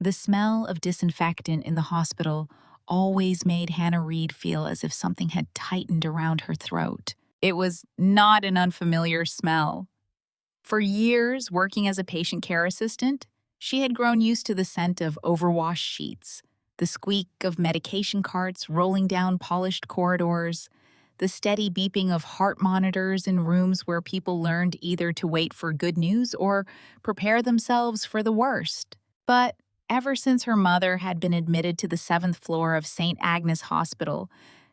The smell of disinfectant in the hospital always made Hannah Reed feel as if something had tightened around her throat. It was not an unfamiliar smell. For years, working as a patient care assistant, she had grown used to the scent of overwashed sheets, the squeak of medication carts rolling down polished corridors, the steady beeping of heart monitors in rooms where people learned either to wait for good news or prepare themselves for the worst. But ever since her mother had been admitted to the seventh floor of St. Agnes Hospital,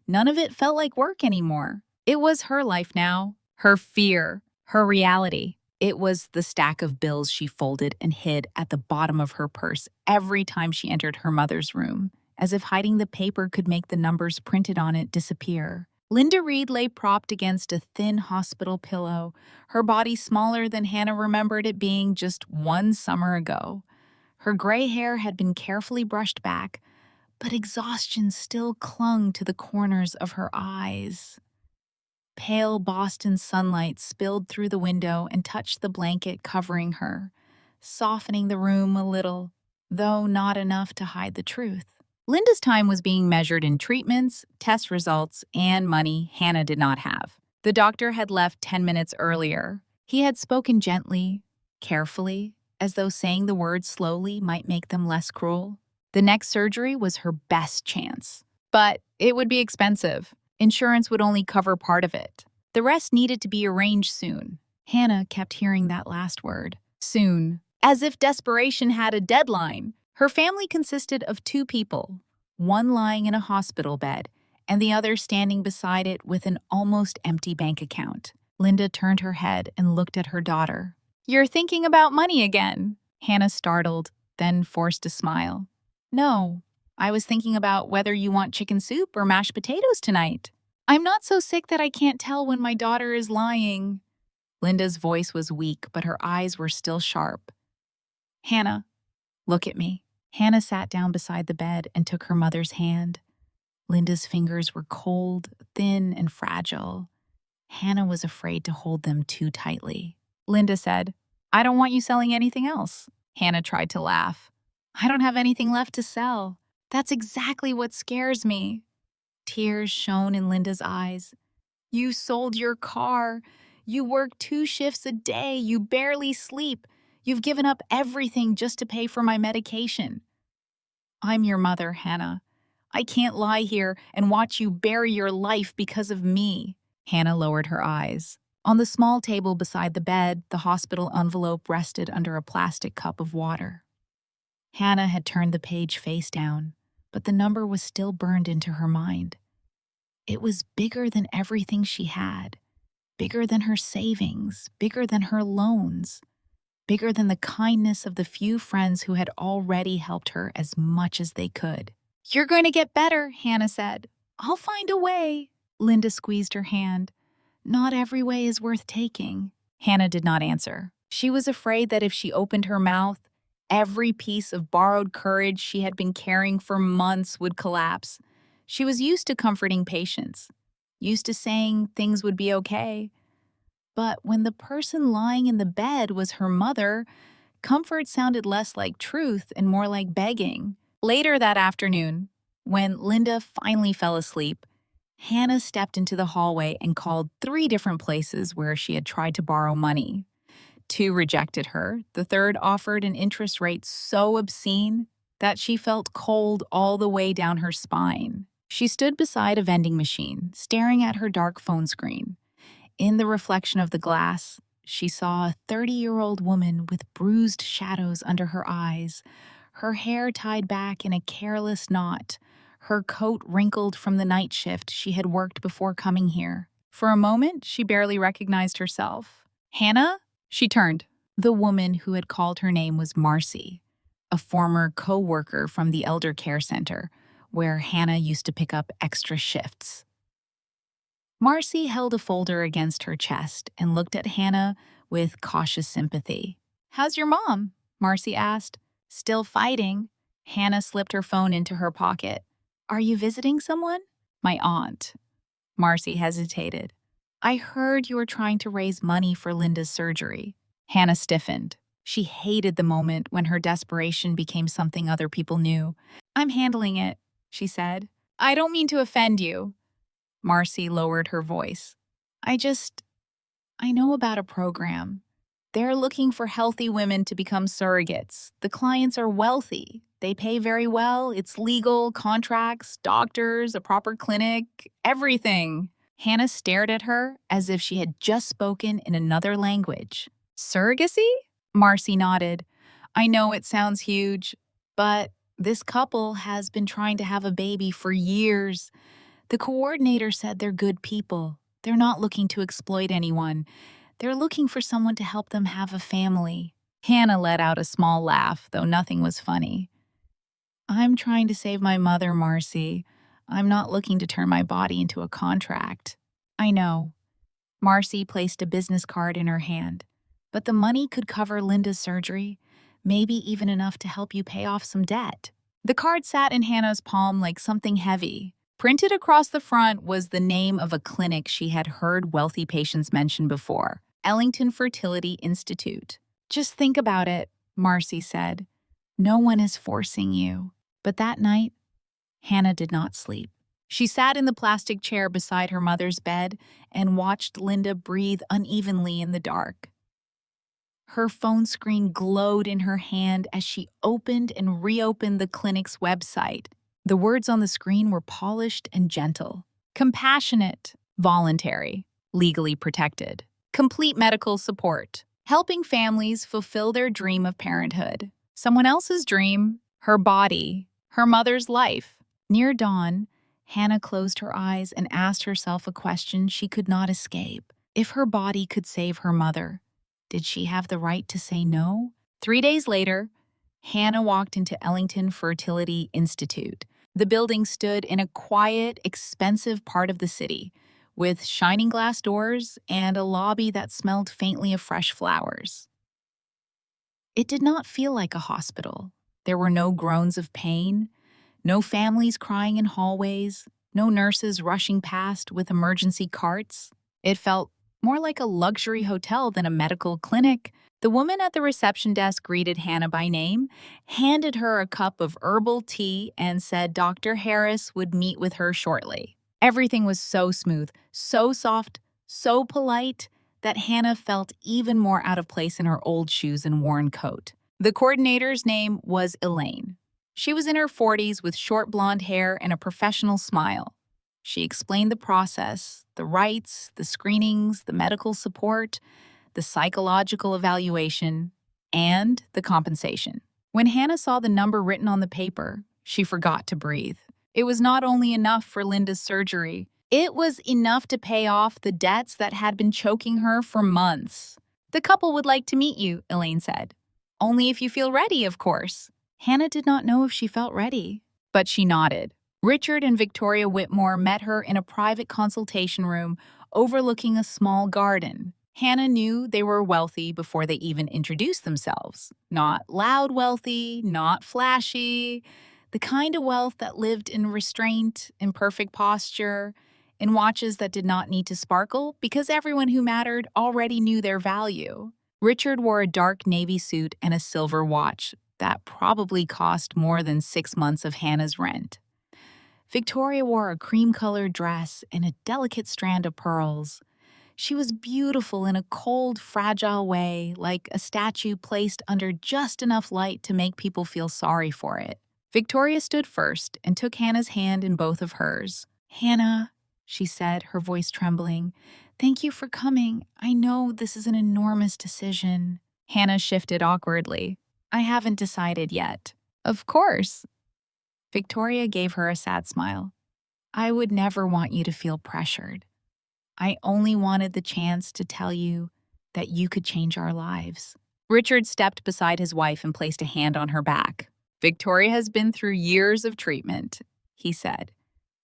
none of it felt like work anymore. It was her life now, her fear, her reality. It was the stack of bills she folded and hid at the bottom of her purse every time she entered her mother's room, as if hiding the paper could make the numbers printed on it disappear. Linda Reed lay propped against a thin hospital pillow, her body smaller than Hannah remembered it being just one summer ago. Her gray hair had been carefully brushed back, but exhaustion still clung to the corners of her eyes. Pale Boston sunlight spilled through the window and touched the blanket covering her, softening the room a little, though not enough to hide the truth. Linda's time was being measured in treatments, test results, and money Hannah did not have. The doctor had left 10 minutes earlier. He had spoken gently, carefully, as though saying the words slowly might make them less cruel. The next surgery was her best chance. But it would be expensive. Insurance would only cover part of it. The rest needed to be arranged soon. Hannah kept hearing that last word, soon, as if desperation had a deadline. Her family consisted of two people, one lying in a hospital bed and the other standing beside it with an almost empty bank account. Linda turned her head and looked at her daughter. "You're thinking about money again," Hannah startled, then forced a smile. "No, I was thinking about whether you want chicken soup or mashed potatoes tonight. I'm not so sick that I can't tell when my daughter is lying." Linda's voice was weak, but her eyes were still sharp. "Hannah, look at me." Hannah sat down beside the bed and took her mother's hand. Linda's fingers were cold, thin, and fragile. Hannah was afraid to hold them too tightly. Linda said, "I don't want you selling anything else." Hannah tried to laugh. "I don't have anything left to sell. That's exactly what scares me." Tears shone in Linda's eyes. "You sold your car. You work 2 shifts a day. You barely sleep. You've given up everything just to pay for my medication. I'm your mother, Hannah. I can't lie here and watch you bury your life because of me." Hannah lowered her eyes. On the small table beside the bed, the hospital envelope rested under a plastic cup of water. Hannah had turned the page face down, but the number was still burned into her mind. It was bigger than everything she had, bigger than her savings, bigger than her loans, bigger than the kindness of the few friends who had already helped her as much as they could. "You're going to get better," Hannah said. "I'll find a way." Linda squeezed her hand. "Not every way is worth taking." Hannah did not answer. She was afraid that if she opened her mouth, every piece of borrowed courage she had been carrying for months would collapse. She was used to comforting patients, used to saying things would be okay. But when the person lying in the bed was her mother, comfort sounded less like truth and more like begging. Later that afternoon, when Linda finally fell asleep, Hannah stepped into the hallway and called 3 different places where she had tried to borrow money. 2 rejected her. The third offered an interest rate so obscene that she felt cold all the way down her spine. She stood beside a vending machine, staring at her dark phone screen. In the reflection of the glass, she saw a 30-year-old woman with bruised shadows under her eyes, her hair tied back in a careless knot, her coat wrinkled from the night shift she had worked before coming here. For a moment, she barely recognized herself. "Hannah?" She turned. The woman who had called her name was Marcy, a former co-worker from the elder care center, where Hannah used to pick up extra shifts. Marcy held a folder against her chest and looked at Hannah with cautious sympathy. "How's your mom?" Marcy asked. "Still fighting." Hannah slipped her phone into her pocket. "Are you visiting someone?" "My aunt." Marcy hesitated. "I heard you were trying to raise money for Linda's surgery." Hannah stiffened. She hated the moment when her desperation became something other people knew. "I'm handling it," she said. "I don't mean to offend you." Marcy lowered her voice. I know about a program. They're looking for healthy women to become surrogates. The clients are wealthy. They pay very well. It's legal, contracts, doctors, a proper clinic, everything." Hannah stared at her as if she had just spoken in another language. "Surrogacy?" Marcy nodded. "I know it sounds huge, but this couple has been trying to have a baby for years. The coordinator said they're good people. They're not looking to exploit anyone. They're looking for someone to help them have a family." Hannah let out a small laugh, though nothing was funny. "I'm trying to save my mother, Marcy. I'm not looking to turn my body into a contract." "I know." Marcy placed a business card in her hand. "But the money could cover Linda's surgery, maybe even enough to help you pay off some debt." The card sat in Hannah's palm like something heavy. Printed across the front was the name of a clinic she had heard wealthy patients mention before, Ellington Fertility Institute. "Just think about it," Marcy said. "No one is forcing you." But that night, Hannah did not sleep. She sat in the plastic chair beside her mother's bed and watched Linda breathe unevenly in the dark. Her phone screen glowed in her hand as she opened and reopened the clinic's website. The words on the screen were polished and gentle. Compassionate, voluntary, legally protected, complete medical support, helping families fulfill their dream of parenthood. Someone else's dream, her body, her mother's life. Near dawn, Hannah closed her eyes and asked herself a question she could not escape. If her body could save her mother, did she have the right to say no? 3 days later, Hannah walked into Ellington Fertility Institute. The building stood in a quiet, expensive part of the city, with shining glass doors and a lobby that smelled faintly of fresh flowers. It did not feel like a hospital. There were no groans of pain, no families crying in hallways, no nurses rushing past with emergency carts. It felt more like a luxury hotel than a medical clinic. The woman at the reception desk greeted Hannah by name, handed her a cup of herbal tea, and said Dr. Harris would meet with her shortly. Everything was so smooth, so soft, so polite that Hannah felt even more out of place in her old shoes and worn coat. The coordinator's name was Elaine. She was in her 40s with short blonde hair and a professional smile. She explained the process, the rights, the screenings, the medical support, the psychological evaluation, and the compensation. When Hannah saw the number written on the paper, she forgot to breathe. It was not only enough for Linda's surgery, it was enough to pay off the debts that had been choking her for months. "The couple would like to meet you," Elaine said. "Only if you feel ready, of course." Hannah did not know if she felt ready, but she nodded. Richard and Victoria Whitmore met her in a private consultation room overlooking a small garden. Hannah knew they were wealthy before they even introduced themselves. Not loud wealthy, not flashy, the kind of wealth that lived in restraint, in perfect posture, in watches that did not need to sparkle because everyone who mattered already knew their value. Richard wore a dark navy suit and a silver watch that probably cost more than 6 months of Hannah's rent. Victoria wore a cream-colored dress and a delicate strand of pearls. She was beautiful in a cold, fragile way, like a statue placed under just enough light to make people feel sorry for it. Victoria stood first and took Hannah's hand in both of hers. "Hannah," she said, her voice trembling, "thank you for coming. I know this is an enormous decision." Hannah shifted awkwardly. "I haven't decided yet." "Of course." Victoria gave her a sad smile. "I would never want you to feel pressured. I only wanted the chance to tell you that you could change our lives." Richard stepped beside his wife and placed a hand on her back. "Victoria has been through years of treatment," he said.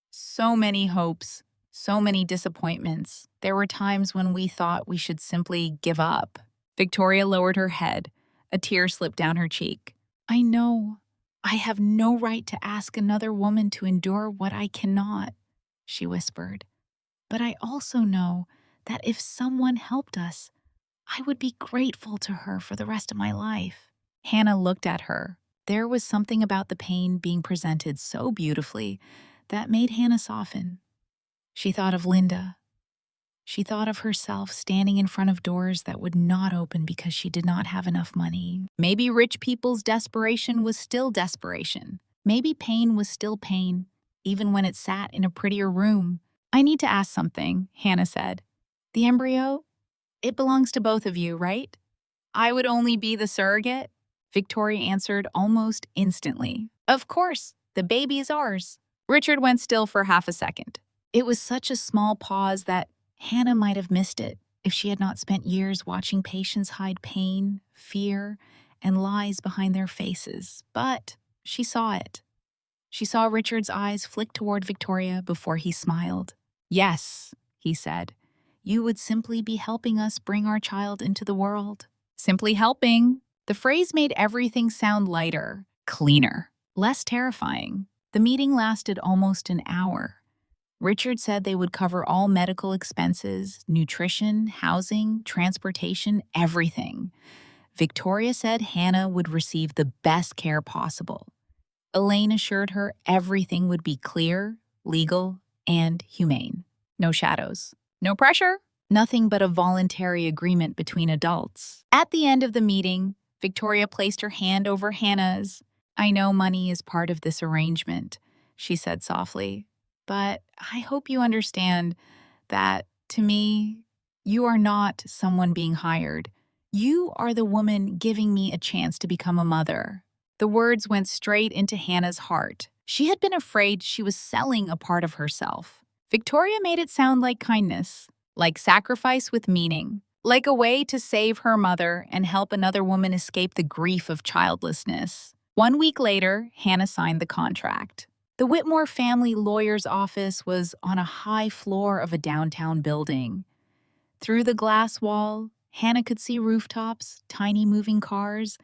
"So many hopes, so many disappointments. There were times when we thought we should simply give up." Victoria lowered her head. A tear slipped down her cheek. "I know. I have no right to ask another woman to endure what I cannot," she whispered. "But I also know that if someone helped us, I would be grateful to her for the rest of my life. Hannah looked at her. There was something about the pain being presented so beautifully that made Hannah soften. She thought of Linda. She thought of herself standing in front of doors that would not open because she did not have enough money. Maybe rich people's desperation was still desperation. Maybe pain was still pain, even when it sat in a prettier room. I need to ask something, Hannah said. The embryo? It belongs to both of you, right? I would only be the surrogate? Victoria answered almost instantly. Of course, the baby is ours. Richard went still for half a second. It was such a small pause that Hannah might have missed it if she had not spent years watching patients hide pain, fear, and lies behind their faces. But she saw it. She saw Richard's eyes flick toward Victoria before he smiled. Yes, he said. You would simply be helping us bring our child into the world. Simply helping. The phrase made everything sound lighter, cleaner, less terrifying. The meeting lasted almost an hour. Richard said they would cover all medical expenses, nutrition, housing, transportation, everything. Victoria said Hannah would receive the best care possible. Elaine assured her everything would be clear, legal, and humane. No shadows. No pressure. Nothing but a voluntary agreement between adults. At the end of the meeting, Victoria placed her hand over Hannah's. I know money is part of this arrangement, she said softly, but I hope you understand that, to me, you are not someone being hired. You are the woman giving me a chance to become a mother. The words went straight into Hannah's heart. She had been afraid she was selling a part of herself. Victoria made it sound like kindness, like sacrifice with meaning, like a way to save her mother and help another woman escape the grief of childlessness. 1 week later, Hannah signed the contract. The Whitmore family lawyer's office was on a high floor of a downtown building. Through the glass wall, Hannah could see rooftops, tiny moving cars,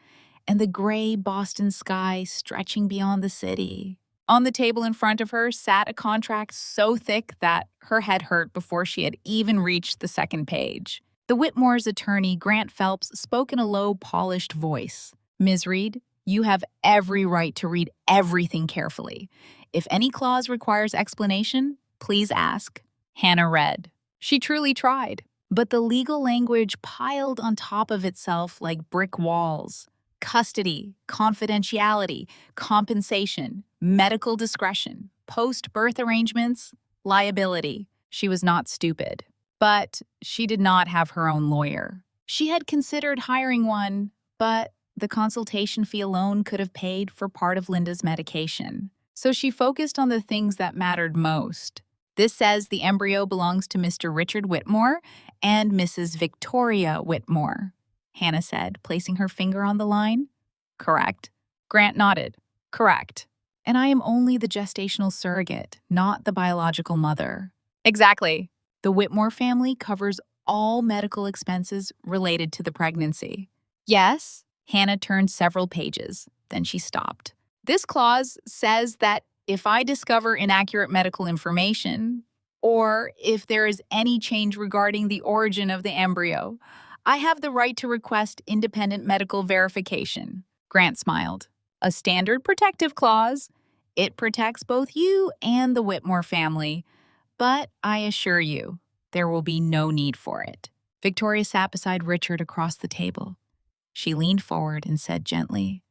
and the gray Boston sky stretching beyond the city. On the table in front of her sat a contract so thick that her head hurt before she had even reached the second page. The Whitmore's attorney, Grant Phelps, spoke in a low, polished voice. Ms. Reed, you have every right to read everything carefully. If any clause requires explanation, please ask. Hannah read. She truly tried, but the legal language piled on top of itself like brick walls. Custody, confidentiality, compensation, medical discretion, post-birth arrangements, liability. She was not stupid. But she did not have her own lawyer. She had considered hiring one, but the consultation fee alone could have paid for part of Linda's medication. So she focused on the things that mattered most. This says the embryo belongs to Mr. Richard Whitmore and Mrs. Victoria Whitmore, Hannah said, placing her finger on the line. Correct. Grant nodded. Correct. And I am only the gestational surrogate, not the biological mother. Exactly. The Whitmore family covers all medical expenses related to the pregnancy. Yes? Hannah turned several pages. Then she stopped. This clause says that if I discover inaccurate medical information, or if there is any change regarding the origin of the embryo, I have the right to request independent medical verification. Grant smiled. A standard protective clause. It protects both you and the Whitmore family. But I assure you, there will be no need for it. Victoria sat beside Richard across the table. She leaned forward and said gently,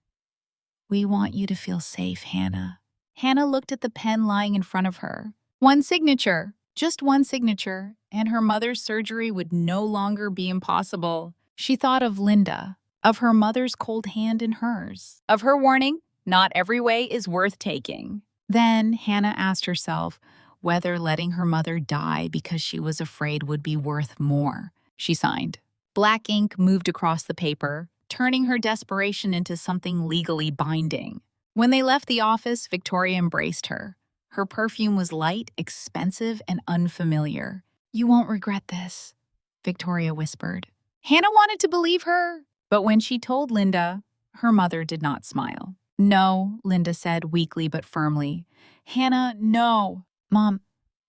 We want you to feel safe, Hannah. Hannah looked at the pen lying in front of her. One signature, just one signature, and her mother's surgery would no longer be impossible. She thought of Linda, of her mother's cold hand in hers, of her warning, not every way is worth taking. Then Hannah asked herself whether letting her mother die because she was afraid would be worth more. She signed. Black ink moved across the paper, turning her desperation into something legally binding. When they left the office, Victoria embraced her. Her perfume was light, expensive, and unfamiliar. You won't regret this, Victoria whispered. Hannah wanted to believe her, but when she told Linda, her mother did not smile. No, Linda said weakly but firmly. Hannah, no. Mom,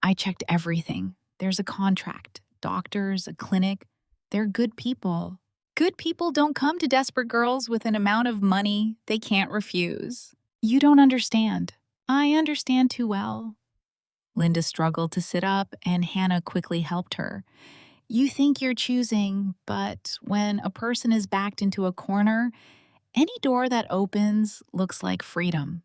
I checked everything. There's a contract, doctors, a clinic. They're good people. Good people don't come to desperate girls with an amount of money they can't refuse. You don't understand. I understand too well. Linda struggled to sit up, and Hannah quickly helped her. You think you're choosing, but when a person is backed into a corner, any door that opens looks like freedom.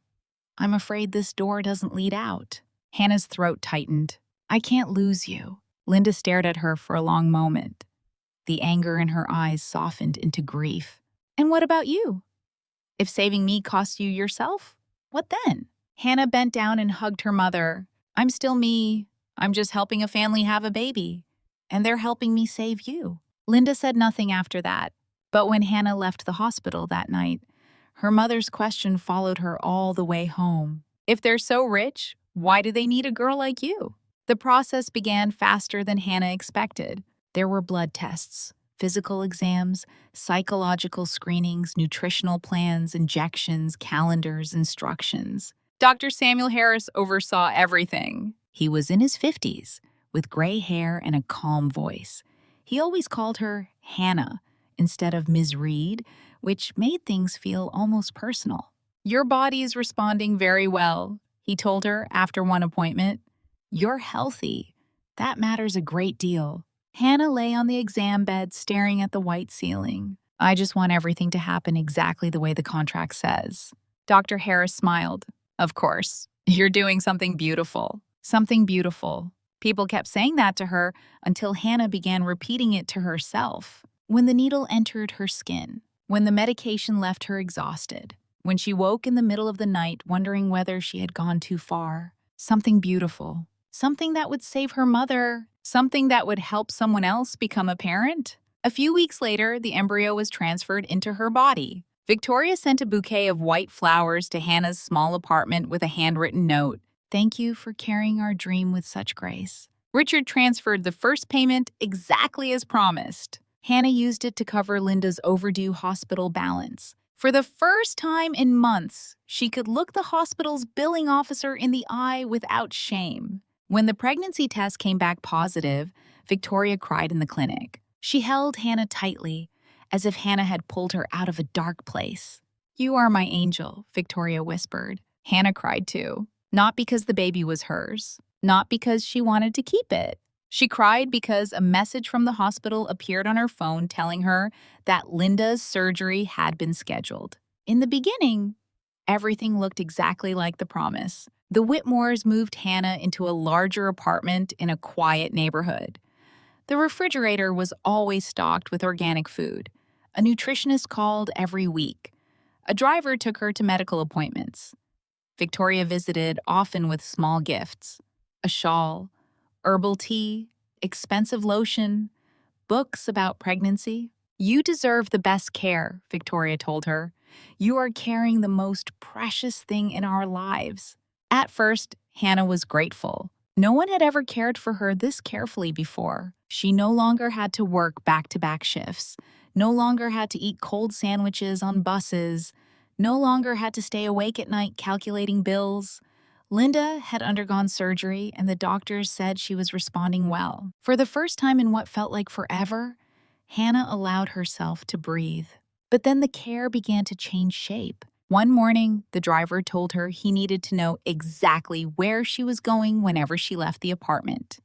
I'm afraid this door doesn't lead out. Hannah's throat tightened. I can't lose you. Linda stared at her for a long moment. The anger in her eyes softened into grief. And what about you? If saving me cost you yourself, what then? Hannah bent down and hugged her mother. I'm still me. I'm just helping a family have a baby. And they're helping me save you. Linda said nothing after that. But when Hannah left the hospital that night, her mother's question followed her all the way home. If they're so rich, why do they need a girl like you? The process began faster than Hannah expected. There were blood tests, physical exams, psychological screenings, nutritional plans, injections, calendars, instructions. Dr. Samuel Harris oversaw everything. He was in his 50s, with gray hair and a calm voice. He always called her Hannah instead of Ms. Reed, which made things feel almost personal. Your body is responding very well, he told her after one appointment. You're healthy. That matters a great deal. Hannah lay on the exam bed staring at the white ceiling. I just want everything to happen exactly the way the contract says. Dr. Harris smiled. Of course. You're doing something beautiful. Something beautiful. People kept saying that to her until Hannah began repeating it to herself. When the needle entered her skin, when the medication left her exhausted, when she woke in the middle of the night wondering whether she had gone too far, something beautiful, something that would save her mother, something that would help someone else become a parent. A few weeks later, the embryo was transferred into her body. Victoria sent a bouquet of white flowers to Hannah's small apartment with a handwritten note. Thank you for carrying our dream with such grace. Richard transferred the first payment exactly as promised. Hannah used it to cover Linda's overdue hospital balance. For the first time in months, she could look the hospital's billing officer in the eye without shame. When the pregnancy test came back positive, Victoria cried in the clinic. She held Hannah tightly, as if Hannah had pulled her out of a dark place. You are my angel, Victoria whispered. Hannah cried too. Not because the baby was hers, not because she wanted to keep it. She cried because a message from the hospital appeared on her phone telling her that Linda's surgery had been scheduled. In the beginning, everything looked exactly like the promise. The Whitmores moved Hannah into a larger apartment in a quiet neighborhood. The refrigerator was always stocked with organic food. A nutritionist called every week. A driver took her to medical appointments. Victoria visited often with small gifts, a shawl, herbal tea, expensive lotion, books about pregnancy. You deserve the best care, Victoria told her. You are carrying the most precious thing in our lives. At first, Hannah was grateful. No one had ever cared for her this carefully before. She no longer had to work back-to-back shifts, no longer had to eat cold sandwiches on buses, no longer had to stay awake at night calculating bills. Linda had undergone surgery, and the doctors said she was responding well. For the first time in what felt like forever, Hannah allowed herself to breathe. But then the care began to change shape. One morning, the driver told her he needed to know exactly where she was going whenever she left the apartment.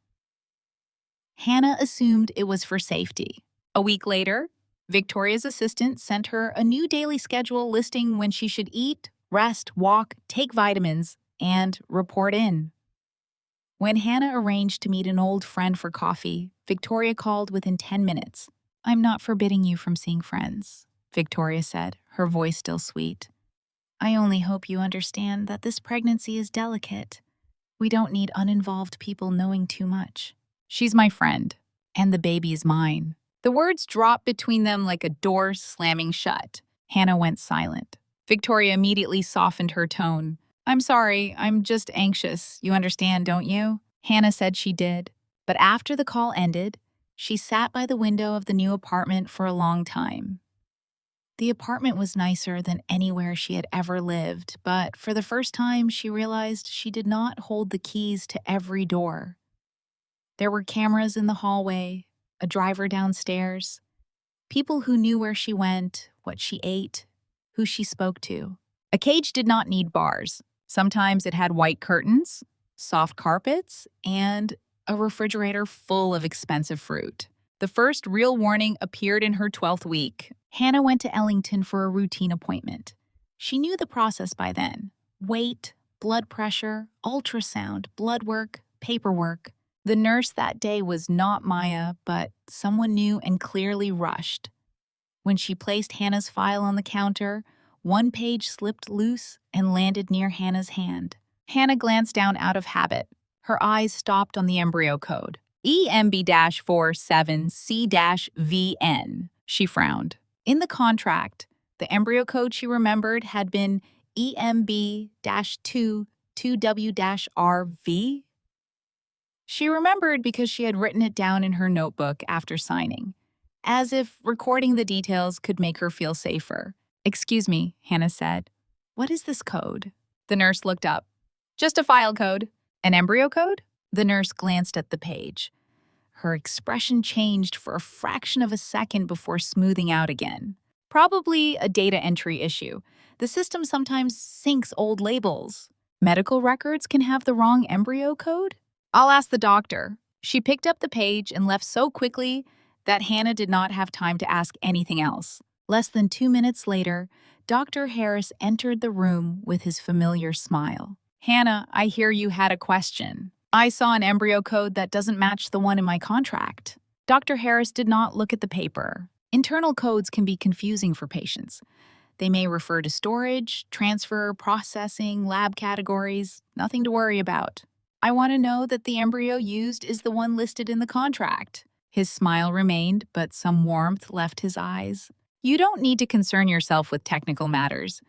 Hannah assumed it was for safety. A week later, Victoria's assistant sent her a new daily schedule listing when she should eat, rest, walk, take vitamins, and report in. When Hannah arranged to meet an old friend for coffee, Victoria called within 10 minutes. I'm not forbidding you from seeing friends, Victoria said, her voice still sweet. I only hope you understand that this pregnancy is delicate. We don't need uninvolved people knowing too much. She's my friend, and the baby is mine. The words dropped between them like a door slamming shut. Hannah went silent. Victoria immediately softened her tone. I'm sorry, I'm just anxious. You understand, don't you? Hannah said she did. But after the call ended, she sat by the window of the new apartment for a long time. The apartment was nicer than anywhere she had ever lived, but for the first time she realized she did not hold the keys to every door. There were cameras in the hallway, a driver downstairs, people who knew where she went, what she ate, who she spoke to. A cage did not need bars. Sometimes it had white curtains, soft carpets, and a refrigerator full of expensive fruit. The first real warning appeared in her 12th week. Hannah went to Ellington for a routine appointment. She knew the process by then. Weight, blood pressure, ultrasound, blood work, paperwork. The nurse that day was not Maya, but someone new and clearly rushed. When she placed Hannah's file on the counter, one page slipped loose and landed near Hannah's hand. Hannah glanced down out of habit. Her eyes stopped on the embryo code. EMB-47C-VN. She frowned. In the contract, the embryo code she remembered had been EMB-22W-RV. She remembered because she had written it down in her notebook after signing, as if recording the details could make her feel safer. "Excuse me," Hannah said. "What is this code?" The nurse looked up. "Just a file code." "An embryo code?" The nurse glanced at the page. Her expression changed for a fraction of a second before smoothing out again. "Probably a data entry issue. The system sometimes syncs old labels. Medical records can have the wrong embryo code? I'll ask the doctor." She picked up the page and left so quickly that Hannah did not have time to ask anything else. Less than 2 minutes later, Dr. Harris entered the room with his familiar smile. "Hannah, I hear you had a question. I saw an embryo code that doesn't match the one in my contract." Dr. Harris did not look at the paper. Internal codes can be confusing for patients. They may refer to storage, transfer, processing, lab categories. Nothing to worry about. "I want to know that the embryo used is the one listed in the contract." His smile remained, but some warmth left his eyes. "You don't need to concern yourself with technical matters.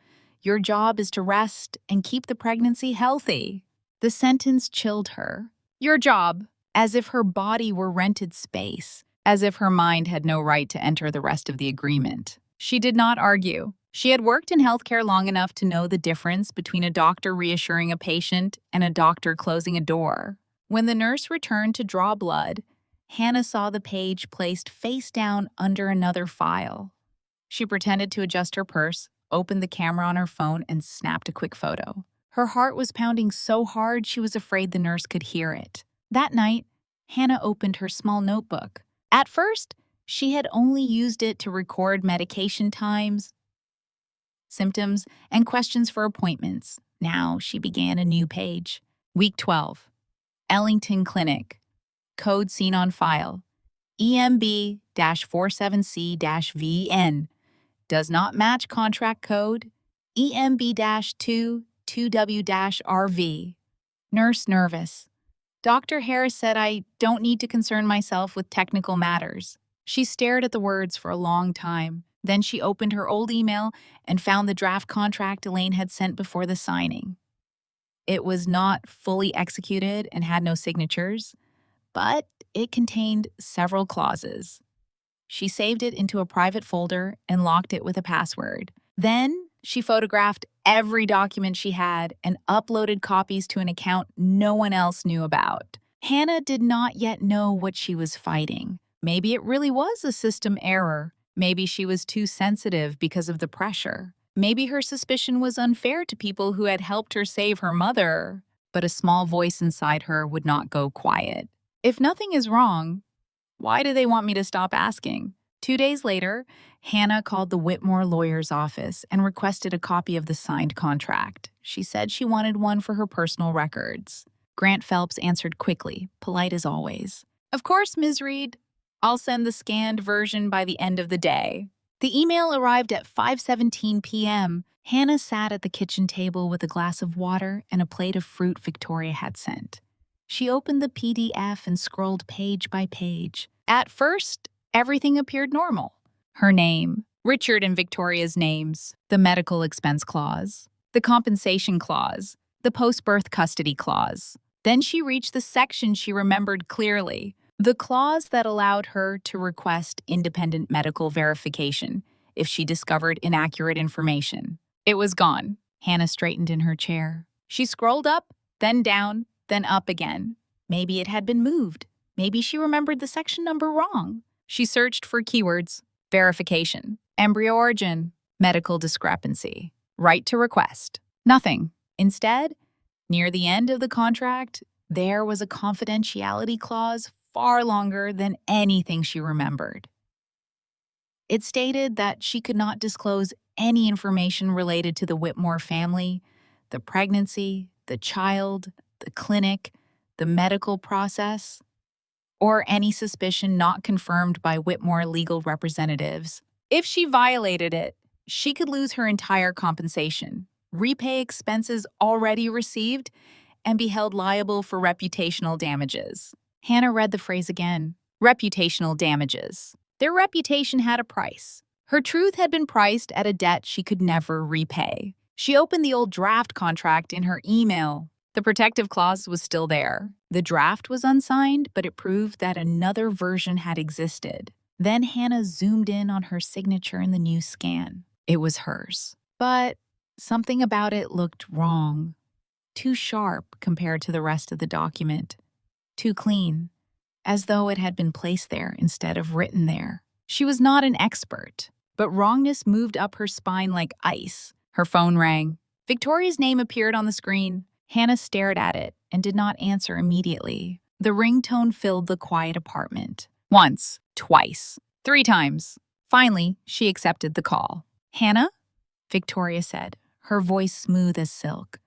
Your job is to rest and keep the pregnancy healthy." The sentence chilled her. "Your job," as if her body were rented space, as if her mind had no right to enter the rest of the agreement. She did not argue. She had worked in healthcare long enough to know the difference between a doctor reassuring a patient and a doctor closing a door. When the nurse returned to draw blood, Hannah saw the page placed face down under another file. She pretended to adjust her purse, opened the camera on her phone, and snapped a quick photo. Her heart was pounding so hard she was afraid the nurse could hear it. That night, Hannah opened her small notebook. At first, she had only used it to record medication times, symptoms, and questions for appointments. Now she began a new page. Week 12. Ellington Clinic. Code seen on file. EMB-47C-VN. Does not match contract code. EMB-22W-RV. Nurse nervous. Dr. Harris said I don't need to concern myself with technical matters. She stared at the words for a long time. Then she opened her old email and found the draft contract Elaine had sent before the signing. It was not fully executed and had no signatures, but it contained several clauses. She saved it into a private folder and locked it with a password. Then she photographed every document she had and uploaded copies to an account no one else knew about. Hannah did not yet know what she was fighting. Maybe it really was a system error. Maybe she was too sensitive because of the pressure. Maybe her suspicion was unfair to people who had helped her save her mother. But a small voice inside her would not go quiet. If nothing is wrong, why do they want me to stop asking? 2 days later, Hannah called the Whitmore lawyer's office and requested a copy of the signed contract. She said she wanted one for her personal records. Grant Phelps answered quickly, polite as always. "Of course, Ms. Reed. I'll send the scanned version by the end of the day." The email arrived at 5:17 p.m. Hannah sat at the kitchen table with a glass of water and a plate of fruit Victoria had sent. She opened the PDF and scrolled page by page. At first, everything appeared normal. Her name, Richard and Victoria's names, the medical expense clause, the compensation clause, the post-birth custody clause. Then she reached the section she remembered clearly, the clause that allowed her to request independent medical verification if she discovered inaccurate information. It was gone. Hannah straightened in her chair. She scrolled up, then down, then up again. Maybe it had been moved. Maybe she remembered the section number wrong. She searched for keywords: verification, embryo origin, medical discrepancy, right to request. Nothing. Instead, near the end of the contract, there was a confidentiality clause far longer than anything she remembered. It stated that she could not disclose any information related to the Whitmore family, the pregnancy, the child, the clinic, the medical process, or any suspicion not confirmed by Whitmore legal representatives. If she violated it, she could lose her entire compensation, repay expenses already received, and be held liable for reputational damages. Hannah read the phrase again. Reputational damages. Their reputation had a price. Her truth had been priced at a debt she could never repay. She opened the old draft contract in her email. The protective clause was still there. The draft was unsigned, but it proved that another version had existed. Then Hannah zoomed in on her signature in the new scan. It was hers. But something about it looked wrong. Too sharp compared to the rest of the document. Too clean, as though it had been placed there instead of written there. She was not an expert, but wrongness moved up her spine like ice. Her phone rang. Victoria's name appeared on the screen. Hannah stared at it and did not answer immediately. The ringtone filled the quiet apartment. Once, twice, 3 times. Finally, she accepted the call. "Hannah?" Victoria said, her voice smooth as silk.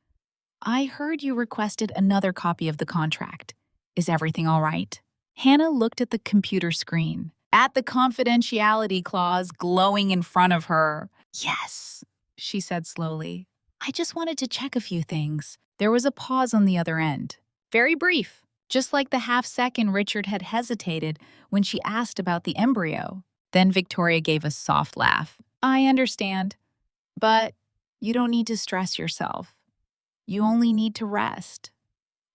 "I heard you requested another copy of the contract. Is everything all right?" Hannah looked at the computer screen, at the confidentiality clause glowing in front of her. "Yes," she said slowly. "I just wanted to check a few things." There was a pause on the other end. Very brief, just like the half-second Richard had hesitated when she asked about the embryo. Then Victoria gave a soft laugh. "I understand, but you don't need to stress yourself. You only need to rest.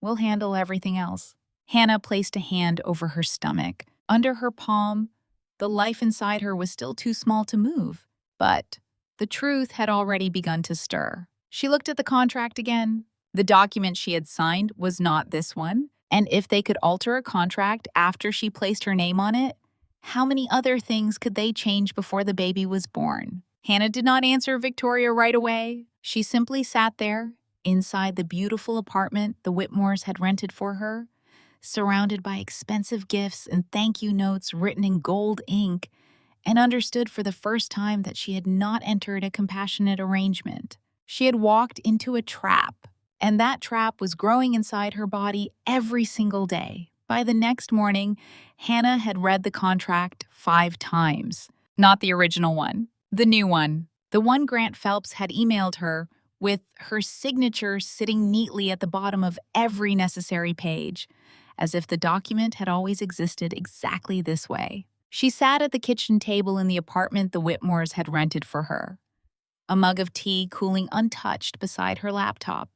We'll handle everything else." Hannah placed a hand over her stomach. Under her palm, the life inside her was still too small to move, but the truth had already begun to stir. She looked at the contract again. The document she had signed was not this one, and if they could alter a contract after she placed her name on it, how many other things could they change before the baby was born? Hannah did not answer Victoria right away. She simply sat there, inside the beautiful apartment the Whitmores had rented for her, surrounded by expensive gifts and thank you notes written in gold ink, and understood for the first time that she had not entered a compassionate arrangement. She had walked into a trap, and that trap was growing inside her body every single day. By the next morning, Hannah had read the contract 5 times. Not the original one, the new one. The one Grant Phelps had emailed her, with her signature sitting neatly at the bottom of every necessary page, as if the document had always existed exactly this way. She sat at the kitchen table in the apartment the Whitmores had rented for her, a mug of tea cooling untouched beside her laptop.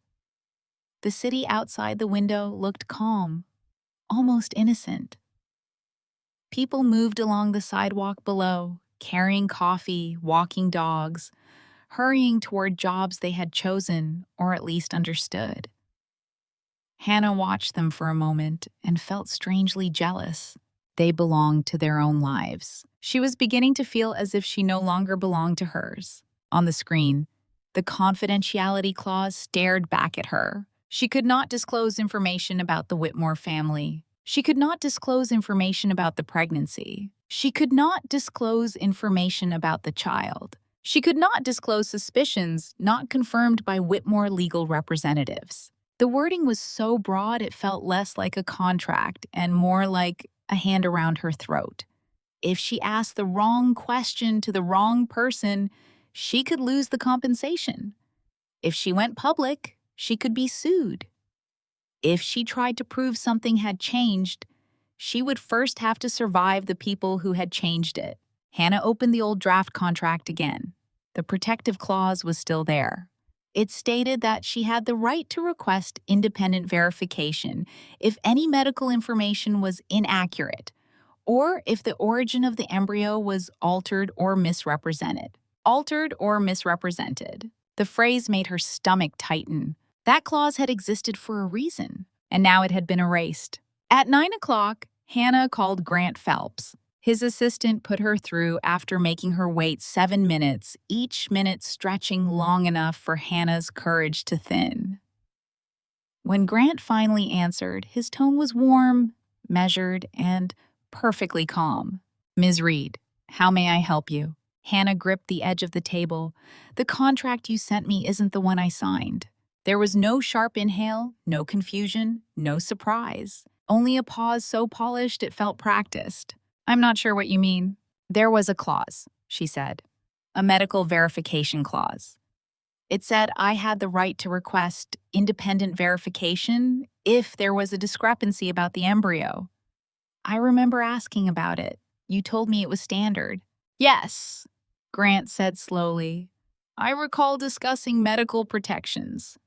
The city outside the window looked calm, almost innocent. People moved along the sidewalk below, carrying coffee, walking dogs, hurrying toward jobs they had chosen or at least understood. Hannah watched them for a moment and felt strangely jealous. They belonged to their own lives. She was beginning to feel as if she no longer belonged to hers. On the screen, the confidentiality clause stared back at her. She could not disclose information about the Whitmore family. She could not disclose information about the pregnancy. She could not disclose information about the child. She could not disclose suspicions not confirmed by Whitmore legal representatives. The wording was so broad it felt less like a contract and more like a hand around her throat. If she asked the wrong question to the wrong person, she could lose the compensation. If she went public, she could be sued. If she tried to prove something had changed, she would first have to survive the people who had changed it. Hannah opened the old draft contract again. The protective clause was still there. It stated that she had the right to request independent verification if any medical information was inaccurate, or if the origin of the embryo was altered or misrepresented. Altered or misrepresented. The phrase made her stomach tighten. That clause had existed for a reason, and now it had been erased. At 9 o'clock, Hannah called Grant Phelps. His assistant put her through after making her wait 7 minutes, each minute stretching long enough for Hannah's courage to thin. When Grant finally answered, his tone was warm, measured, and perfectly calm. "Ms. Reed, how may I help you?" Hannah gripped the edge of the table. "The contract you sent me isn't the one I signed." There was no sharp inhale, no confusion, no surprise. Only a pause so polished it felt practiced. "I'm not sure what you mean." "There was a clause," she said. "A medical verification clause. It said I had the right to request independent verification if there was a discrepancy about the embryo. I remember asking about it. You told me it was standard." "Yes," Grant said slowly. "I recall discussing medical protections.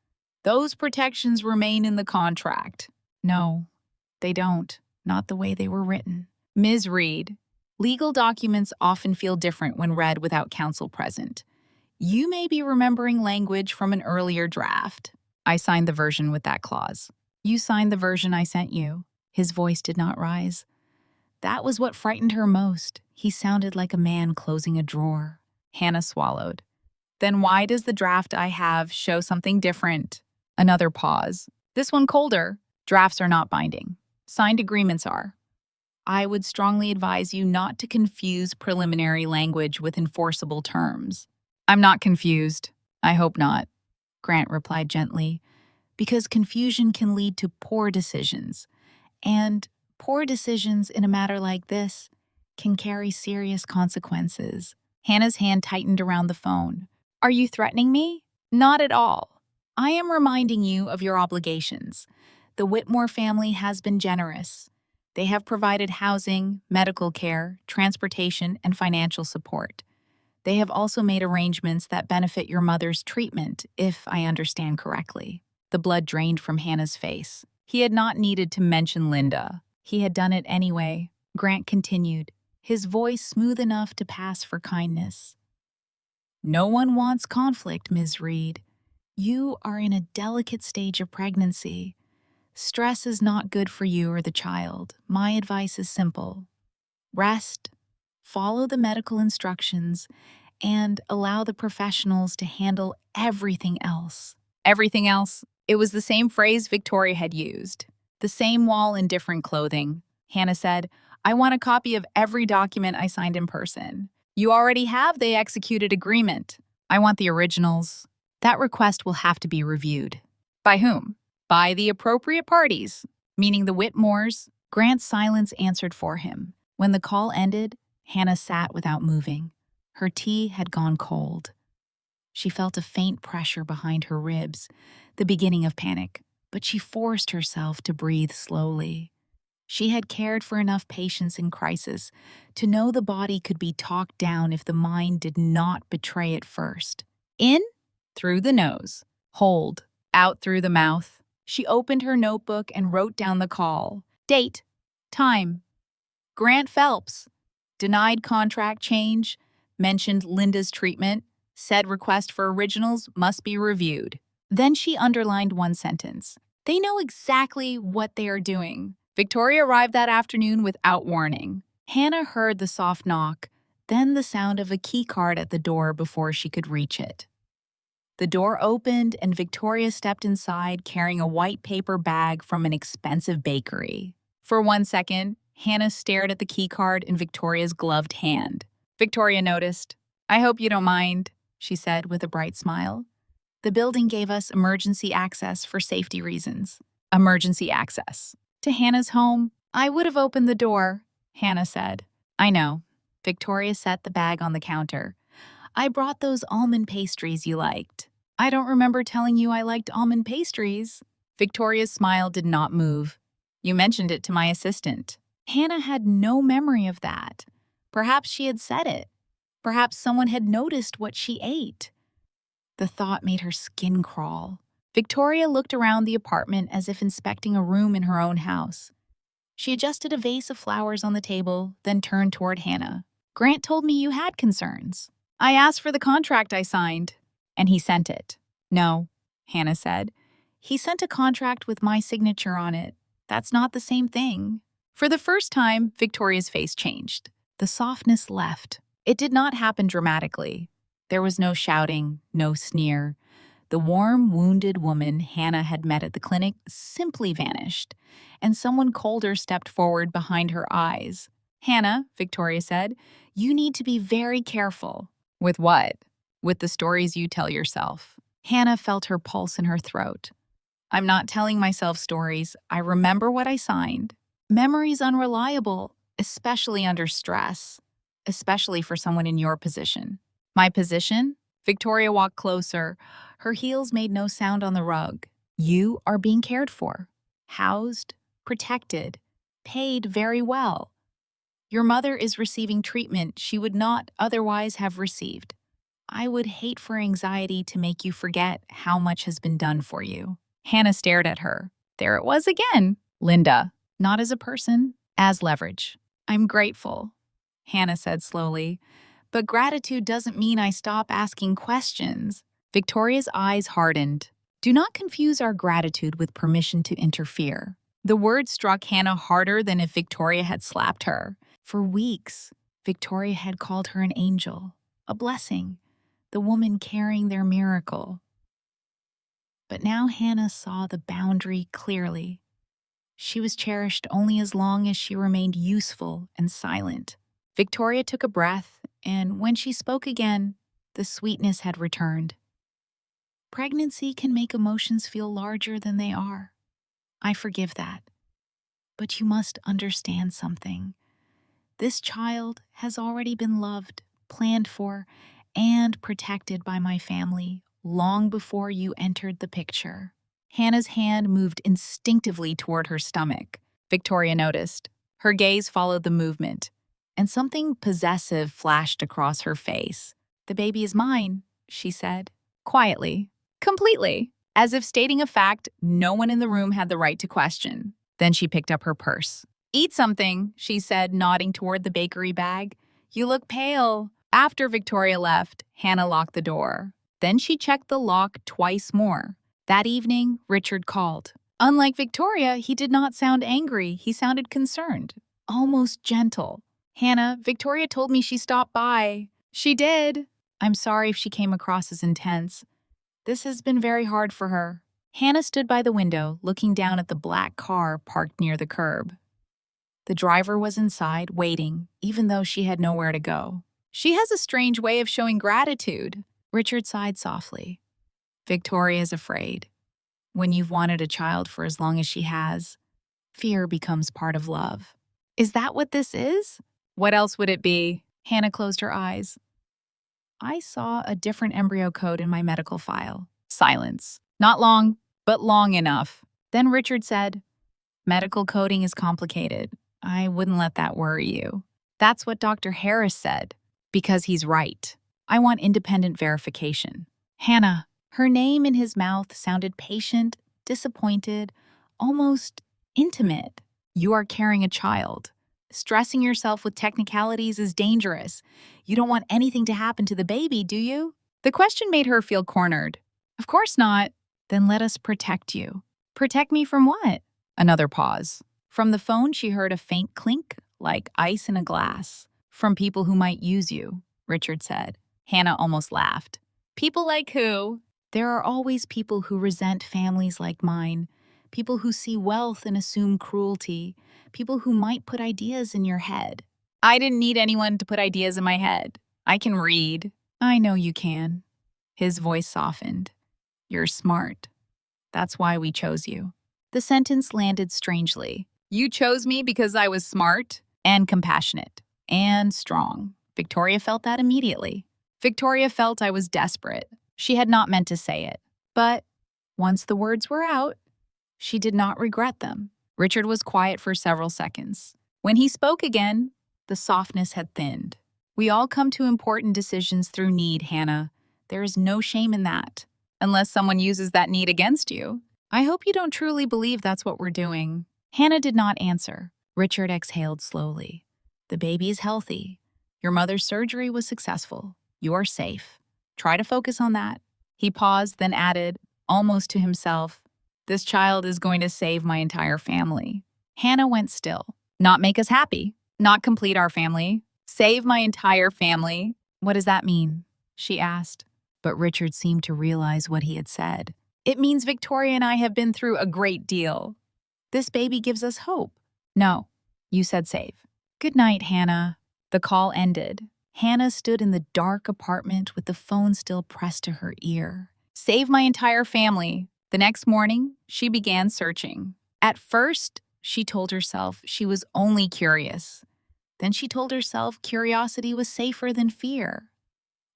Those protections remain in the contract." "No, they don't. Not the way they were written." "Ms. Reed, legal documents often feel different when read without counsel present. You may be remembering language from an earlier draft." "I signed the version with that clause." "You signed the version I sent you." His voice did not rise. That was what frightened her most. He sounded like a man closing a drawer. Hannah swallowed. "Then why does the draft I have show something different?" Another pause. "This one colder. Drafts are not binding. Signed agreements are. I would strongly advise you not to confuse preliminary language with enforceable terms." "I'm not confused. I hope not," Grant replied gently, "because confusion can lead to poor decisions. And poor decisions in a matter like this can carry serious consequences." Hannah's hand tightened around the phone. "Are you threatening me?" "Not at all. I am reminding you of your obligations. The Whitmore family has been generous. They have provided housing, medical care, transportation, and financial support. They have also made arrangements that benefit your mother's treatment, if I understand correctly." The blood drained from Hannah's face. He had not needed to mention Linda. He had done it anyway. Grant continued, his voice smooth enough to pass for kindness. "No one wants conflict, Ms. Reed. You are in a delicate stage of pregnancy. Stress is not good for you or the child. My advice is simple. Rest, follow the medical instructions, and allow the professionals to handle everything else." Everything else? It was the same phrase Victoria had used. "The same wall in different clothing." Hannah said, "I want a copy of every document I signed in person." "You already have the executed agreement." "I want the originals." "That request will have to be reviewed." "By whom?" "By the appropriate parties, meaning the Whitmores." Grant's silence answered for him. When the call ended, Hannah sat without moving. Her tea had gone cold. She felt a faint pressure behind her ribs, the beginning of panic, but she forced herself to breathe slowly. She had cared for enough patients in crisis to know the body could be talked down if the mind did not betray it first. In, through the nose. Hold, out through the mouth. She opened her notebook and wrote down the call. Date, time. Grant Phelps. Denied contract change. Mentioned Linda's treatment. Said request for originals must be reviewed. Then she underlined one sentence. They know exactly what they are doing. Victoria arrived that afternoon without warning. Hannah heard the soft knock, then the sound of a key card at the door before she could reach it. The door opened and Victoria stepped inside carrying a white paper bag from an expensive bakery. For 1 second, Hannah stared at the key card in Victoria's gloved hand. Victoria noticed. "I hope you don't mind," she said with a bright smile. "The building gave us emergency access for safety reasons." Emergency access. To Hannah's home. "I would have opened the door," Hannah said. "I know." Victoria set the bag on the counter. "I brought those almond pastries you liked." "I don't remember telling you I liked almond pastries." Victoria's smile did not move. "You mentioned it to my assistant." Hannah had no memory of that. Perhaps she had said it. Perhaps someone had noticed what she ate. The thought made her skin crawl. Victoria looked around the apartment as if inspecting a room in her own house. She adjusted a vase of flowers on the table, then turned toward Hannah. "Grant told me you had concerns. I asked for the contract I signed, and he sent it." "No," Hannah said. "He sent a contract with my signature on it. That's not the same thing." For the first time, Victoria's face changed. The softness left. It did not happen dramatically. There was no shouting, no sneer. The warm, wounded woman Hannah had met at the clinic simply vanished, and someone colder stepped forward behind her eyes. "Hannah," Victoria said, "you need to be very careful." "With what?" "With the stories you tell yourself." Hannah felt her pulse in her throat. "I'm not telling myself stories. I remember what I signed." Memory's unreliable, especially under stress, especially for someone in your position. "My position?" Victoria walked closer. Her heels made no sound on the rug. "You are being cared for, housed, protected, paid very well. Your mother is receiving treatment she would not otherwise have received. I would hate for anxiety to make you forget how much has been done for you." Hannah stared at her. There it was again. Linda. Not as a person, as leverage. "I'm grateful," Hannah said slowly. "But gratitude doesn't mean I stop asking questions." Victoria's eyes hardened. "Do not confuse our gratitude with permission to interfere." The word struck Hannah harder than if Victoria had slapped her. For weeks, Victoria had called her an angel, a blessing, the woman carrying their miracle. But now Hannah saw the boundary clearly. She was cherished only as long as she remained useful and silent. Victoria took a breath, and when she spoke again, the sweetness had returned. "Pregnancy can make emotions feel larger than they are. I forgive that. But you must understand something. This child has already been loved, planned for, and protected by my family long before you entered the picture." Hannah's hand moved instinctively toward her stomach. Victoria noticed. Her gaze followed the movement, and something possessive flashed across her face. "The baby is mine," she said, quietly, completely, as if stating a fact no one in the room had the right to question. Then she picked up her purse. "Eat something," she said, nodding toward the bakery bag. "You look pale." After Victoria left, Hannah locked the door. Then she checked the lock twice more. That evening, Richard called. Unlike Victoria, he did not sound angry. He sounded concerned, almost gentle. "Hannah, Victoria told me she stopped by." "She did." "I'm sorry if she came across as intense. This has been very hard for her." Hannah stood by the window, looking down at the black car parked near the curb. The driver was inside, waiting, even though she had nowhere to go. "She has a strange way of showing gratitude." Richard sighed softly. "Victoria's afraid. When you've wanted a child for as long as she has, fear becomes part of love." "Is that what this is?" "What else would it be?" Hannah closed her eyes. "I saw a different embryo code in my medical file." Silence. Not long, but long enough. Then Richard said, "Medical coding is complicated. I wouldn't let that worry you." "That's what Dr. Harris said." "Because he's right. I want independent verification." "Hannah." Her name in his mouth sounded patient, disappointed, almost intimate. "You are carrying a child. Stressing yourself with technicalities is dangerous. You don't want anything to happen to the baby, do you?" The question made her feel cornered. "Of course not." "Then let us protect you." "Protect me from what?" Another pause. From the phone, she heard a faint clink, like ice in a glass. "From people who might use you," Richard said. Hannah almost laughed. "People like who?" "There are always people who resent families like mine, people who see wealth and assume cruelty, people who might put ideas in your head." "I didn't need anyone to put ideas in my head. I can read." "I know you can." His voice softened. "You're smart. That's why we chose you." The sentence landed strangely. "You chose me because I was smart and compassionate and strong." Victoria felt that immediately. Victoria felt I was desperate. She had not meant to say it. But once the words were out, she did not regret them. Richard was quiet for several seconds. When he spoke again, the softness had thinned. "We all come to important decisions through need, Hannah. There is no shame in that. Unless someone uses that need against you. I hope you don't truly believe that's what we're doing." Hannah did not answer. Richard exhaled slowly. "The baby is healthy. Your mother's surgery was successful. You are safe. Try to focus on that." He paused, then added, almost to himself, "This child is going to save my entire family." Hannah went still. Not make us happy. Not complete our family. Save my entire family. What does that mean? She asked. But Richard seemed to realize what he had said. It means Victoria and I have been through a great deal. This baby gives us hope. No, you said save. Good night, Hannah. The call ended. Hannah stood in the dark apartment with the phone still pressed to her ear. Save my entire family. The next morning, she began searching. At first, she told herself she was only curious. Then she told herself curiosity was safer than fear.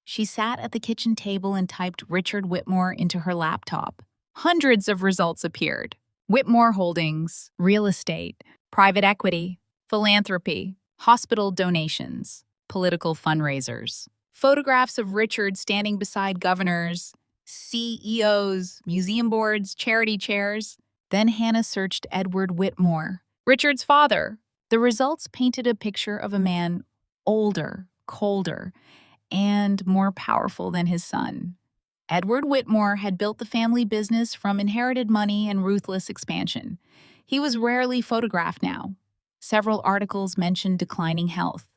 She sat at the kitchen table and typed Richard Whitmore into her laptop. Hundreds of results appeared. Whitmore Holdings, real estate, private equity, philanthropy, hospital donations, political fundraisers. Photographs of Richard standing beside governors, CEOs, museum boards, charity chairs. Then Hannah searched Edward Whitmore, Richard's father. The results painted a picture of a man older, colder, and more powerful than his son. Edward Whitmore had built the family business from inherited money and ruthless expansion. He was rarely photographed now. Several articles mentioned declining health.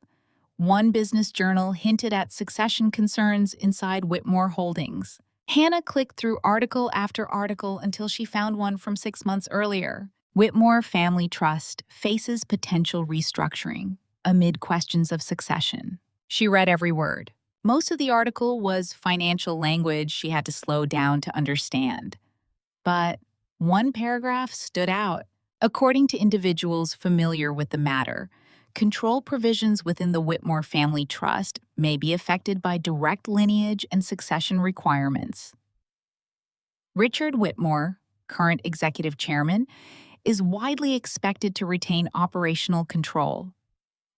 One business journal hinted at succession concerns inside Whitmore Holdings. Hannah clicked through article after article until she found one from 6 months earlier. Whitmore Family Trust faces potential restructuring amid questions of succession. She read every word. Most of the article was financial language she had to slow down to understand. But one paragraph stood out. According to individuals familiar with the matter, control provisions within the Whitmore Family Trust may be affected by direct lineage and succession requirements. Richard Whitmore, current executive chairman, is widely expected to retain operational control,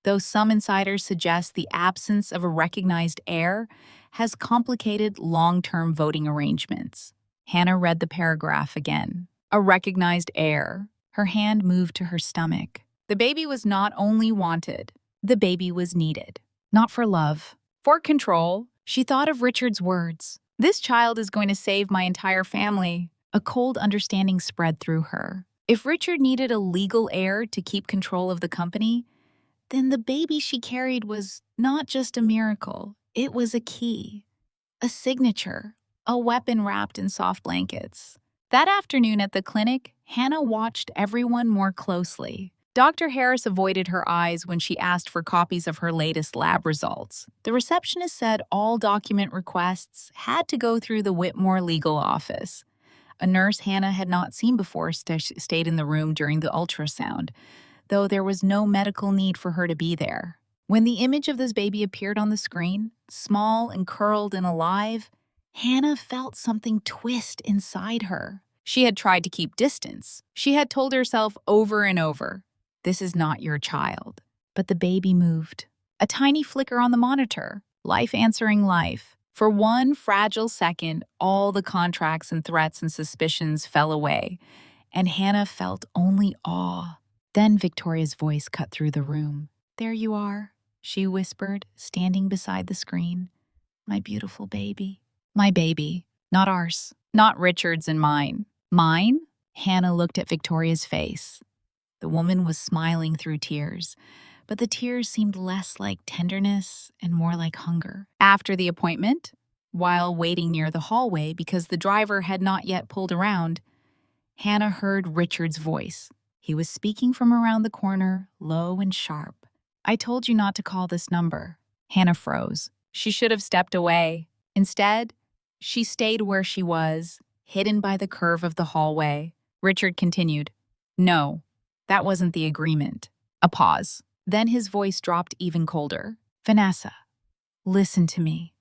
though some insiders suggest the absence of a recognized heir has complicated long-term voting arrangements. Hannah read the paragraph again. A recognized heir. Her hand moved to her stomach. The baby was not only wanted, the baby was needed. Not for love, for control. She thought of Richard's words. This child is going to save my entire family. A cold understanding spread through her. If Richard needed a legal heir to keep control of the company, then the baby she carried was not just a miracle. It was a key, a signature, a weapon wrapped in soft blankets. That afternoon at the clinic, Hannah watched everyone more closely. Dr. Harris avoided her eyes when she asked for copies of her latest lab results. The receptionist said all document requests had to go through the Whitmore legal office. A nurse Hannah had not seen before stayed in the room during the ultrasound, though there was no medical need for her to be there. When the image of this baby appeared on the screen, small and curled and alive, Hannah felt something twist inside her. She had tried to keep distance. She had told herself over and over, "This is not your child." But the baby moved. A tiny flicker on the monitor, life answering life. For one fragile second, all the contracts and threats and suspicions fell away, and Hannah felt only awe. Then Victoria's voice cut through the room. "There you are," she whispered, standing beside the screen. "My beautiful baby." My baby, not ours, not Richard's and mine. Mine? Hannah looked at Victoria's face. The woman was smiling through tears, but the tears seemed less like tenderness and more like hunger. After the appointment, while waiting near the hallway because the driver had not yet pulled around, Hannah heard Richard's voice. He was speaking from around the corner, low and sharp. "I told you not to call this number." Hannah froze. She should have stepped away. Instead, she stayed where she was, hidden by the curve of the hallway. Richard continued, "No, that wasn't the agreement." A pause. Then his voice dropped even colder. "Vanessa, listen to me.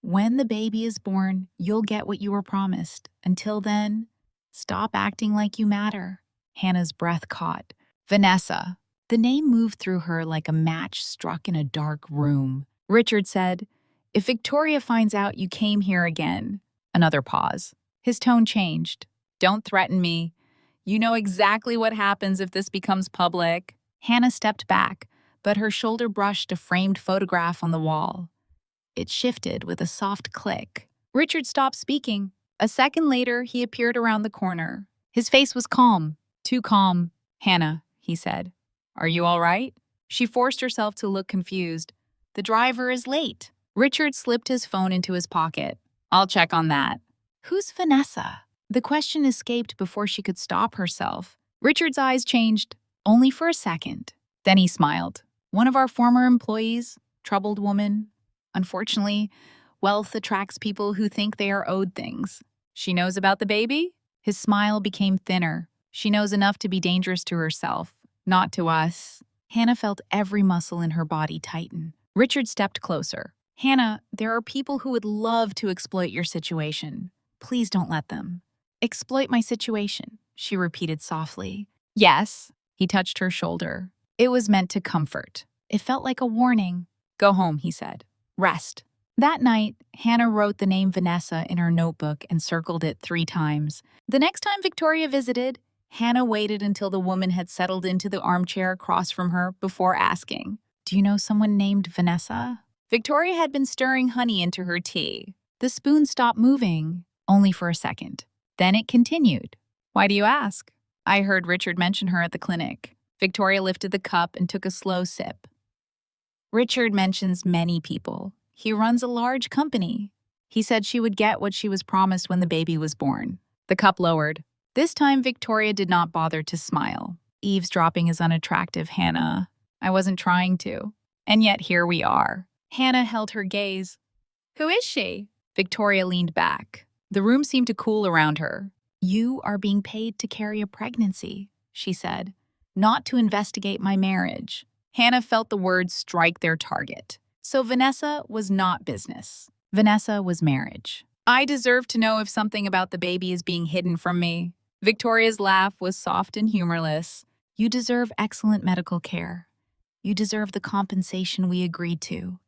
When the baby is born, you'll get what you were promised. Until then, stop acting like you matter." Hannah's breath caught. Vanessa. The name moved through her like a match struck in a dark room. Richard said, "If Victoria finds out you came here again." Another pause. His tone changed. "Don't threaten me. You know exactly what happens if this becomes public." Hannah stepped back, but her shoulder brushed a framed photograph on the wall. It shifted with a soft click. Richard stopped speaking. A second later, he appeared around the corner. His face was calm. Too calm. "Hannah," he said, Are you all right? She forced herself to look confused. The driver is late. Richard slipped his phone into his pocket. I'll check on that. Who's Vanessa? The question escaped before she could stop herself. Richard's eyes changed, only for a second. Then he smiled. One of our former employees, troubled woman. Unfortunately, wealth attracts people who think they are owed things. She knows about the baby? His smile became thinner. She knows enough to be dangerous to herself, not to us. Hannah felt every muscle in her body tighten. Richard stepped closer. Hannah, there are people who would love to exploit your situation. Please don't let them. Exploit my situation, she repeated softly. Yes, he touched her shoulder. It was meant to comfort. It felt like a warning. Go home, he said. Rest. That night, Hannah wrote the name Vanessa in her notebook and circled it 3 times. The next time Victoria visited, Hannah waited until the woman had settled into the armchair across from her before asking, Do you know someone named Vanessa? Victoria had been stirring honey into her tea. The spoon stopped moving, only for a second. Then it continued. Why do you ask? I heard Richard mention her at the clinic. Victoria lifted the cup and took a slow sip. Richard mentions many people. He runs a large company. He said she would get what she was promised when the baby was born. The cup lowered. This time, Victoria did not bother to smile. Eavesdropping is unattractive, Hannah. I wasn't trying to. And yet here we are. Hannah held her gaze. Who is she? Victoria leaned back. The room seemed to cool around her. You are being paid to carry a pregnancy, she said, not to investigate my marriage. Hannah felt the words strike their target. So Vanessa was not business. Vanessa was marriage. I deserve to know if something about the baby is being hidden from me. Victoria's laugh was soft and humorless. You deserve excellent medical care. You deserve the compensation we agreed to.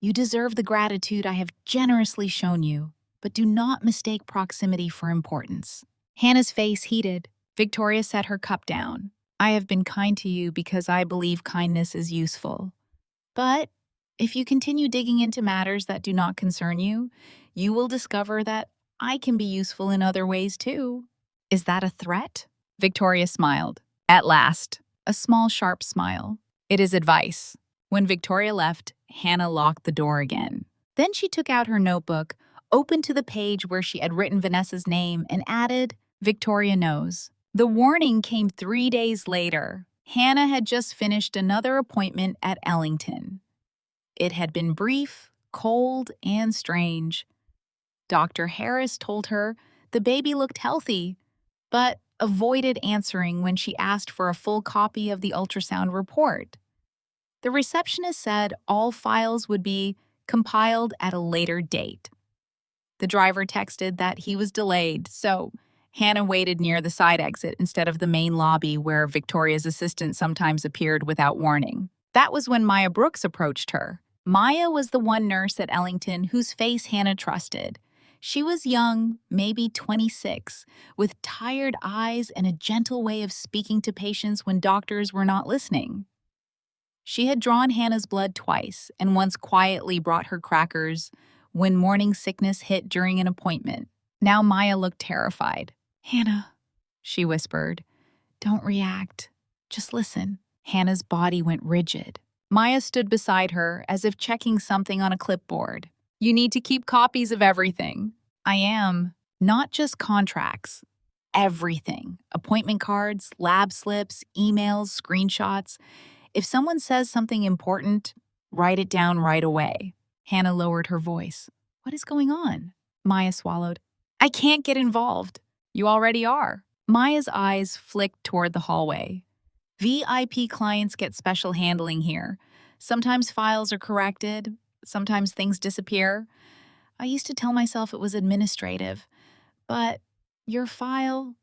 You deserve the gratitude I have generously shown you, but do not mistake proximity for importance. Hannah's face heated. Victoria set her cup down. I have been kind to you because I believe kindness is useful. But if you continue digging into matters that do not concern you, you will discover that I can be useful in other ways too. Is that a threat? Victoria smiled. At last, a small, sharp smile. It is advice. When Victoria left, Hannah locked the door again. Then she took out her notebook, opened to the page where she had written Vanessa's name, and added, Victoria knows. The warning came 3 days later. Hannah had just finished another appointment at Ellington. It had been brief, cold, and strange. Dr. Harris told her the baby looked healthy, but avoided answering when she asked for a full copy of the ultrasound report. The receptionist said all files would be compiled at a later date. The driver texted that he was delayed, so Hannah waited near the side exit instead of the main lobby where Victoria's assistant sometimes appeared without warning. That was when Maya Brooks approached her. Maya was the one nurse at Ellington whose face Hannah trusted. She was young, maybe 26, with tired eyes and a gentle way of speaking to patients when doctors were not listening. She had drawn Hannah's blood twice and once quietly brought her crackers when morning sickness hit during an appointment. Now Maya looked terrified. Hannah, she whispered, don't react. Just listen. Hannah's body went rigid. Maya stood beside her as if checking something on a clipboard. You need to keep copies of everything. I am. Not just contracts. Everything. Appointment cards, lab slips, emails, screenshots. If someone says something important, write it down right away. Hannah lowered her voice. What is going on? Maya swallowed. I can't get involved. You already are. Maya's eyes flicked toward the hallway. VIP clients get special handling here. Sometimes files are corrected. Sometimes things disappear. I used to tell myself it was administrative. But your file...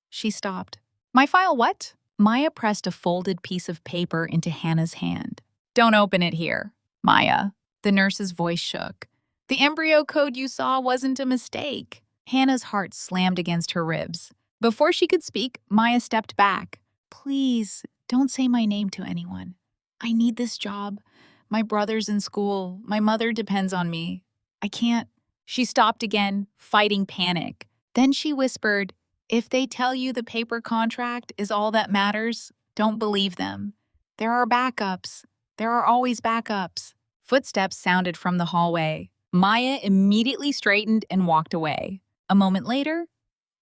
She stopped. My file what? Maya pressed a folded piece of paper into Hannah's hand. Don't open it here, Maya. The nurse's voice shook. The embryo code you saw wasn't a mistake. Hannah's heart slammed against her ribs. Before she could speak, Maya stepped back. Please, don't say my name to anyone. I need this job. My brother's in school. My mother depends on me. I can't. She stopped again, fighting panic. Then she whispered, if they tell you the paper contract is all that matters, Don't believe them. There are backups. There are always backups. Footsteps sounded from the hallway. Maya immediately straightened and walked away. A moment later,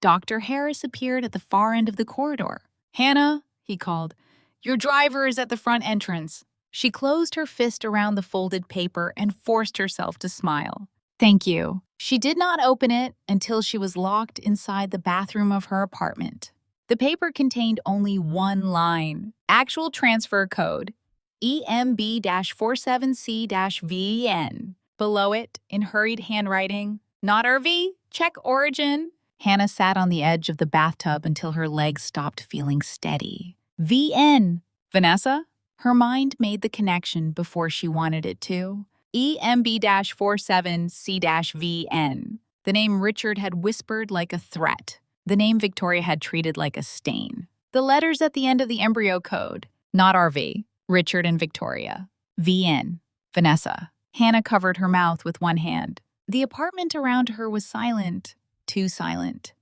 Dr. Harris appeared at the far end of the corridor. "Hannah," he called, "your driver is at the front entrance." She closed her fist around the folded paper and forced herself to smile. "Thank you." She did not open it until she was locked inside the bathroom of her apartment. The paper contained only one line: actual transfer code, EMB-47C-VN. Below it, in hurried handwriting, "Not RV, check origin." Hannah sat on the edge of the bathtub until her legs stopped feeling steady. VN. Vanessa? Her mind made the connection before she wanted it to. EMB-47C-VN. The name Richard had whispered like a threat. The name Victoria had treated like a stain. The letters at the end of the embryo code. Not RV. Richard and Victoria. VN. Vanessa. Hannah covered her mouth with one hand. The apartment around her was silent. Too silent.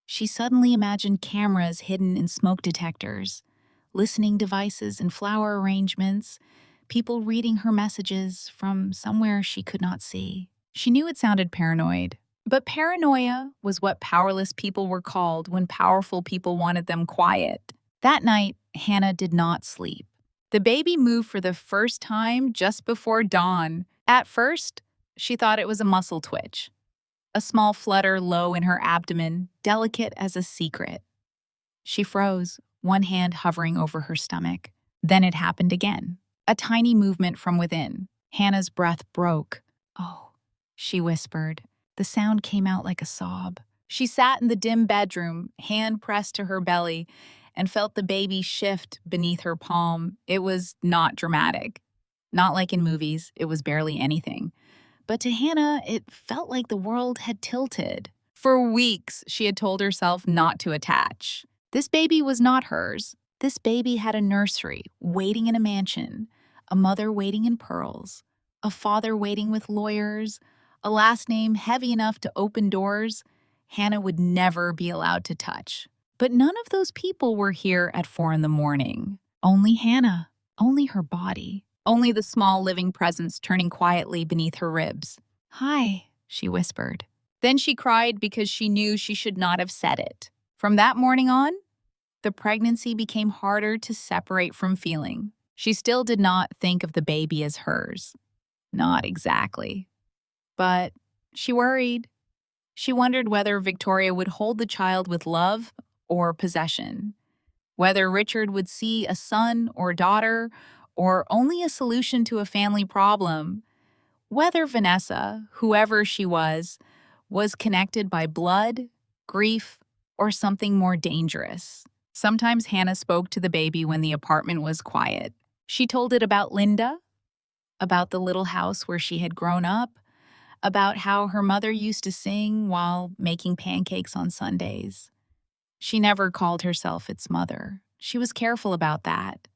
She suddenly imagined cameras hidden in smoke detectors, listening devices and flower arrangements, people reading her messages from somewhere she could not see. She knew it sounded paranoid, but paranoia was what powerless people were called when powerful people wanted them quiet. That night, Hannah did not sleep. The baby moved for the first time just before dawn. At first, she thought it was a muscle twitch. A small flutter low in her abdomen, delicate as a secret. She froze, one hand hovering over her stomach. Then it happened again. A tiny movement from within. Hannah's breath broke. "Oh," she whispered. The sound came out like a sob. She sat in the dim bedroom, hand pressed to her belly, and felt the baby shift beneath her palm. It was not dramatic. Not like in movies, it was barely anything. But to Hannah, it felt like the world had tilted. For weeks, she had told herself not to attach. This baby was not hers. This baby had a nursery, waiting in a mansion, a mother waiting in pearls, a father waiting with lawyers, a last name heavy enough to open doors Hannah would never be allowed to touch. But none of those people were here at 4 a.m. Only Hannah, only her body. Only the small living presence turning quietly beneath her ribs. "Hi," she whispered. Then she cried because she knew she should not have said it. From that morning on, the pregnancy became harder to separate from feeling. She still did not think of the baby as hers. Not exactly. But she worried. She wondered whether Victoria would hold the child with love or possession. Whether Richard would see a son or daughter or only a solution to a family problem. Whether Vanessa, whoever she was connected by blood, grief, or something more dangerous. Sometimes Hannah spoke to the baby when the apartment was quiet. She told it about Linda, about the little house where she had grown up, about how her mother used to sing while making pancakes on Sundays. She never called herself its mother. She was careful about that.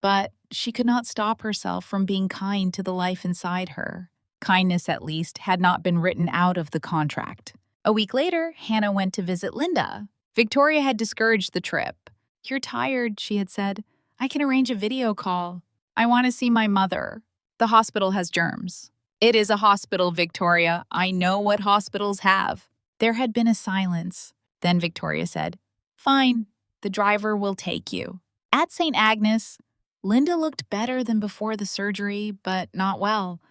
But she could not stop herself from being kind to the life inside her. Kindness, at least, had not been written out of the contract. A week later, Hannah went to visit Linda. Victoria had discouraged the trip. "You're tired," she had said. "I can arrange a video call. I want to see my mother. The hospital has germs." "It is a hospital, Victoria. I know what hospitals have." There had been a silence. Then Victoria said, "Fine, the driver will take you." At St. Agnes, Linda looked better than before the surgery, but not well.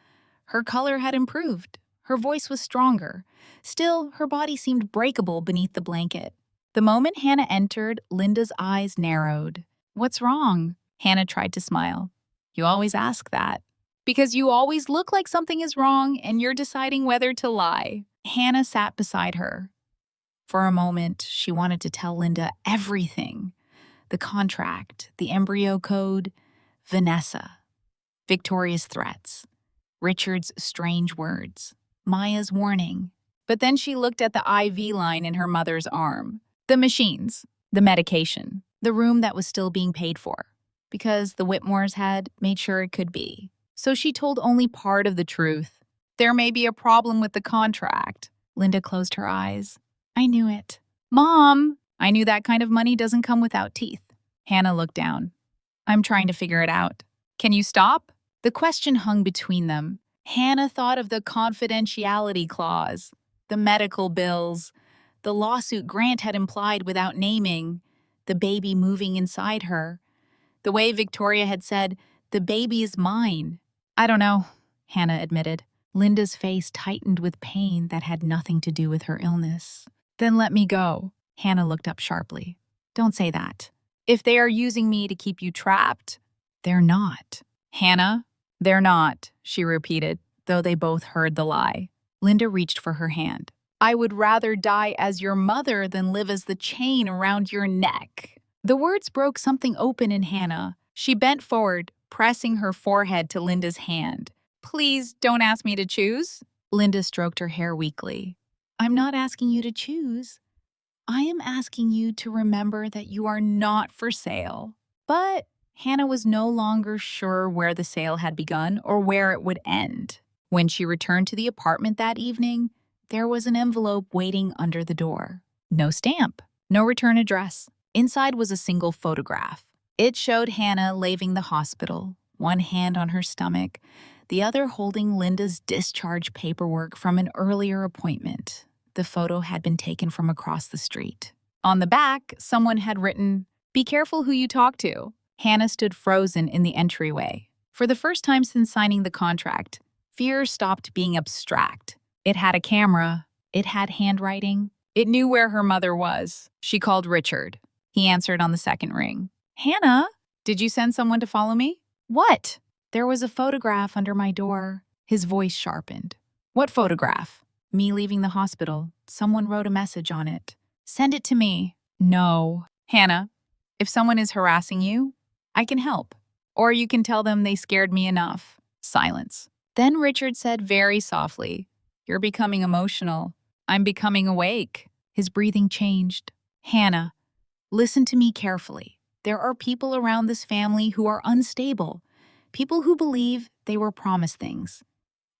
Her color had improved. Her voice was stronger. Still, her body seemed breakable beneath the blanket. The moment Hannah entered, Linda's eyes narrowed. "What's wrong?" Hannah tried to smile. "You always ask that." "Because you always look like something is wrong and you're deciding whether to lie." Hannah sat beside her. For a moment, she wanted to tell Linda everything. The contract, the embryo code, Vanessa, Victoria's threats, Richard's strange words, Maya's warning. But then she looked at the IV line in her mother's arm, the machines, the medication, the room that was still being paid for, because the Whitmores had made sure it could be. So she told only part of the truth. "There may be a problem with the contract." Linda closed her eyes. "I knew it." "Mom!" "I knew that kind of money doesn't come without teeth." Hannah looked down. I'm trying to figure it out. Can you stop? The question hung between them. Hannah thought of the confidentiality clause, the medical bills, the lawsuit Grant had implied without naming, the baby moving inside her. The way Victoria had said, "The baby is mine." I don't know, Hannah admitted. Linda's face tightened with pain that had nothing to do with her illness. Then let me go. Hannah looked up sharply. Don't say that. If they are using me to keep you trapped, they're not. Hannah, they're not, she repeated, though they both heard the lie. Linda reached for her hand. I would rather die as your mother than live as the chain around your neck. The words broke something open in Hannah. She bent forward, pressing her forehead to Linda's hand. Please don't ask me to choose. Linda stroked her hair weakly. I'm not asking you to choose. I am asking you to remember that you are not for sale. But Hannah was no longer sure where the sale had begun or where it would end. When she returned to the apartment that evening, there was an envelope waiting under the door. No stamp, no return address. Inside was a single photograph. It showed Hannah leaving the hospital, one hand on her stomach, the other holding Linda's discharge paperwork from an earlier appointment. The photo had been taken from across the street. On the back, someone had written, "Be careful who you talk to." Hannah stood frozen in the entryway. For the first time since signing the contract, fear stopped being abstract. It had a camera. It had handwriting. It knew where her mother was. She called Richard. He answered on the second ring. Hannah, did you send someone to follow me? What? There was a photograph under my door. His voice sharpened. What photograph? Me leaving the hospital. Someone wrote a message on it. Send it to me. No. Hannah, if someone is harassing you, I can help. Or you can tell them they scared me enough. Silence. Then Richard said very softly, You're becoming emotional. I'm becoming awake. His breathing changed. Hannah, listen to me carefully. There are people around this family who are unstable. People who believe they were promised things.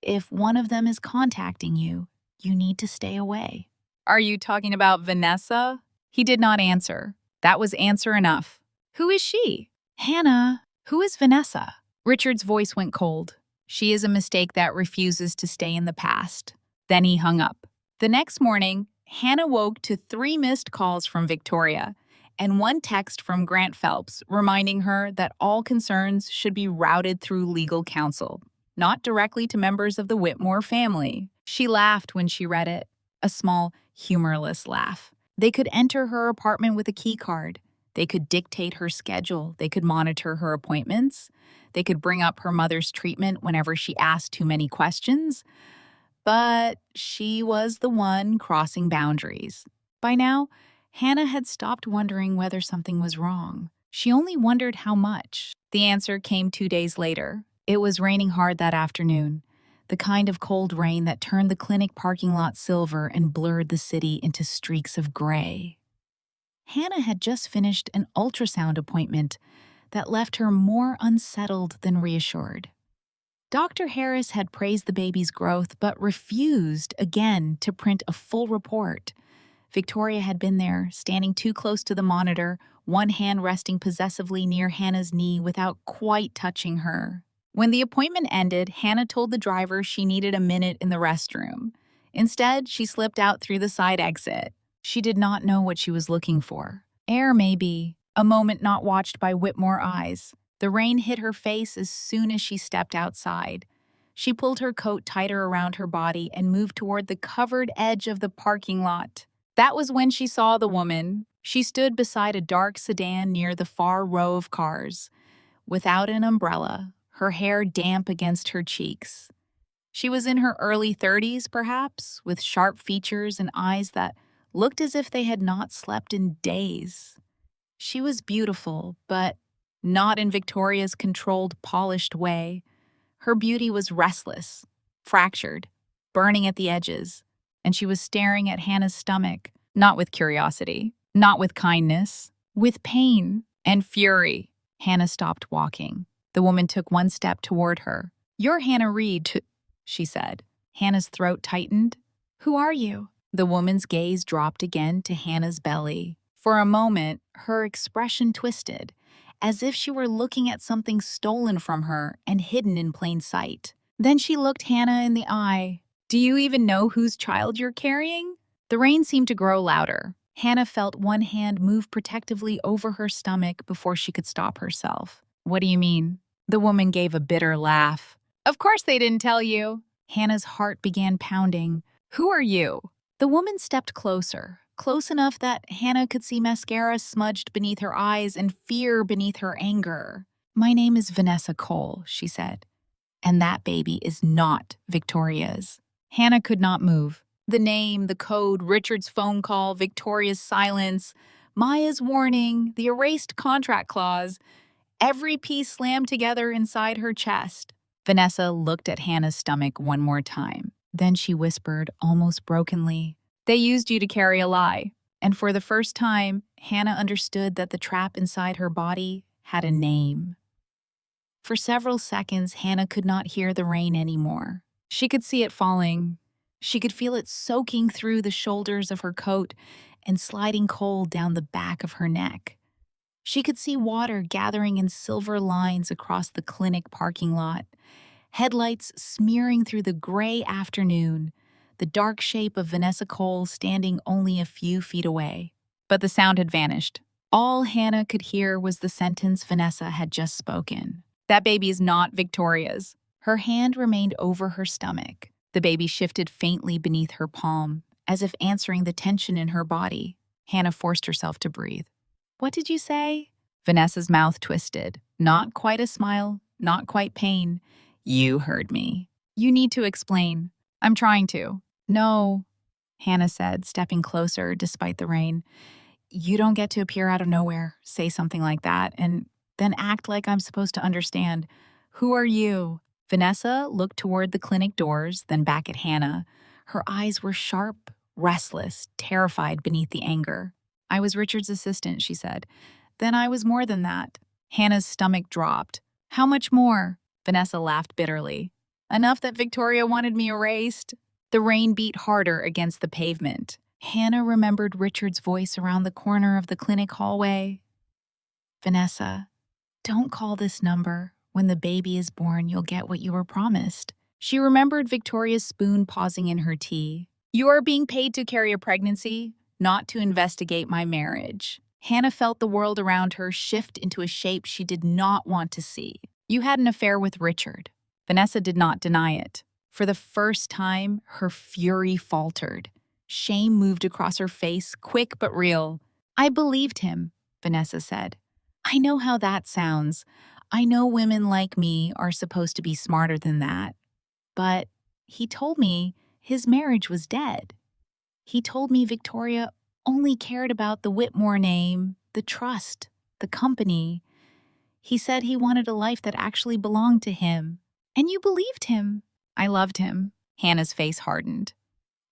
If one of them is contacting you, you need to stay away. Are you talking about Vanessa? He did not answer. That was answer enough. Who is she? Hannah, who is Vanessa? Richard's voice went cold. She is a mistake that refuses to stay in the past. Then he hung up. The next morning, Hannah woke to 3 missed calls from Victoria and 1 text from Grant Phelps reminding her that all concerns should be routed through legal counsel, not directly to members of the Whitmore family. She laughed when she read it, a small, humorless laugh. They could enter her apartment with a key card. They could dictate her schedule. They could monitor her appointments. They could bring up her mother's treatment whenever she asked too many questions. But she was the one crossing boundaries. By now, Hannah had stopped wondering whether something was wrong. She only wondered how much. The answer came 2 days later. It was raining hard that afternoon, the kind of cold rain that turned the clinic parking lot silver and blurred the city into streaks of gray. Hannah had just finished an ultrasound appointment that left her more unsettled than reassured. Dr. Harris had praised the baby's growth but refused again to print a full report. Victoria had been there, standing too close to the monitor, one hand resting possessively near Hannah's knee without quite touching her. When the appointment ended, Hannah told the driver she needed a minute in the restroom. Instead, she slipped out through the side exit. She did not know what she was looking for. Air, maybe. A moment not watched by Whitmore eyes. The rain hit her face as soon as she stepped outside. She pulled her coat tighter around her body and moved toward the covered edge of the parking lot. That was when she saw the woman. She stood beside a dark sedan near the far row of cars, without an umbrella, her hair damp against her cheeks. She was in her early 30s, perhaps, with sharp features and eyes that looked as if they had not slept in days. She was beautiful, but not in Victoria's controlled, polished way. Her beauty was restless, fractured, burning at the edges, and she was staring at Hannah's stomach, not with curiosity, not with kindness, with pain and fury. Hannah stopped walking. The woman took 1 step toward her. "You're Hannah Reed," she said. Hannah's throat tightened. "Who are you?" The woman's gaze dropped again to Hannah's belly. For a moment, her expression twisted. as if she were looking at something stolen from her and hidden in plain sight. Then she looked Hannah in the eye. "Do you even know whose child you're carrying?" The rain seemed to grow louder. Hannah felt one hand move protectively over her stomach before she could stop herself. "What do you mean?" The woman gave a bitter laugh. "Of course they didn't tell you." Hannah's heart began pounding. "Who are you?" The woman stepped closer, close enough that Hannah could see mascara smudged beneath her eyes and fear beneath her anger. "My name is Vanessa Cole," she said. "And that baby is not Victoria's." Hannah could not move. The name, the code, Richard's phone call, Victoria's silence, Maya's warning, the erased contract clause, every piece slammed together inside her chest. Vanessa looked at Hannah's stomach one more time. Then she whispered, almost brokenly, "They used you to carry a lie." And for the first time, Hannah understood that the trap inside her body had a name. For several seconds, Hannah could not hear the rain anymore. She could see it falling. She could feel it soaking through the shoulders of her coat and sliding cold down the back of her neck. She could see water gathering in silver lines across the clinic parking lot, headlights smearing through the gray afternoon, the dark shape of Vanessa Cole standing only a few feet away. But the sound had vanished. All Hannah could hear was the sentence Vanessa had just spoken. "That baby is not Victoria's." Her hand remained over her stomach. The baby shifted faintly beneath her palm, as if answering the tension in her body. Hannah forced herself to breathe. "What did you say?" Vanessa's mouth twisted. Not quite a smile, not quite pain. "You heard me. You need to explain." "I'm trying to." "No," Hannah said, stepping closer despite the rain. "You don't get to appear out of nowhere, say something like that, and then act like I'm supposed to understand. Who are you?" Vanessa looked toward the clinic doors, then back at Hannah. Her eyes were sharp, restless, terrified beneath the anger. "I was Richard's assistant," she said. "Then I was more than that." Hannah's stomach dropped. "How much more?" Vanessa laughed bitterly. "Enough that Victoria wanted me erased." The rain beat harder against the pavement. Hannah remembered Richard's voice around the corner of the clinic hallway. "Vanessa, don't call this number. When the baby is born, you'll get what you were promised." She remembered Victoria's spoon pausing in her tea. "You are being paid to carry a pregnancy, not to investigate my marriage." Hannah felt the world around her shift into a shape she did not want to see. "You had an affair with Richard." Vanessa did not deny it. For the first time, her fury faltered. Shame moved across her face, quick but real. "I believed him," Vanessa said. "I know how that sounds. I know women like me are supposed to be smarter than that. But he told me his marriage was dead. He told me Victoria only cared about the Whitmore name, the trust, the company. He said he wanted a life that actually belonged to him. And you believed him." "I loved him." Hannah's face hardened.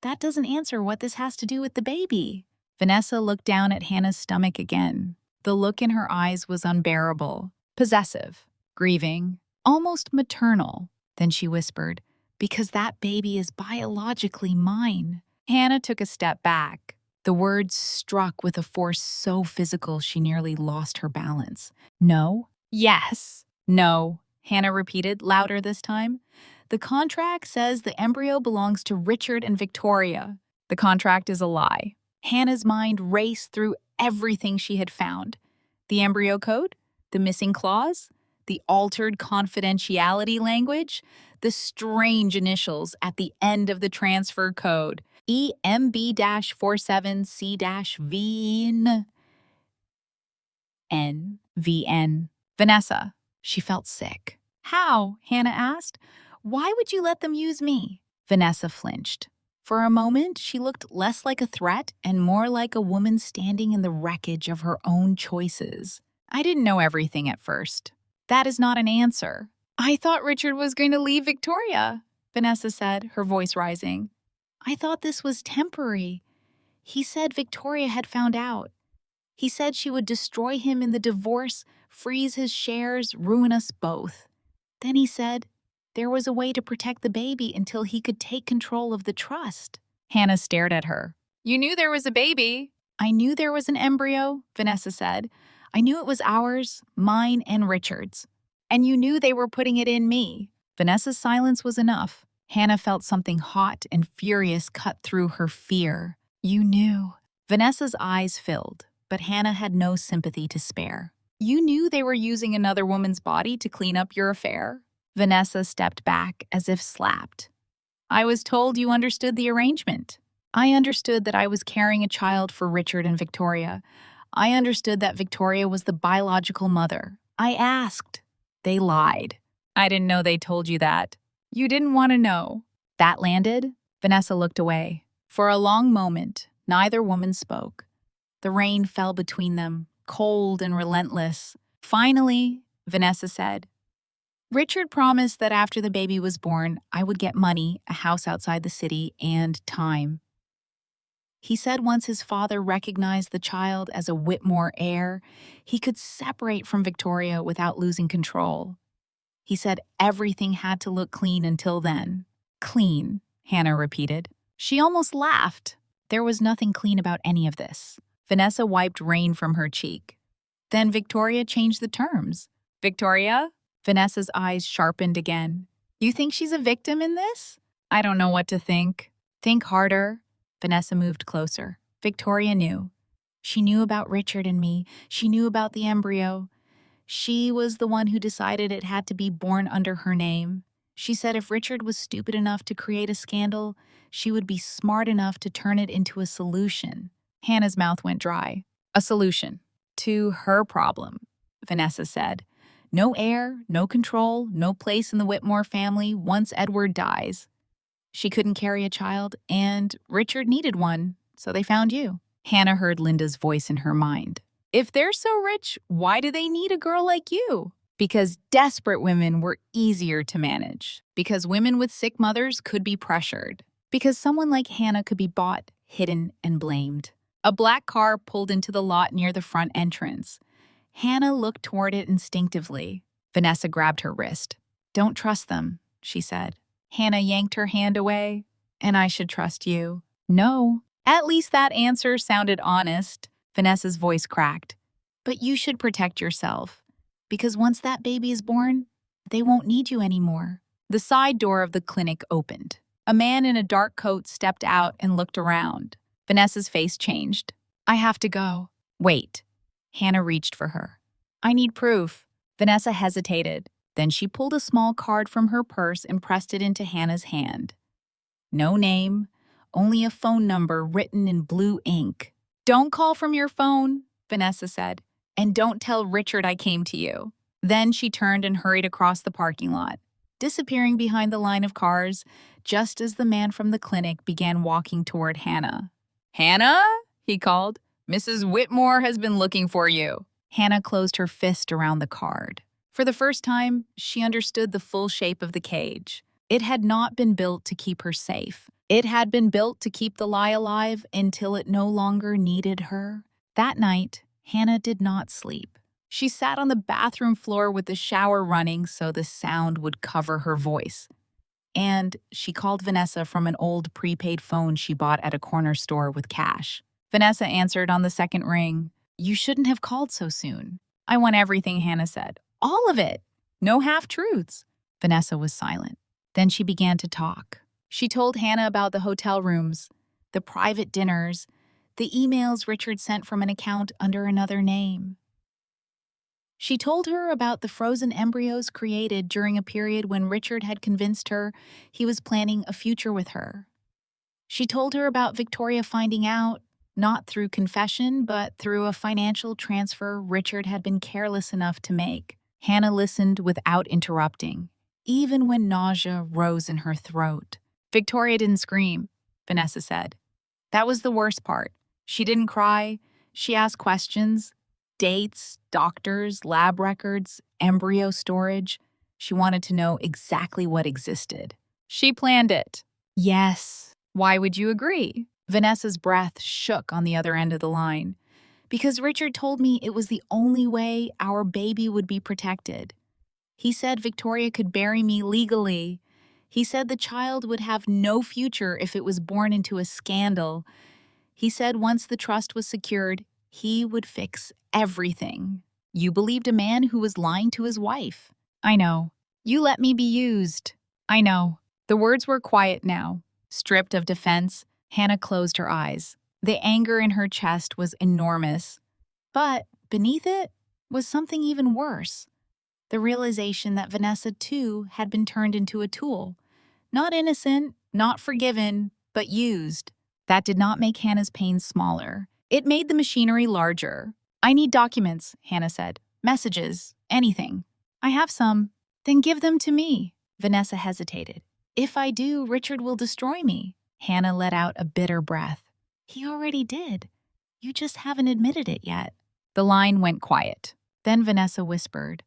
"That doesn't answer what this has to do with the baby." Vanessa looked down at Hannah's stomach again. The look in her eyes was unbearable, possessive, grieving, almost maternal. Then she whispered, "Because that baby is biologically mine." Hannah took a step back. The words struck with a force so physical she nearly lost her balance. "No?" "Yes." "No," Hannah repeated, louder this time. "The contract says the embryo belongs to Richard and Victoria. The contract is a lie." Hannah's mind raced through everything she had found. The embryo code, the missing clause, the altered confidentiality language, the strange initials at the end of the transfer code, EMB-47C-VN. VN. Vanessa. She felt sick. "How?" Hannah asked. "Why would you let them use me?" Vanessa flinched. For a moment, she looked less like a threat and more like a woman standing in the wreckage of her own choices. "I didn't know everything at first." "That is not an answer." "I thought Richard was going to leave Victoria," Vanessa said, her voice rising. "I thought this was temporary. He said Victoria had found out. He said she would destroy him in the divorce, freeze his shares, ruin us both. Then he said there was a way to protect the baby until he could take control of the trust." Hannah stared at her. "You knew there was a baby." "I knew there was an embryo," Vanessa said. I knew it was ours, mine and Richard's. And you knew they were putting it in me." Vanessa's silence was enough. Hannah felt something hot and furious cut through her fear. "You knew." Vanessa's eyes filled, but Hannah had no sympathy to spare. "You knew they were using another woman's body to clean up your affair?" Vanessa stepped back as if slapped. "I was told you understood the arrangement. I understood that I was carrying a child for Richard and Victoria. I understood that Victoria was the biological mother. I asked. They lied." "I didn't know they told you that. You didn't want to know." That landed. Vanessa looked away. For a long moment, neither woman spoke. The rain fell between them, cold and relentless. Finally, Vanessa said, "Richard promised that after the baby was born, I would get money, a house outside the city, and time. He said once his father recognized the child as a Whitmore heir, he could separate from Victoria without losing control. He said everything had to look clean until then." "Clean," Hannah repeated. She almost laughed. There was nothing clean about any of this. Vanessa wiped rain from her cheek. "Then Victoria changed the terms." "Victoria?" Vanessa's eyes sharpened again. "You think she's a victim in this?" "I don't know what to think." "Think harder." Vanessa moved closer. Victoria knew. She knew about Richard and me. She knew about the embryo. She was the one who decided it had to be born under her name. She said if Richard was stupid enough to create a scandal, she would be smart enough to turn it into a solution. Hannah's mouth went dry. "A solution to her problem," Vanessa said. "No heir, no control, no place in the Whitmore family once Edward dies. She couldn't carry a child, and Richard needed one, so they found you." Hannah heard Linda's voice in her mind. "If they're so rich, why do they need a girl like you?" "Because desperate women were easier to manage. Because women with sick mothers could be pressured. Because someone like Hannah could be bought, hidden, and blamed." A black car pulled into the lot near the front entrance. Hannah looked toward it instinctively. Vanessa grabbed her wrist. "Don't trust them," she said. Hannah yanked her hand away. "And I should trust you." "No." At least that answer sounded honest. Vanessa's voice cracked. "But you should protect yourself. Because once that baby is born, they won't need you anymore." The side door of the clinic opened. A man in a dark coat stepped out and looked around. Vanessa's face changed. "I have to go." "Wait." Hannah reached for her. "I need proof." Vanessa hesitated. Then she pulled a small card from her purse and pressed it into Hannah's hand. No name, only a phone number written in blue ink. "Don't call from your phone," Vanessa said. "And don't tell Richard I came to you." Then she turned and hurried across the parking lot, disappearing behind the line of cars just as the man from the clinic began walking toward Hannah. "Hannah?" he called. "Mrs. Whitmore has been looking for you." Hannah closed her fist around the card. For the first time, she understood the full shape of the cage. It had not been built to keep her safe. It had been built to keep the lie alive until it no longer needed her. That night, Hannah did not sleep. She sat on the bathroom floor with the shower running so the sound would cover her voice. And she called Vanessa from an old prepaid phone she bought at a corner store with cash. Vanessa answered on the second ring. "You shouldn't have called so soon." "I want everything," Hannah said. "All of it. No half-truths." Vanessa was silent. Then she began to talk. She told Hannah about the hotel rooms, the private dinners, the emails Richard sent from an account under another name. She told her about the frozen embryos created during a period when Richard had convinced her he was planning a future with her. She told her about Victoria finding out, not through confession, but through a financial transfer Richard had been careless enough to make. Hannah listened without interrupting, even when nausea rose in her throat. "Victoria didn't scream," Vanessa said. "That was the worst part. She didn't cry. She asked questions. Dates, doctors, lab records, embryo storage. She wanted to know exactly what existed." "She planned it." "Yes." "Why would you agree?" Vanessa's breath shook on the other end of the line. "Because Richard told me it was the only way our baby would be protected. He said Victoria could bury me legally. He said the child would have no future if it was born into a scandal. He said once the trust was secured, He would fix everything. You believed a man who was lying to his wife. I know. You let me be used. I know. The words were quiet now. Stripped of defense, Hannah closed her eyes. The anger in her chest was enormous. But beneath it was something even worse. The realization that Vanessa, too, had been turned into a tool. Not innocent, not forgiven, but used. That did not make Hannah's pain smaller. It made the machinery larger. I need documents, Hannah said. Messages, anything. I have some. Then give them to me. Vanessa hesitated. If I do, Richard will destroy me. Hannah let out a bitter breath. He already did. You just haven't admitted it yet. The line went quiet. Then Vanessa whispered,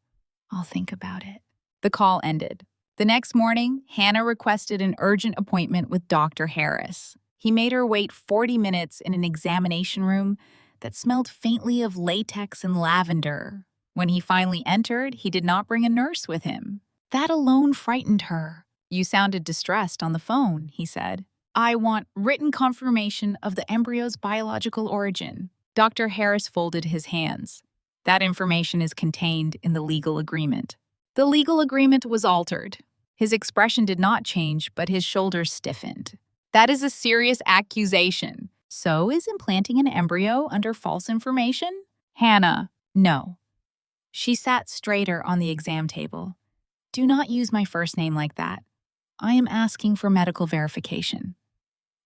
I'll think about it. The call ended. The next morning, Hannah requested an urgent appointment with Dr. Harris. He made her wait 40 minutes in an examination room that smelled faintly of latex and lavender. When he finally entered, he did not bring a nurse with him. That alone frightened her. You sounded distressed on the phone, he said. I want written confirmation of the embryo's biological origin. Dr. Harris folded his hands. That information is contained in the legal agreement. The legal agreement was altered. His expression did not change, but his shoulders stiffened. That is a serious accusation. So is implanting an embryo under false information? Hannah, no. She sat straighter on the exam table. Do not use my first name like that. I am asking for medical verification.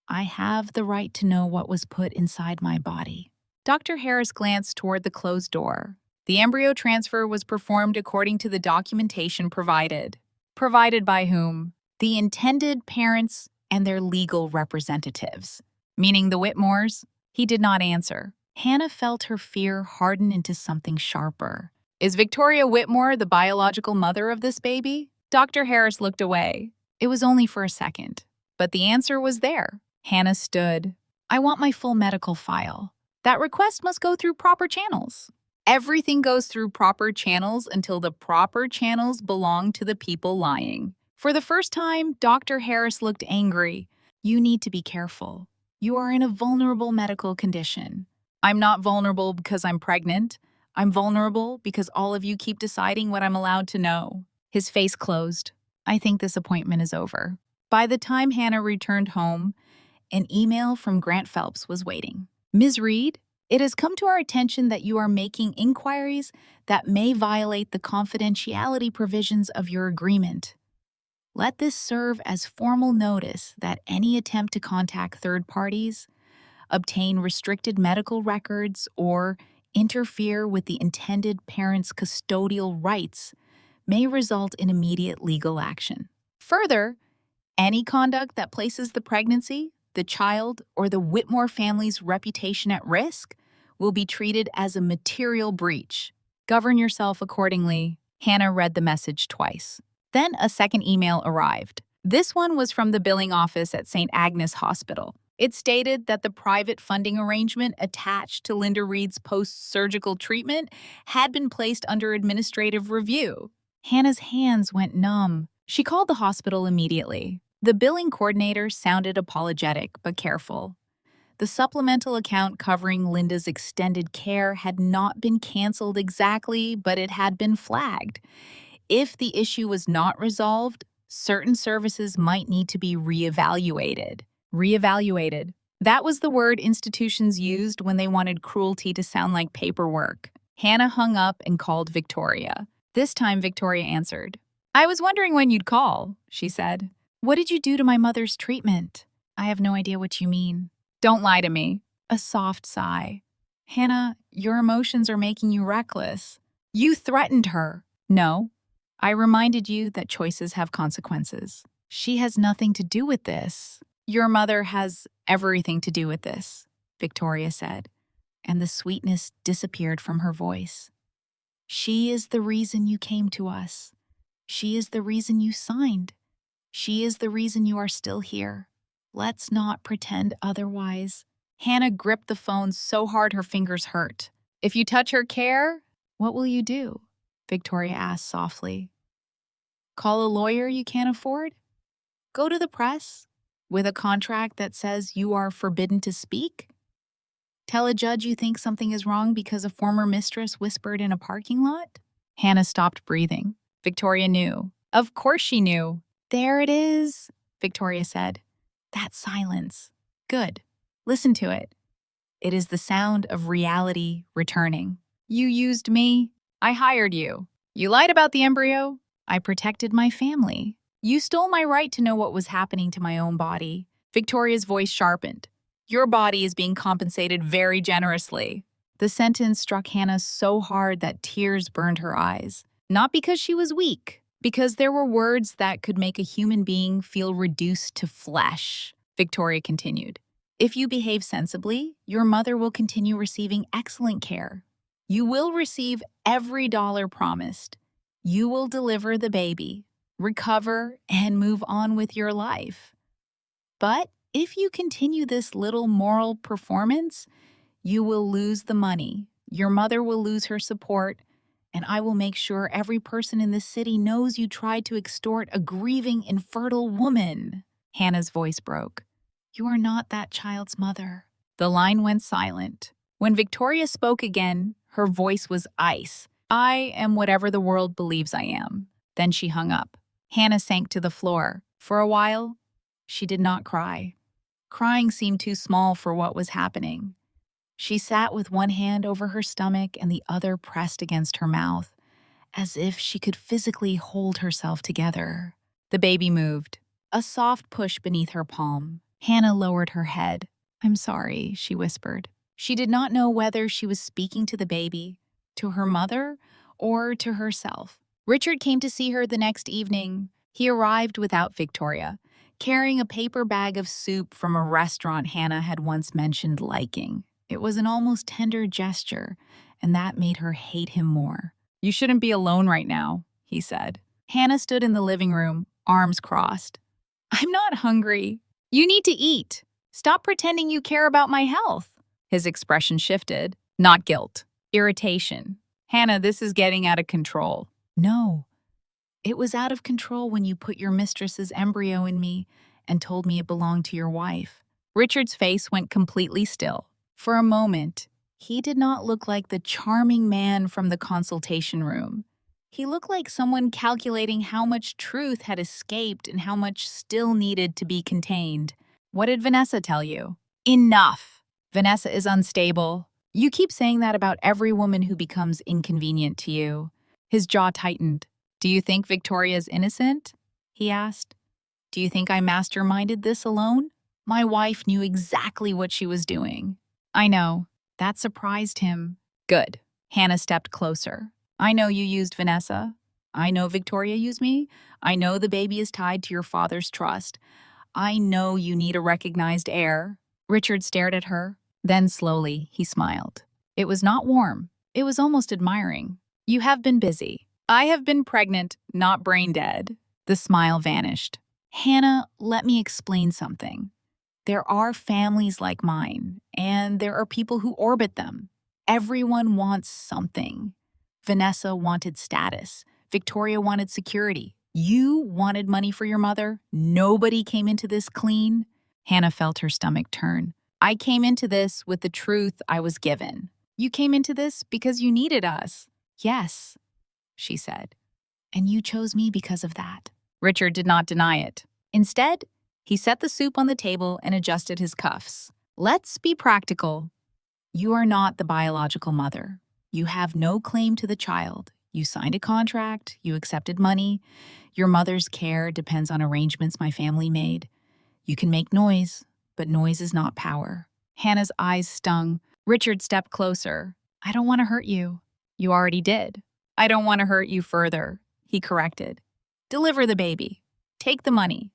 I have the right to know what was put inside my body. Dr. Harris glanced toward the closed door. The embryo transfer was performed according to the documentation provided. Provided by whom? The intended parents and their legal representatives. Meaning the Whitmores? He did not answer. Hannah felt her fear harden into something sharper. Is Victoria Whitmore the biological mother of this baby? Dr. Harris looked away. It was only for a second. But the answer was there. Hannah stood. I want my full medical file. That request must go through proper channels. Everything goes through proper channels until the proper channels belong to the people lying. For the first time, Dr. Harris looked angry. You need to be careful. You are in a vulnerable medical condition. I'm not vulnerable because I'm pregnant. I'm vulnerable because all of you keep deciding what I'm allowed to know. His face closed. I think this appointment is over. By the time Hannah returned home, an email from Grant Phelps was waiting. Ms. Reed, it has come to our attention that you are making inquiries that may violate the confidentiality provisions of your agreement. Let this serve as formal notice that any attempt to contact third parties, obtain restricted medical records, or interfere with the intended parent's custodial rights may result in immediate legal action. Further, any conduct that places the pregnancy, the child, or the Whitmore family's reputation at risk will be treated as a material breach. Govern yourself accordingly. Hannah read the message twice. Then a second email arrived. This one was from the billing office at St. Agnes Hospital. It stated that the private funding arrangement attached to Linda Reed's post-surgical treatment had been placed under administrative review. Hannah's hands went numb. She called the hospital immediately. The billing coordinator sounded apologetic but careful. The supplemental account covering Linda's extended care had not been canceled exactly, but it had been flagged. If the issue was not resolved, certain services might need to be reevaluated. Reevaluated. That was the word institutions used when they wanted cruelty to sound like paperwork. Hannah hung up and called Victoria. This time, Victoria answered. I was wondering when you'd call, she said. What did you do to my mother's treatment? I have no idea what you mean. Don't lie to me. A soft sigh. Hannah, your emotions are making you reckless. You threatened her. No. I reminded you that choices have consequences. She has nothing to do with this. Your mother has everything to do with this, Victoria said, and the sweetness disappeared from her voice. She is the reason you came to us. She is the reason you signed. She is the reason you are still here. Let's not pretend otherwise. Hannah gripped the phone so hard her fingers hurt. If you touch her care, what will you do? Victoria asked softly. Call a lawyer you can't afford? Go to the press with a contract that says you are forbidden to speak? Tell a judge you think something is wrong because a former mistress whispered in a parking lot? Hannah stopped breathing. Victoria knew. Of course she knew. There it is, Victoria said. That silence. Good. Listen to it. It is the sound of reality returning. You used me. I hired you. You lied about the embryo. I protected my family. You stole my right to know what was happening to my own body. Victoria's voice sharpened. Your body is being compensated very generously. The sentence struck Hannah so hard that tears burned her eyes. Not because she was weak, because there were words that could make a human being feel reduced to flesh. Victoria continued. If you behave sensibly, your mother will continue receiving excellent care. You will receive every dollar promised. You will deliver the baby, recover, and move on with your life. But if you continue this little moral performance, you will lose the money, your mother will lose her support, and I will make sure every person in this city knows you tried to extort a grieving, infertile woman. Hannah's voice broke. You are not that child's mother. The line went silent. When Victoria spoke again, her voice was ice. I am whatever the world believes I am. Then she hung up. Hannah sank to the floor. For a while, she did not cry. Crying seemed too small for what was happening. She sat with one hand over her stomach and the other pressed against her mouth, as if she could physically hold herself together. The baby moved, a soft push beneath her palm. Hannah lowered her head. I'm sorry, she whispered. She did not know whether she was speaking to the baby, to her mother, or to herself. Richard came to see her the next evening. He arrived without Victoria, carrying a paper bag of soup from a restaurant Hannah had once mentioned liking. It was an almost tender gesture, and that made her hate him more. You shouldn't be alone right now, he said. Hannah stood in the living room, arms crossed. I'm not hungry. You need to eat. Stop pretending you care about my health. His expression shifted. Not guilt. Irritation. Hannah, this is getting out of control. No. It was out of control when you put your mistress's embryo in me and told me it belonged to your wife. Richard's face went completely still. For a moment, he did not look like the charming man from the consultation room. He looked like someone calculating how much truth had escaped and how much still needed to be contained. What did Vanessa tell you? Enough. Vanessa is unstable. You keep saying that about every woman who becomes inconvenient to you. His jaw tightened. Do you think Victoria is innocent? He asked. Do you think I masterminded this alone? My wife knew exactly what she was doing. I know. That surprised him. Good. Hannah stepped closer. I know you used Vanessa. I know Victoria used me. I know the baby is tied to your father's trust. I know you need a recognized heir. Richard stared at her. Then slowly, he smiled. It was not warm. It was almost admiring. You have been busy. I have been pregnant, not brain dead. The smile vanished. Hannah, let me explain something. There are families like mine, and there are people who orbit them. Everyone wants something. Vanessa wanted status. Victoria wanted security. You wanted money for your mother. Nobody came into this clean. Hannah felt her stomach turn. I came into this with the truth I was given. You came into this because you needed us. Yes, she said. And you chose me because of that. Richard did not deny it. Instead, he set the soup on the table and adjusted his cuffs. Let's be practical. You are not the biological mother. You have no claim to the child. You signed a contract. You accepted money. Your mother's care depends on arrangements my family made. You can make noise, but noise is not power. Hannah's eyes stung. Richard stepped closer. I don't want to hurt you. You already did. I don't want to hurt you further, he corrected. Deliver the baby. Take the money.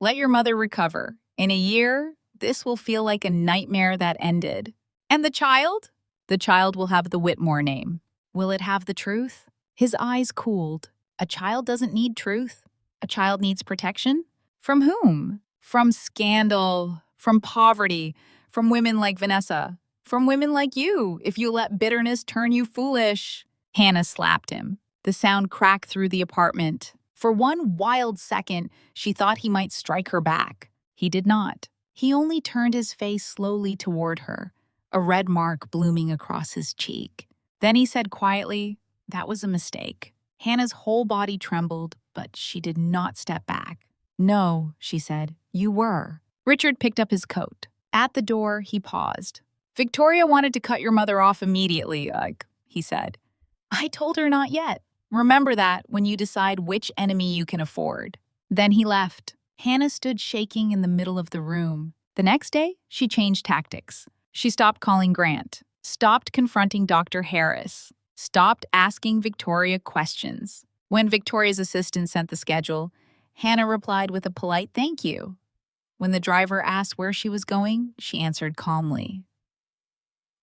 Let your mother recover. In a year, this will feel like a nightmare that ended. And the child? The child will have the Whitmore name. Will it have the truth? His eyes cooled. A child doesn't need truth. A child needs protection. From whom? From scandal, from poverty, from women like Vanessa, from women like you, if you let bitterness turn you foolish. Hannah slapped him. The sound cracked through the apartment. For one wild second, she thought he might strike her back. He did not. He only turned his face slowly toward her, a red mark blooming across his cheek. Then he said quietly, "That was a mistake." Hannah's whole body trembled, but she did not step back. "No," she said, "you were." Richard picked up his coat. At the door, he paused. "Victoria wanted to cut your mother off immediately, he said. "I told her not yet. Remember that when you decide which enemy you can afford." Then he left. Hannah stood shaking in the middle of the room. The next day, she changed tactics. She stopped calling Grant, stopped confronting Dr. Harris, stopped asking Victoria questions. When Victoria's assistant sent the schedule, Hannah replied with a polite thank you. When the driver asked where she was going, she answered calmly.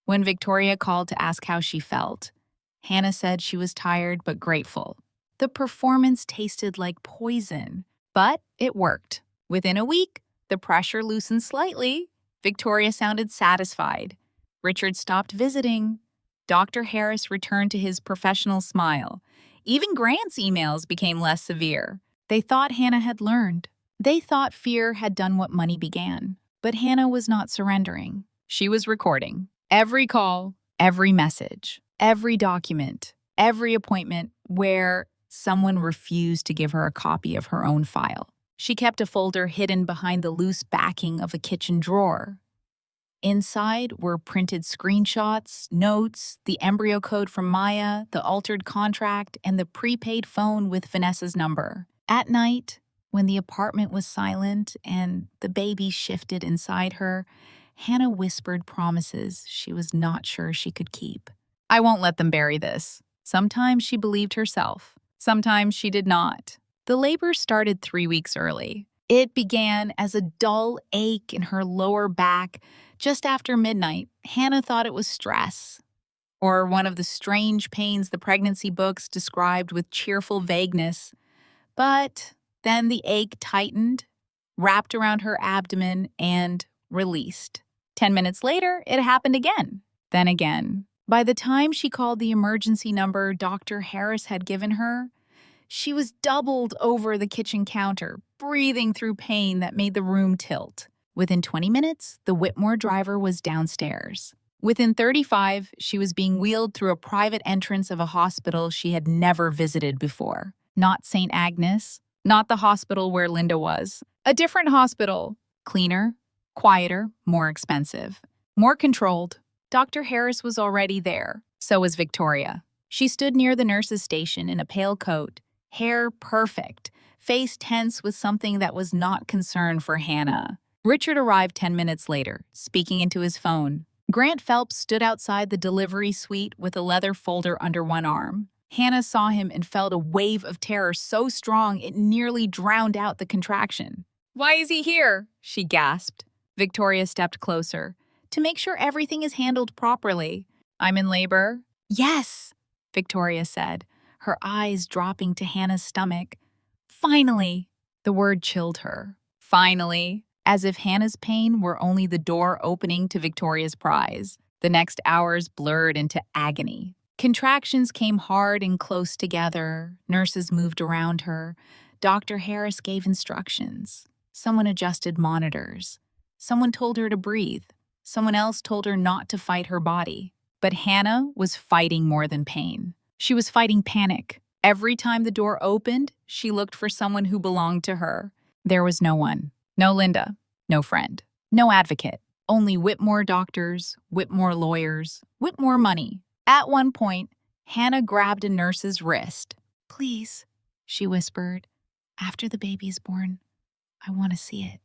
When Victoria called to ask how she felt, Hannah said she was tired but grateful. The performance tasted like poison, but it worked. Within a week, the pressure loosened slightly. Victoria sounded satisfied. Richard stopped visiting. Dr. Harris returned to his professional smile. Even Grant's emails became less severe. They thought Hannah had learned. They thought fear had done what money began. But Hannah was not surrendering. She was recording. Every call, every message, every document, every appointment where someone refused to give her a copy of her own file. She kept a folder hidden behind the loose backing of a kitchen drawer. Inside were printed screenshots, notes, the embryo code from Maya, the altered contract, and the prepaid phone with Vanessa's number. At night, when the apartment was silent and the baby shifted inside her, Hannah whispered promises she was not sure she could keep. "I won't let them bury this." Sometimes she believed herself. Sometimes she did not. The labor started 3 weeks early. It began as a dull ache in her lower back. Just after midnight, Hannah thought it was stress, or one of the strange pains the pregnancy books described with cheerful vagueness. But then the ache tightened, wrapped around her abdomen, and released. 10 minutes later, it happened again. Then again. By the time she called the emergency number Dr. Harris had given her, she was doubled over the kitchen counter, breathing through pain that made the room tilt. Within 20 minutes, the Whitmore driver was downstairs. Within 35, she was being wheeled through a private entrance of a hospital she had never visited before. Not St. Agnes, not the hospital where Linda was. A different hospital. Cleaner, quieter, more expensive. More controlled. Dr. Harris was already there. So was Victoria. She stood near the nurse's station in a pale coat, hair perfect, face tense with something that was not concern for Hannah. Richard arrived 10 minutes later, speaking into his phone. Grant Phelps stood outside the delivery suite with a leather folder under one arm. Hannah saw him and felt a wave of terror so strong it nearly drowned out the contraction. "Why is he here?" she gasped. Victoria stepped closer. "To make sure everything is handled properly." "I'm in labor?" "Yes," Victoria said, her eyes dropping to Hannah's stomach. "Finally!" The word chilled her. Finally! As if Hannah's pain were only the door opening to Victoria's prize. The next hours blurred into agony. Contractions came hard and close together. Nurses moved around her. Dr. Harris gave instructions. Someone adjusted monitors. Someone told her to breathe. Someone else told her not to fight her body. But Hannah was fighting more than pain. She was fighting panic. Every time the door opened, she looked for someone who belonged to her. There was no one. No Linda. No friend. No advocate. Only Whitmore doctors, Whitmore lawyers, Whitmore money. At one point, Hannah grabbed a nurse's wrist. "Please," she whispered, "after the baby's born, I want to see it.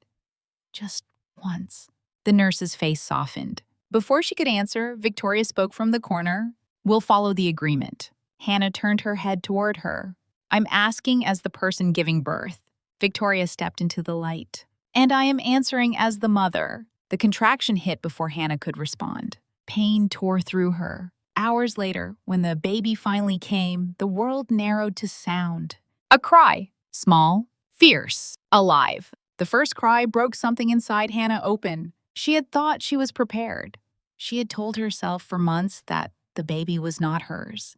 Just once." The nurse's face softened. Before she could answer, Victoria spoke from the corner. "We'll follow the agreement." Hannah turned her head toward her. "I'm asking as the person giving birth." Victoria stepped into the light. "And I am answering as the mother." The contraction hit before Hannah could respond. Pain tore through her. Hours later, when the baby finally came, the world narrowed to sound. A cry. Small, fierce, alive. The first cry broke something inside Hannah open. She had thought she was prepared. She had told herself for months that the baby was not hers,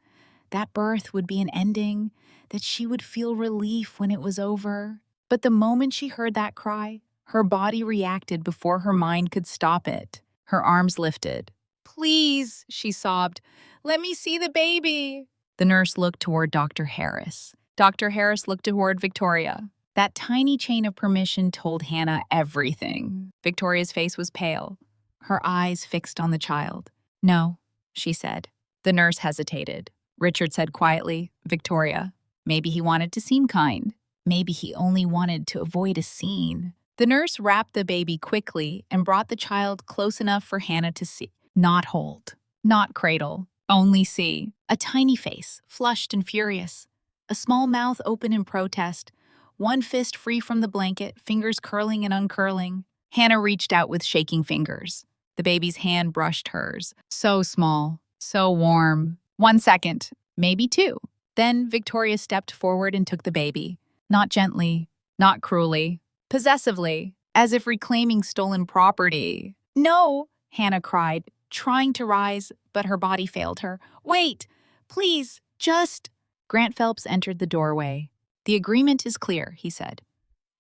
that birth would be an ending, that she would feel relief when it was over. But the moment she heard that cry, her body reacted before her mind could stop it. Her arms lifted. Please, she sobbed. Let me see the baby. The nurse looked toward Dr. Harris. Dr. Harris looked toward Victoria. That tiny chain of permission told Hannah everything. Victoria's face was pale, her eyes fixed on the child. No, she said. The nurse hesitated. Richard said quietly, Victoria, maybe he wanted to seem kind. Maybe he only wanted to avoid a scene. The nurse wrapped the baby quickly and brought the child close enough for Hannah to see. Not hold, not cradle, only see. A tiny face, flushed and furious. A small mouth open in protest. One fist free from the blanket, fingers curling and uncurling. Hannah reached out with shaking fingers. The baby's hand brushed hers. So small, so warm. 1 second, maybe 2. Then Victoria stepped forward and took the baby. Not gently, not cruelly, possessively, as if reclaiming stolen property. No, Hannah cried, trying to rise, but her body failed her. Wait, please, just... Grant Phelps entered the doorway. The agreement is clear, he said.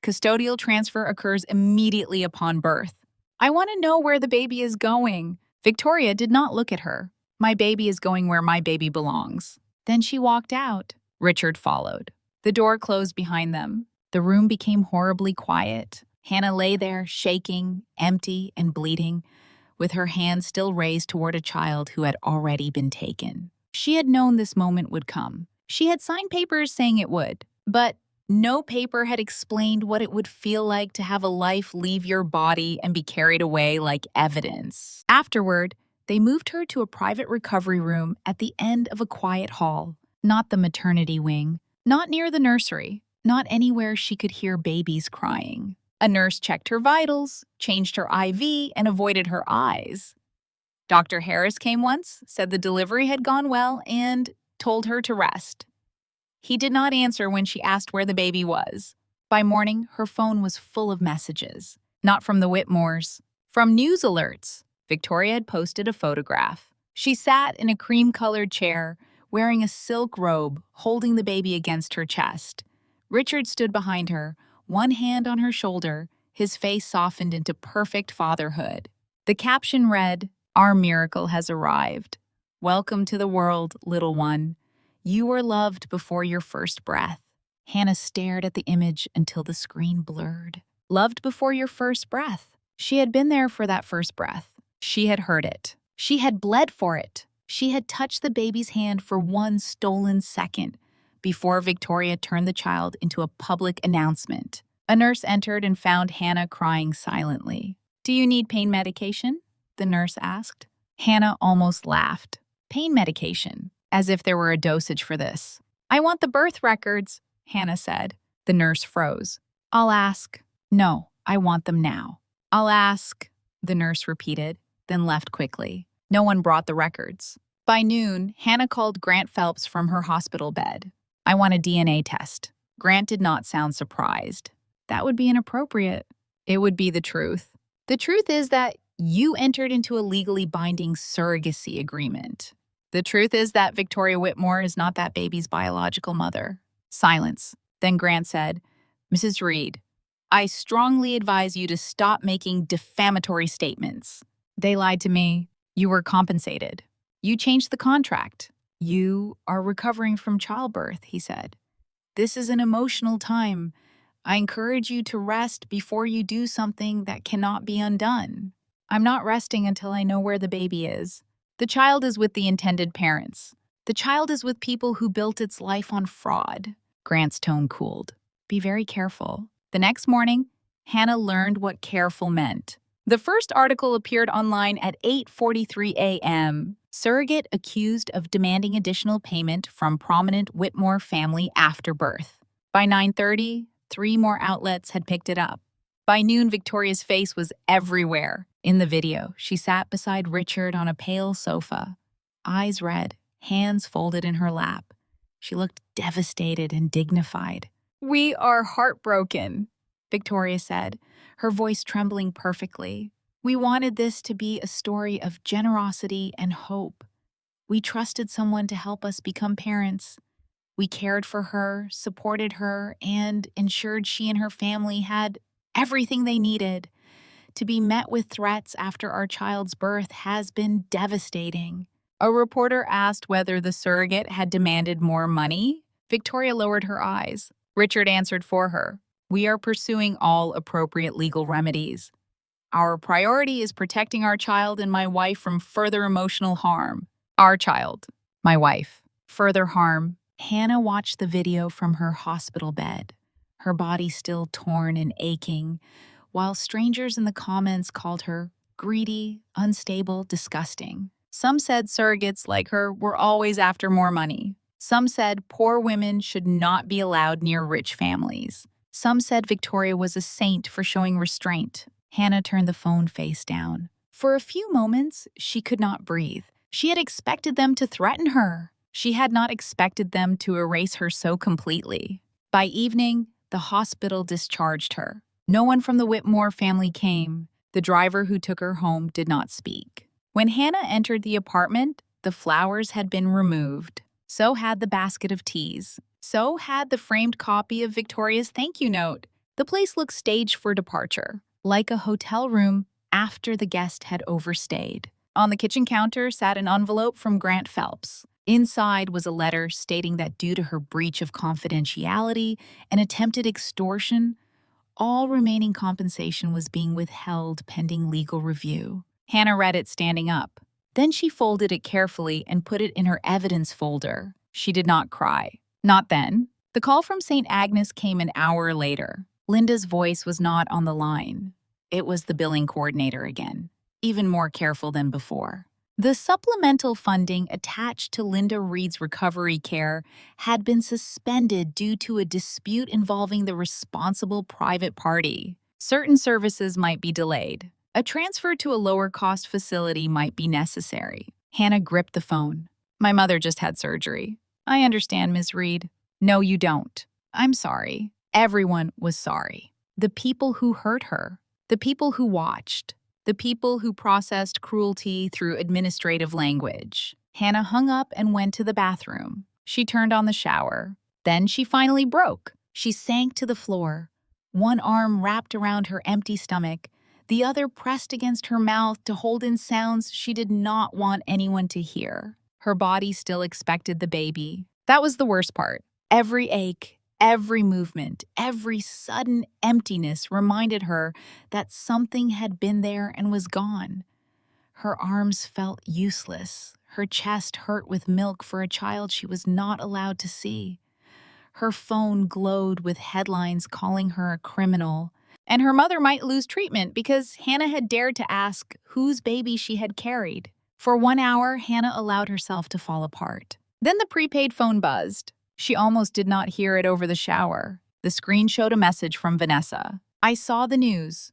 Custodial transfer occurs immediately upon birth. I want to know where the baby is going. Victoria did not look at her. My baby is going where my baby belongs. Then she walked out. Richard followed. The door closed behind them. The room became horribly quiet. Hannah lay there, shaking, empty, and bleeding, with her hand still raised toward a child who had already been taken. She had known this moment would come. She had signed papers saying it would, but no paper had explained what it would feel like to have a life leave your body and be carried away like evidence. Afterward, they moved her to a private recovery room at the end of a quiet hall, not the maternity wing, not near the nursery, not anywhere she could hear babies crying. A nurse checked her vitals, changed her IV, and avoided her eyes. Dr. Harris came once, said the delivery had gone well, and told her to rest. He did not answer when she asked where the baby was. By morning, her phone was full of messages. Not from the Whitmores, from news alerts. Victoria had posted a photograph. She sat in a cream-colored chair, wearing a silk robe, holding the baby against her chest. Richard stood behind her, one hand on her shoulder, his face softened into perfect fatherhood. The caption read, Our miracle has arrived. Welcome to the world, little one. You were loved before your first breath. Hannah stared at the image until the screen blurred. Loved before your first breath. She had been there for that first breath. She had heard it. She had bled for it. She had touched the baby's hand for 1 stolen second before Victoria turned the child into a public announcement. A nurse entered and found Hannah crying silently. Do you need pain medication? The nurse asked. Hannah almost laughed. Pain medication, as if there were a dosage for this. I want the birth records, Hannah said. The nurse froze. I'll ask. No, I want them now. I'll ask, the nurse repeated, then left quickly. No one brought the records. By noon, Hannah called Grant Phelps from her hospital bed. I want a DNA test. Grant did not sound surprised. That would be inappropriate. It would be the truth. The truth is that you entered into a legally binding surrogacy agreement. The truth is that Victoria Whitmore is not that baby's biological mother. Silence. Then Grant said, Mrs. Reed, I strongly advise you to stop making defamatory statements. They lied to me. You were compensated. You changed the contract. You are recovering from childbirth, he said. This is an emotional time. I encourage you to rest before you do something that cannot be undone. I'm not resting until I know where the baby is. The child is with the intended parents. The child is with people who built its life on fraud. Grant's tone cooled. Be very careful. The next morning, Hannah learned what careful meant. The first article appeared online at 8:43 a.m. Surrogate accused of demanding additional payment from prominent Whitmore family after birth. By 9:30, 3 more outlets had picked it up. By noon, Victoria's face was everywhere. In the video, she sat beside Richard on a pale sofa, eyes red, hands folded in her lap. She looked devastated and dignified. We are heartbroken, Victoria said, her voice trembling perfectly. We wanted this to be a story of generosity and hope. We trusted someone to help us become parents. We cared for her, supported her, and ensured she and her family had everything they needed. To be met with threats after our child's birth has been devastating. A reporter asked whether the surrogate had demanded more money. Victoria lowered her eyes. Richard answered for her. We are pursuing all appropriate legal remedies. Our priority is protecting our child and my wife from further emotional harm. Our child, my wife, further harm. Hannah watched the video from her hospital bed, her body still torn and aching, while strangers in the comments called her greedy, unstable, disgusting. Some said surrogates like her were always after more money. Some said poor women should not be allowed near rich families. Some said Victoria was a saint for showing restraint. Hannah turned the phone face down. For a few moments, she could not breathe. She had expected them to threaten her. She had not expected them to erase her so completely. By evening, the hospital discharged her. No one from the Whitmore family came. The driver who took her home did not speak. When Hannah entered the apartment, the flowers had been removed. So had the basket of teas. So had the framed copy of Victoria's thank you note. The place looked staged for departure, like a hotel room after the guest had overstayed. On the kitchen counter sat an envelope from Grant Phelps. Inside was a letter stating that due to her breach of confidentiality and attempted extortion, all remaining compensation was being withheld pending legal review. Hannah read it standing up. Then she folded it carefully and put it in her evidence folder. She did not cry. Not then. The call from St. Agnes came an hour later. Linda's voice was not on the line. It was the billing coordinator again, even more careful than before. The supplemental funding attached to Linda Reed's recovery care had been suspended due to a dispute involving the responsible private party. Certain services might be delayed. A transfer to a lower-cost facility might be necessary. Hannah gripped the phone. My mother just had surgery. I understand, Ms. Reed. No, you don't. I'm sorry. Everyone was sorry. The people who hurt her. The people who watched. The people who processed cruelty through administrative language. Hannah hung up and went to the bathroom. She turned on the shower. Then she finally broke. She sank to the floor. One arm wrapped around her empty stomach, the other pressed against her mouth to hold in sounds she did not want anyone to hear. Her body still expected the baby. That was the worst part. Every ache, every movement, every sudden emptiness reminded her that something had been there and was gone. Her arms felt useless. Her chest hurt with milk for a child she was not allowed to see. Her phone glowed with headlines calling her a criminal, and her mother might lose treatment because Hannah had dared to ask whose baby she had carried. For 1 hour, Hannah allowed herself to fall apart. Then the prepaid phone buzzed. She almost did not hear it over the shower. The screen showed a message from Vanessa. I saw the news.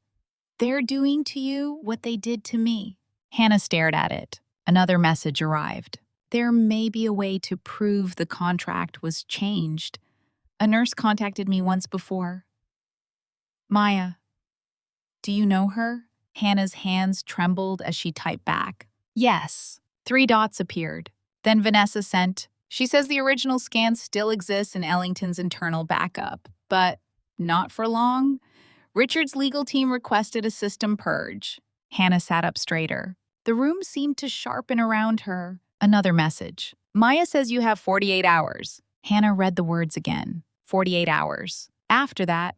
They're doing to you what they did to me. Hannah stared at it. Another message arrived. There may be a way to prove the contract was changed. A nurse contacted me once before. Maya, do you know her? Hannah's hands trembled as she typed back. Yes. 3 dots appeared. Then Vanessa sent, she says the original scan still exists in Ellington's internal backup, but not for long. Richard's legal team requested a system purge. Hannah sat up straighter. The room seemed to sharpen around her. Another message. Maya says you have 48 hours. Hannah read the words again. 48 hours. After that,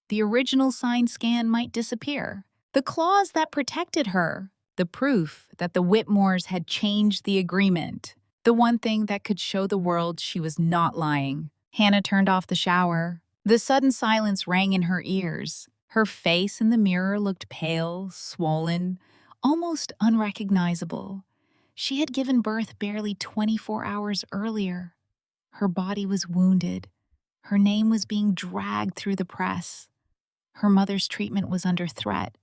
the original signed scan might disappear. The clause that protected her. The proof that the Whitmores had changed the agreement. The one thing that could show the world she was not lying. Hannah turned off the shower. The sudden silence rang in her ears. Her face in the mirror looked pale, swollen, almost unrecognizable. She had given birth barely 24 hours earlier. Her body was wounded. Her name was being dragged through the press. Her mother's treatment was under threat.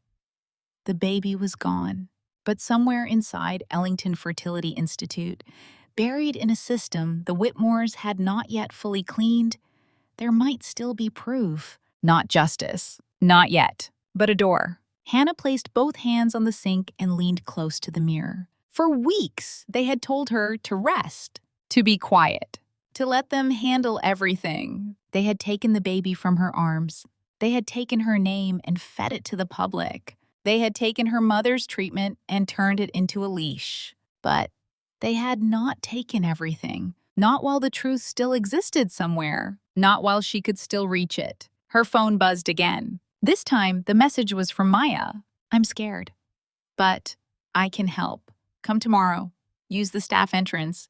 The baby was gone. But somewhere inside Ellington Fertility Institute, buried in a system the Whitmores had not yet fully cleaned, there might still be proof. Not justice. Not yet. But a door. Hannah placed both hands on the sink and leaned close to the mirror. For weeks, they had told her to rest, to be quiet, to let them handle everything. They had taken the baby from her arms. They had taken her name and fed it to the public. They had taken her mother's treatment and turned it into a leash. But they had not taken everything. Not while the truth still existed somewhere. Not while she could still reach it. Her phone buzzed again. This time, the message was from Maya. "I'm scared, but I can help. Come tomorrow. Use the staff entrance.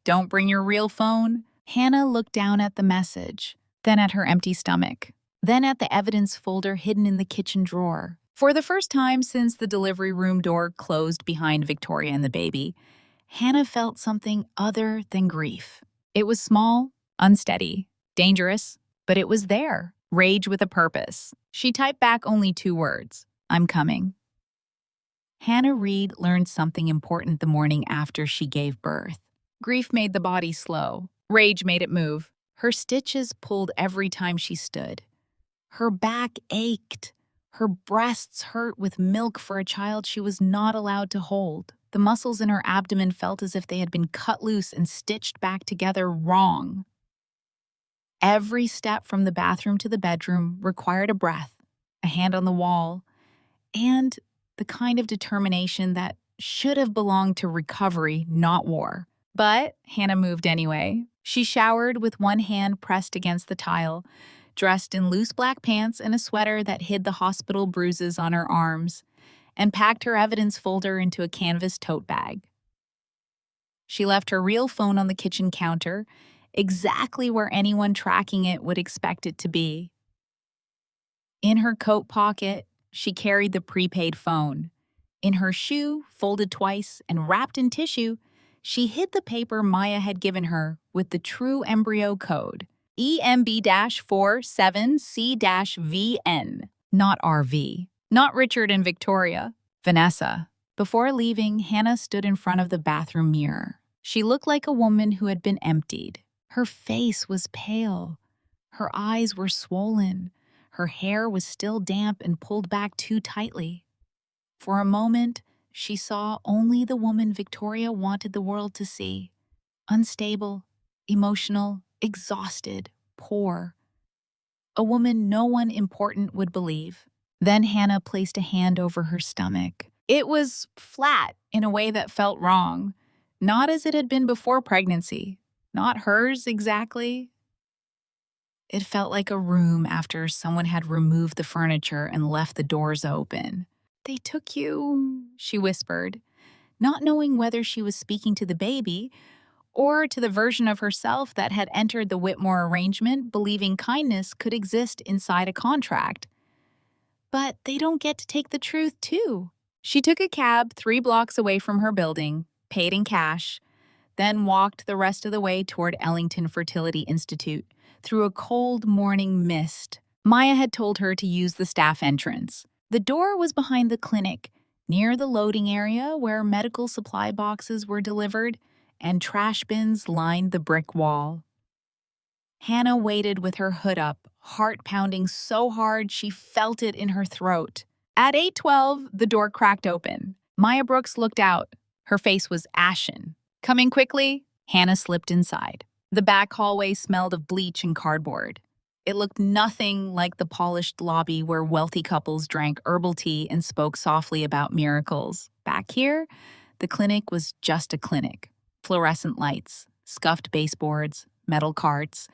Don't bring your real phone." Hannah looked down at the message, then at her empty stomach, then at the evidence folder hidden in the kitchen drawer. For the first time since the delivery room door closed behind Victoria and the baby, Hannah felt something other than grief. It was small, unsteady, dangerous, but it was there, rage with a purpose. She typed back only 2 words: "I'm coming." Hannah Reed learned something important the morning after she gave birth. Grief made the body slow. Rage made it move. Her stitches pulled every time she stood. Her back ached. Her breasts hurt with milk for a child she was not allowed to hold. The muscles in her abdomen felt as if they had been cut loose and stitched back together wrong. Every step from the bathroom to the bedroom required a breath, a hand on the wall, and the kind of determination that should have belonged to recovery, not war. But Hannah moved anyway. She showered with one hand pressed against the tile, dressed in loose black pants and a sweater that hid the hospital bruises on her arms, and packed her evidence folder into a canvas tote bag. She left her real phone on the kitchen counter, exactly where anyone tracking it would expect it to be. In her coat pocket, she carried the prepaid phone. In her shoe, folded twice and wrapped in tissue, she hid the paper Maya had given her with the true embryo code, EMB-47C-VN, not RV, not Richard and Victoria, Vanessa. Before leaving, Hannah stood in front of the bathroom mirror. She looked like a woman who had been emptied. Her face was pale. Her eyes were swollen. Her hair was still damp and pulled back too tightly. For a moment, she saw only the woman Victoria wanted the world to see. Unstable, emotional, exhausted, poor. A woman no one important would believe. Then Hannah placed a hand over her stomach. It was flat in a way that felt wrong, not as it had been before pregnancy, not hers exactly. It felt like a room after someone had removed the furniture and left the doors open. "They took you," she whispered, not knowing whether she was speaking to the baby or to the version of herself that had entered the Whitmore arrangement believing kindness could exist inside a contract. But they don't get to take the truth, too. She took a cab 3 blocks away from her building, paid in cash, then walked the rest of the way toward Ellington Fertility Institute through a cold morning mist. Maya had told her to use the staff entrance. The door was behind the clinic, near the loading area where medical supply boxes were delivered and trash bins lined the brick wall. Hannah waited with her hood up, heart pounding so hard she felt it in her throat. At 8:12, the door cracked open. Maya Brooks looked out. Her face was ashen. Coming quickly, Hannah slipped inside. The back hallway smelled of bleach and cardboard. It looked nothing like the polished lobby where wealthy couples drank herbal tea and spoke softly about miracles. Back here, the clinic was just a clinic. Fluorescent lights, scuffed baseboards, metal carts,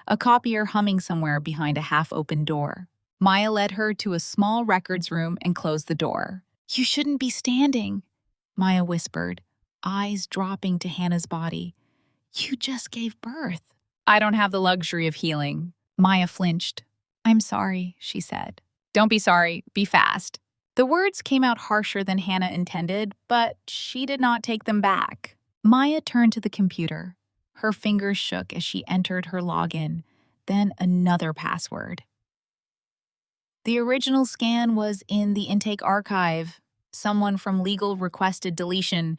a copier humming somewhere behind a half-open door. Maya led her to a small records room and closed the door. "You shouldn't be standing," Maya whispered, eyes dropping to Hannah's body. "You just gave birth." "I don't have the luxury of healing." Maya flinched. "I'm sorry," she said. "Don't be sorry, be fast." The words came out harsher than Hannah intended, but she did not take them back. Maya turned to the computer. Her fingers shook as she entered her login, then another password. The original scan was in the intake archive. Someone from legal requested deletion,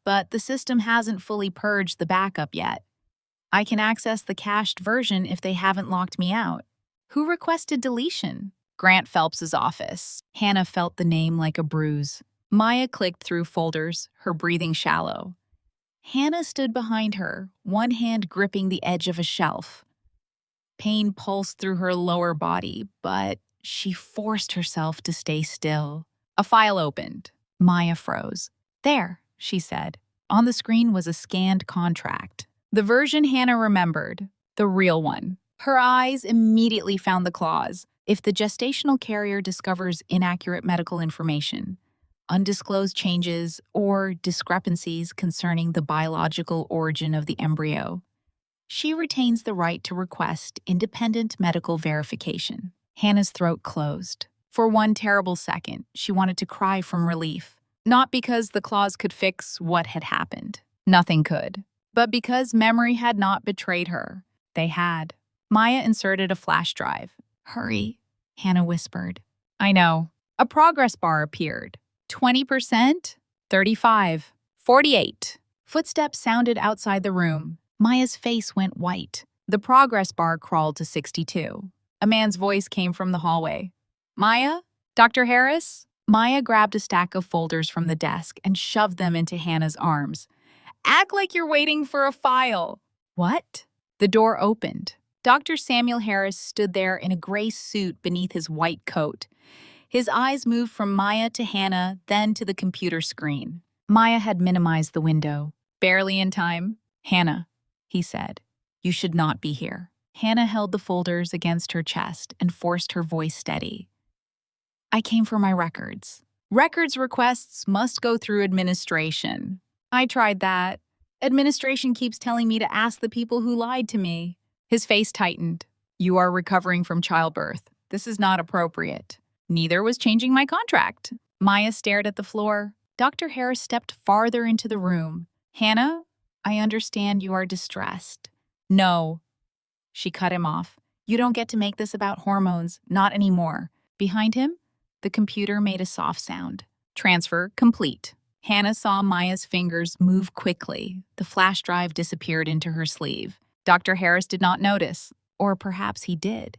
but the system hasn't fully purged the backup yet. I can access the cached version if they haven't locked me out. Who requested deletion? Grant Phelps's office. Hannah felt the name like a bruise. Maya clicked through folders, her breathing shallow. Hannah stood behind her, one hand gripping the edge of a shelf. Pain pulsed through her lower body, but she forced herself to stay still. A file opened. Maya froze. There, she said. On the screen was a scanned contract. The version Hannah remembered. The real one. Her eyes immediately found the clause. If the gestational carrier discovers inaccurate medical information, undisclosed changes, or discrepancies concerning the biological origin of the embryo, she retains the right to request independent medical verification. Hannah's throat closed. For one terrible second, she wanted to cry from relief. Not because the clause could fix what had happened. Nothing could. But because memory had not betrayed her. They had. Maya inserted a flash drive. Hurry, Hannah whispered. I know. A progress bar appeared. 20%, 35, 48. Footsteps sounded outside the room. Maya's face went white. The progress bar crawled to 62. A man's voice came from the hallway. Maya? Dr. Harris? Maya grabbed a stack of folders from the desk and shoved them into Hannah's arms. Act like you're waiting for a file. What? The door opened. Dr. Samuel Harris stood there in a gray suit beneath his white coat. His eyes moved from Maya to Hannah, then to the computer screen. Maya had minimized the window. Barely in time. Hannah, he said, you should not be here. Hannah held the folders against her chest and forced her voice steady. I came for my records. Records requests must go through administration. I tried that. Administration keeps telling me to ask the people who lied to me. His face tightened. You are recovering from childbirth. This is not appropriate. Neither was changing my contract. Maya stared at the floor. Dr. Harris stepped farther into the room. Hannah, I understand you are distressed. No. She cut him off. You don't get to make this about hormones, not anymore. Behind him, the computer made a soft sound. Transfer complete. Hannah saw Maya's fingers move quickly. The flash drive disappeared into her sleeve. Dr. Harris did not notice, or perhaps he did.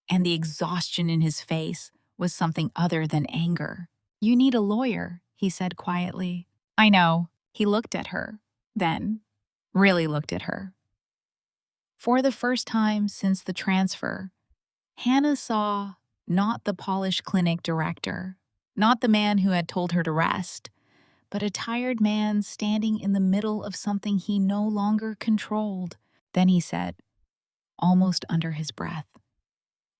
And the exhaustion in his face was something other than anger. You need a lawyer, he said quietly. I know. He looked at her, then really looked at her. For the first time since the transfer, Hannah saw not the polished clinic director, not the man who had told her to rest, but a tired man standing in the middle of something he no longer controlled. Then he said, almost under his breath,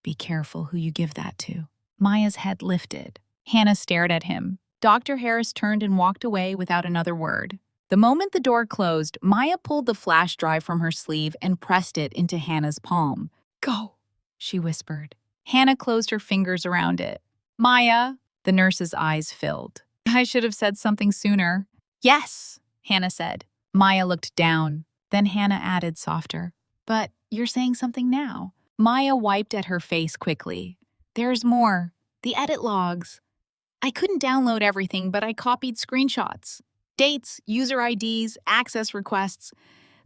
be careful who you give that to. Maya's head lifted. Hannah stared at him. Dr. Harris turned and walked away without another word. The moment the door closed, Maya pulled the flash drive from her sleeve and pressed it into Hannah's palm. Go, she whispered. Hannah closed her fingers around it. Maya, the nurse's eyes filled. I should have said something sooner. Yes, Hannah said. Maya looked down. Then Hannah added softer. But you're saying something now. Maya wiped at her face quickly. There's more. The edit logs. I couldn't download everything, but I copied screenshots. Dates, user IDs, access requests.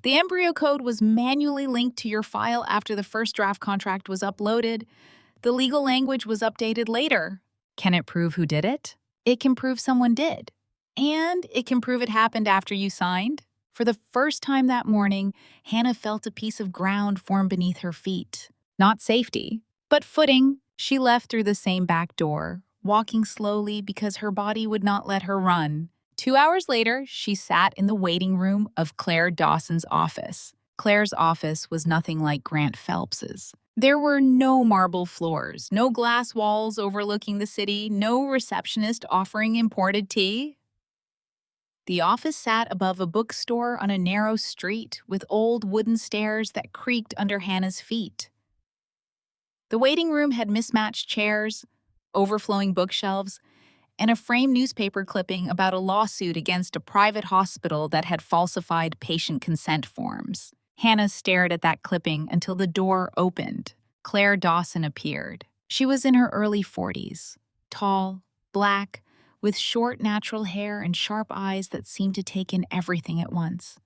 The embryo code was manually linked to your file after the first draft contract was uploaded. The legal language was updated later. Can it prove who did it? It can prove someone did. And it can prove it happened after you signed. For the first time that morning, Hannah felt a piece of ground form beneath her feet. Not safety, but footing. She left through the same back door, walking slowly because her body would not let her run. 2 hours later, she sat in the waiting room of Claire Dawson's office. Claire's office was nothing like Grant Phelps's. There were no marble floors, no glass walls overlooking the city, no receptionist offering imported tea. The office sat above a bookstore on a narrow street with old wooden stairs that creaked under Hannah's feet. The waiting room had mismatched chairs, overflowing bookshelves, and a framed newspaper clipping about a lawsuit against a private hospital that had falsified patient consent forms. Hannah stared at that clipping until the door opened. Claire Dawson appeared. She was in her early 40s, tall, black, with short natural hair and sharp eyes that seemed to take in everything at once.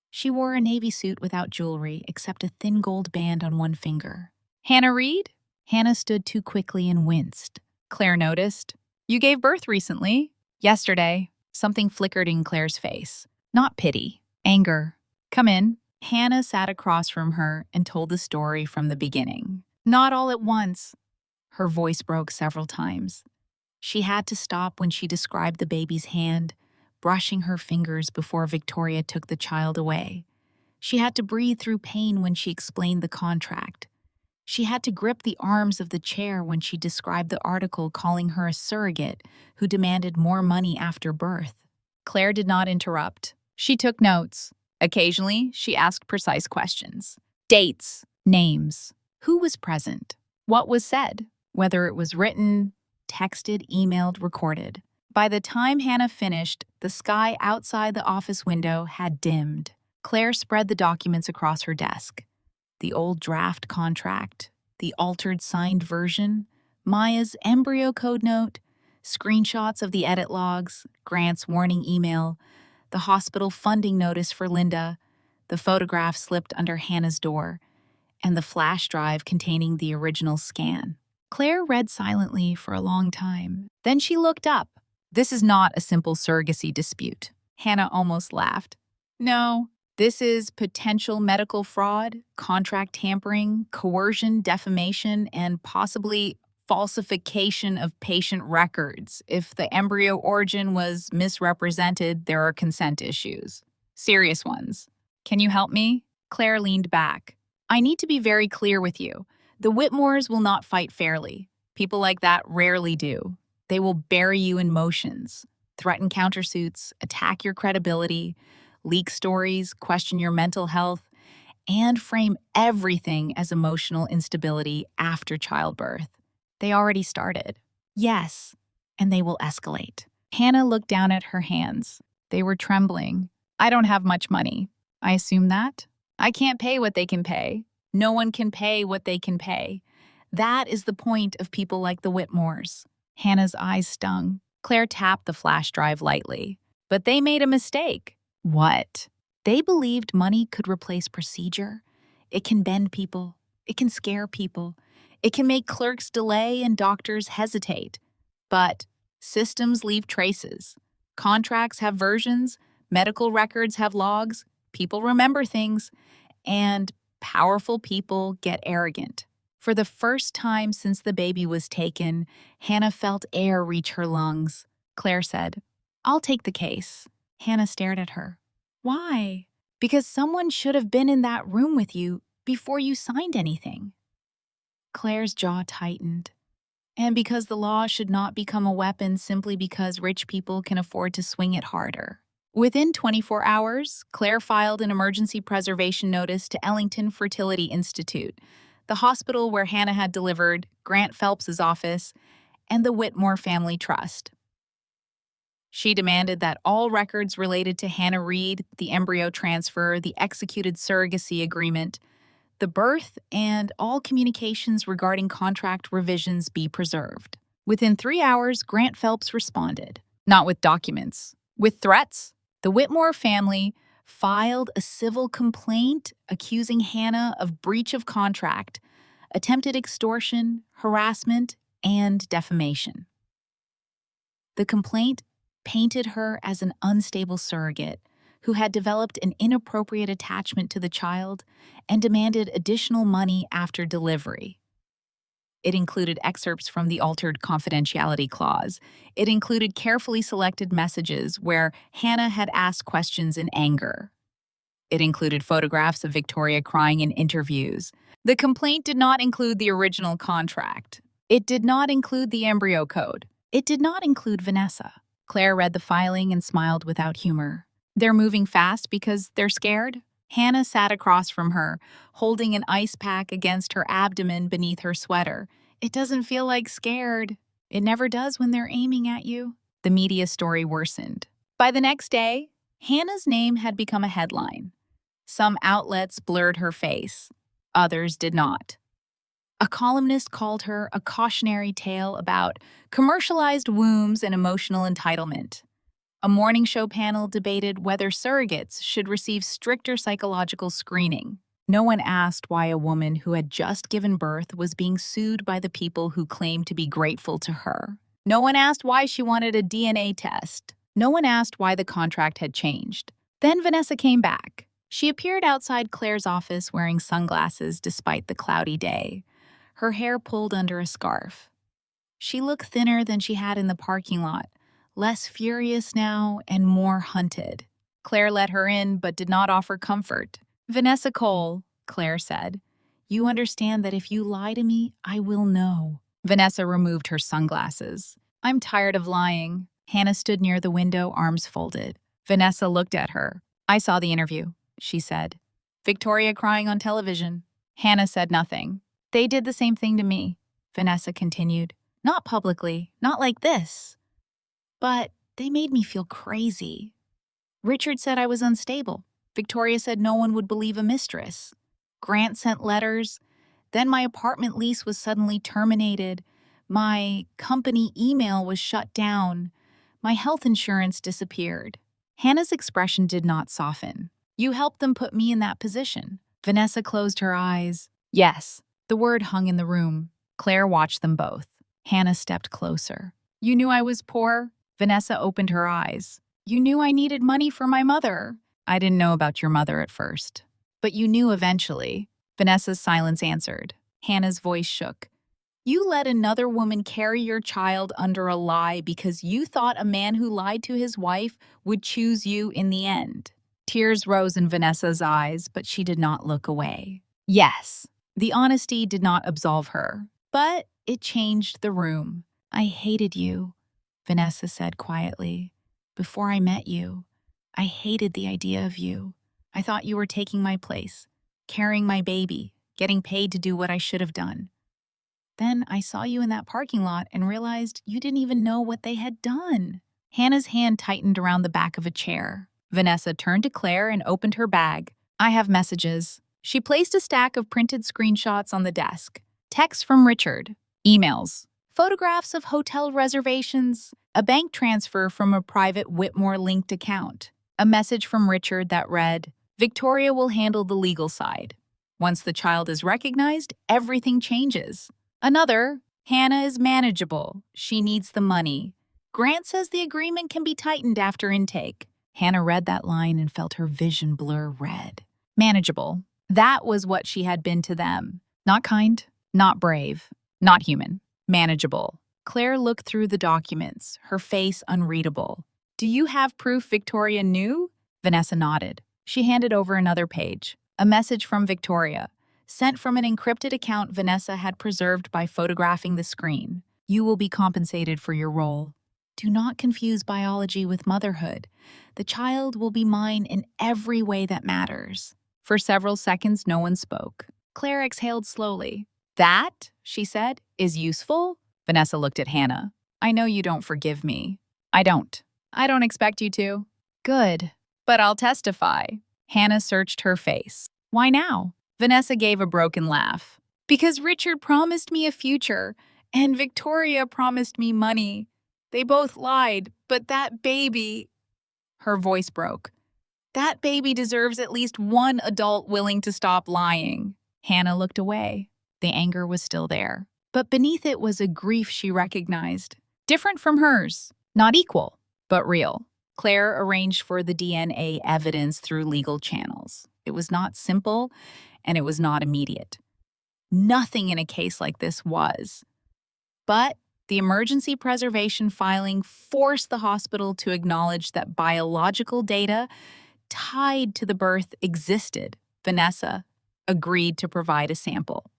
She wore a navy suit without jewelry except a thin gold band on one finger. Hannah Reed? Hannah stood too quickly and winced. Claire noticed. You gave birth recently. Yesterday. Something flickered in Claire's face. Not pity. Anger. Come in. Hannah sat across from her and told the story from the beginning. Not all at once. Her voice broke several times. She had to stop when she described the baby's hand, brushing her fingers before Victoria took the child away. She had to breathe through pain when she explained the contract. She had to grip the arms of the chair when she described the article calling her a surrogate who demanded more money after birth. Claire did not interrupt. She took notes. Occasionally, she asked precise questions. Dates, names, who was present, what was said, whether it was written, texted, emailed, recorded. By the time Hannah finished, the sky outside the office window had dimmed. Claire spread the documents across her desk. The old draft contract, the altered signed version, Maya's embryo code note, screenshots of the edit logs, Grant's warning email, the hospital funding notice for Linda, the photograph slipped under Hannah's door, and the flash drive containing the original scan. Claire read silently for a long time. Then she looked up. This is not a simple surrogacy dispute. Hannah almost laughed. No, this is potential medical fraud, contract tampering, coercion, defamation, and possibly falsification of patient records. If the embryo origin was misrepresented, there are consent issues. Serious ones. Can you help me? Claire leaned back. I need to be very clear with you. The Whitmores will not fight fairly. People like that rarely do. They will bury you in motions, threaten countersuits, attack your credibility, leak stories, question your mental health, and frame everything as emotional instability after childbirth. They already started. Yes, and they will escalate. Hannah looked down at her hands. They were trembling. I don't have much money. I assume that. I can't pay what they can pay. No one can pay what they can pay. That is the point of people like the Whitmores. Hannah's eyes stung. Claire tapped the flash drive lightly. But they made a mistake. What? They believed money could replace procedure. It can bend people. It can scare people. It can make clerks delay and doctors hesitate. But systems leave traces. Contracts have versions. Medical records have logs. People remember things. And powerful people get arrogant. For the first time since the baby was taken, Hannah felt air reach her lungs. Claire said, I'll take the case. Hannah stared at her. Why? Because someone should have been in that room with you before you signed anything. Claire's jaw tightened. And because the law should not become a weapon simply because rich people can afford to swing it harder. Within 24 hours, Claire filed an emergency preservation notice to Ellington Fertility Institute, the hospital where Hannah had delivered, Grant Phelps's office, and the Whitmore Family Trust. She demanded that all records related to Hannah Reed, the embryo transfer, the executed surrogacy agreement, the birth, and all communications regarding contract revisions be preserved. Within 3 hours, Grant Phelps responded, not with documents, with threats. The Whitmore family filed a civil complaint accusing Hannah of breach of contract, attempted extortion, harassment, and defamation. The complaint painted her as an unstable surrogate who had developed an inappropriate attachment to the child and demanded additional money after delivery. It included excerpts from the altered confidentiality clause. It included carefully selected messages where Hannah had asked questions in anger. It included photographs of Victoria crying in interviews. The complaint did not include the original contract. It did not include the embryo code. It did not include Vanessa. Claire read the filing and smiled without humor. They're moving fast because they're scared? Hannah sat across from her, holding an ice pack against her abdomen beneath her sweater. It doesn't feel like scared. It never does when they're aiming at you. The media story worsened. By the next day, Hannah's name had become a headline. Some outlets blurred her face. Others did not. A columnist called her a cautionary tale about commercialized wombs and emotional entitlement. A morning show panel debated whether surrogates should receive stricter psychological screening. No one asked why a woman who had just given birth was being sued by the people who claimed to be grateful to her. No one asked why she wanted a DNA test. No one asked why the contract had changed. Then Vanessa came back. She appeared outside Claire's office wearing sunglasses despite the cloudy day, her hair pulled under a scarf. She looked thinner than she had in the parking lot, less furious now and more hunted. Claire let her in but did not offer comfort. "Vanessa Cole," Claire said, "you understand that if you lie to me, I will know." Vanessa removed her sunglasses. "I'm tired of lying." Hannah stood near the window, arms folded. Vanessa looked at her. "I saw the interview," she said. "Victoria crying on television." Hannah said nothing. "They did the same thing to me," Vanessa continued. "Not publicly, not like this. But they made me feel crazy. Richard said I was unstable. Victoria said no one would believe a mistress. Grant sent letters. Then my apartment lease was suddenly terminated. My company email was shut down. My health insurance disappeared." Hannah's expression did not soften. "You helped them put me in that position." Vanessa closed her eyes. "Yes." The word hung in the room. Claire watched them both. Hannah stepped closer. "You knew I was poor?" Vanessa opened her eyes. "You knew I needed money for my mother." "I didn't know about your mother at first. But you knew eventually." Vanessa's silence answered. Hannah's voice shook. "You let another woman carry your child under a lie because you thought a man who lied to his wife would choose you in the end." Tears rose in Vanessa's eyes, but she did not look away. Yes, the honesty did not absolve her, but it changed the room. "I hated you," Vanessa said quietly. "Before I met you, I hated the idea of you. I thought you were taking my place, carrying my baby, getting paid to do what I should have done. Then I saw you in that parking lot and realized you didn't even know what they had done." Hannah's hand tightened around the back of a chair. Vanessa turned to Claire and opened her bag. "I have messages." She placed a stack of printed screenshots on the desk. Texts from Richard, emails, photographs of hotel reservations, a bank transfer from a private Whitmore-linked account, a message from Richard that read, "Victoria will handle the legal side. Once the child is recognized, everything changes." Another, "Hannah is manageable. She needs the money. Grant says the agreement can be tightened after intake." Hannah read that line and felt her vision blur red. Manageable. That was what she had been to them. Not kind, not brave, not human. Manageable. Claire looked through the documents, her face unreadable. "Do you have proof Victoria knew?" Vanessa nodded. She handed over another page. A message from Victoria, sent from an encrypted account Vanessa had preserved by photographing the screen. "You will be compensated for your role. Do not confuse biology with motherhood. The child will be mine in every way that matters." For several seconds, no one spoke. Claire exhaled slowly. "That," she said, "is useful?" Vanessa looked at Hannah. "I know you don't forgive me." "I don't. I don't expect you to." "Good. But I'll testify." Hannah searched her face. "Why now?" Vanessa gave a broken laugh. "Because Richard promised me a future, and Victoria promised me money. They both lied, but that baby—" Her voice broke. "That baby deserves at least one adult willing to stop lying." Hannah looked away. The anger was still there. But beneath it was a grief she recognized. Different from hers. Not equal, but real. Claire arranged for the DNA evidence through legal channels. It was not simple, and it was not immediate. Nothing in a case like this was. But the emergency preservation filing forced the hospital to acknowledge that biological data tied to the birth existed. Vanessa agreed to provide a sample.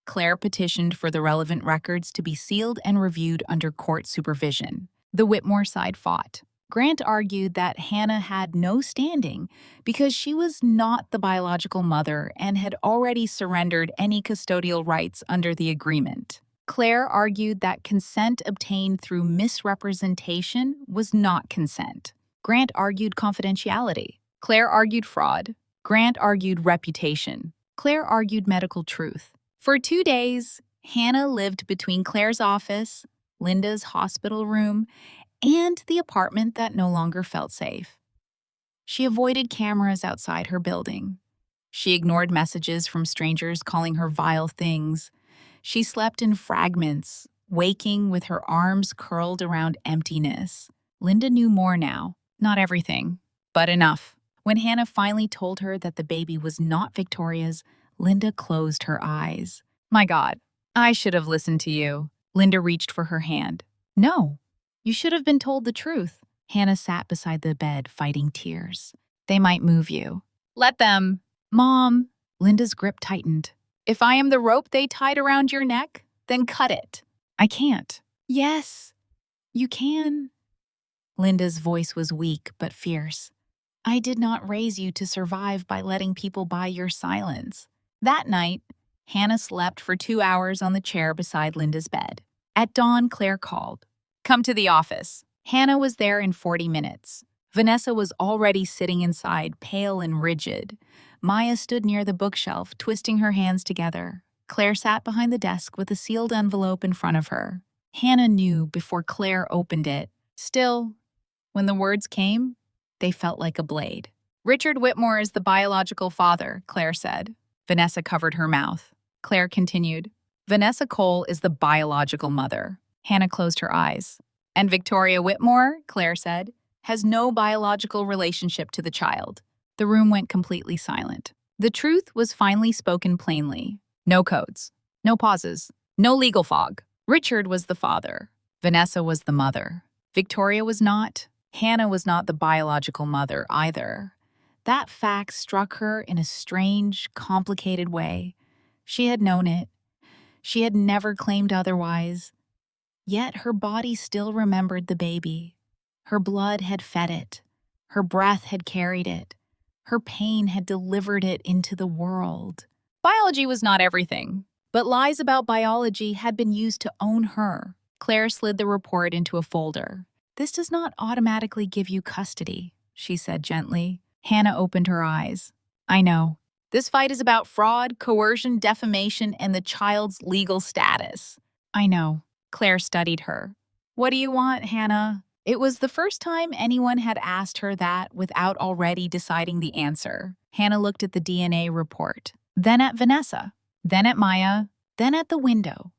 Claire petitioned for the relevant records to be sealed and reviewed under court supervision. The Whitmore side fought. Grant argued that Hannah had no standing because she was not the biological mother and had already surrendered any custodial rights under the agreement. Claire argued that consent obtained through misrepresentation was not consent. Grant argued confidentiality. Claire argued fraud. Grant argued reputation. Claire argued medical truth. For 2 days, Hannah lived between Claire's office, Linda's hospital room, and the apartment that no longer felt safe. She avoided cameras outside her building. She ignored messages from strangers calling her vile things. She slept in fragments, waking with her arms curled around emptiness. Linda knew more now. Not everything, but enough. When Hannah finally told her that the baby was not Victoria's, Linda closed her eyes. "My God, I should have listened to you." Linda reached for her hand. No, you should have been told the truth. Hannah sat beside the bed, fighting tears. They might move you. Let them. Mom. Linda's grip tightened. If I am the rope they tied around your neck, then cut it. I can't. Yes, you can. Linda's voice was weak but fierce. I did not raise you to survive by letting people buy your silence. That night, Hannah slept for 2 hours on the chair beside Linda's bed. At dawn, Claire called. Come to the office. Hannah was there in 40 minutes. Vanessa was already sitting inside, pale and rigid. Maya stood near the bookshelf, twisting her hands together. Claire sat behind the desk with a sealed envelope in front of her. Hannah knew before Claire opened it. Still, when the words came, they felt like a blade. Richard Whitmore is the biological father, Claire said. Vanessa covered her mouth. Claire continued. Vanessa Cole is the biological mother. Hannah closed her eyes. And Victoria Whitmore, Claire said, has no biological relationship to the child. The room went completely silent. The truth was finally spoken plainly. No codes, no pauses, no legal fog. Richard was the father. Vanessa was the mother. Victoria was not. Hannah was not the biological mother either. That fact struck her in a strange, complicated way. She had known it. She had never claimed otherwise. Yet her body still remembered the baby. Her blood had fed it. Her breath had carried it. Her pain had delivered it into the world. Biology was not everything, but lies about biology had been used to own her. Claire slid the report into a folder. This does not automatically give you custody, she said gently. Hannah opened her eyes. I know. This fight is about fraud, coercion, defamation, and the child's legal status. I know. Claire studied her. What do you want, Hannah? It was the first time anyone had asked her that without already deciding the answer. Hannah looked at the DNA report, then at Vanessa, then at Maya, then at the window,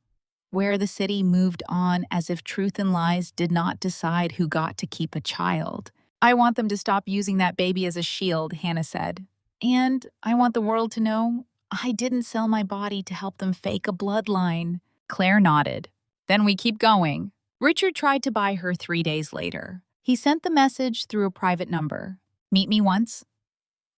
where the city moved on as if truth and lies did not decide who got to keep a child. I want them to stop using that baby as a shield, Hannah said. And I want the world to know I didn't sell my body to help them fake a bloodline. Claire nodded. Then we keep going. Richard tried to buy her 3 days later. He sent the message through a private number. Meet me once.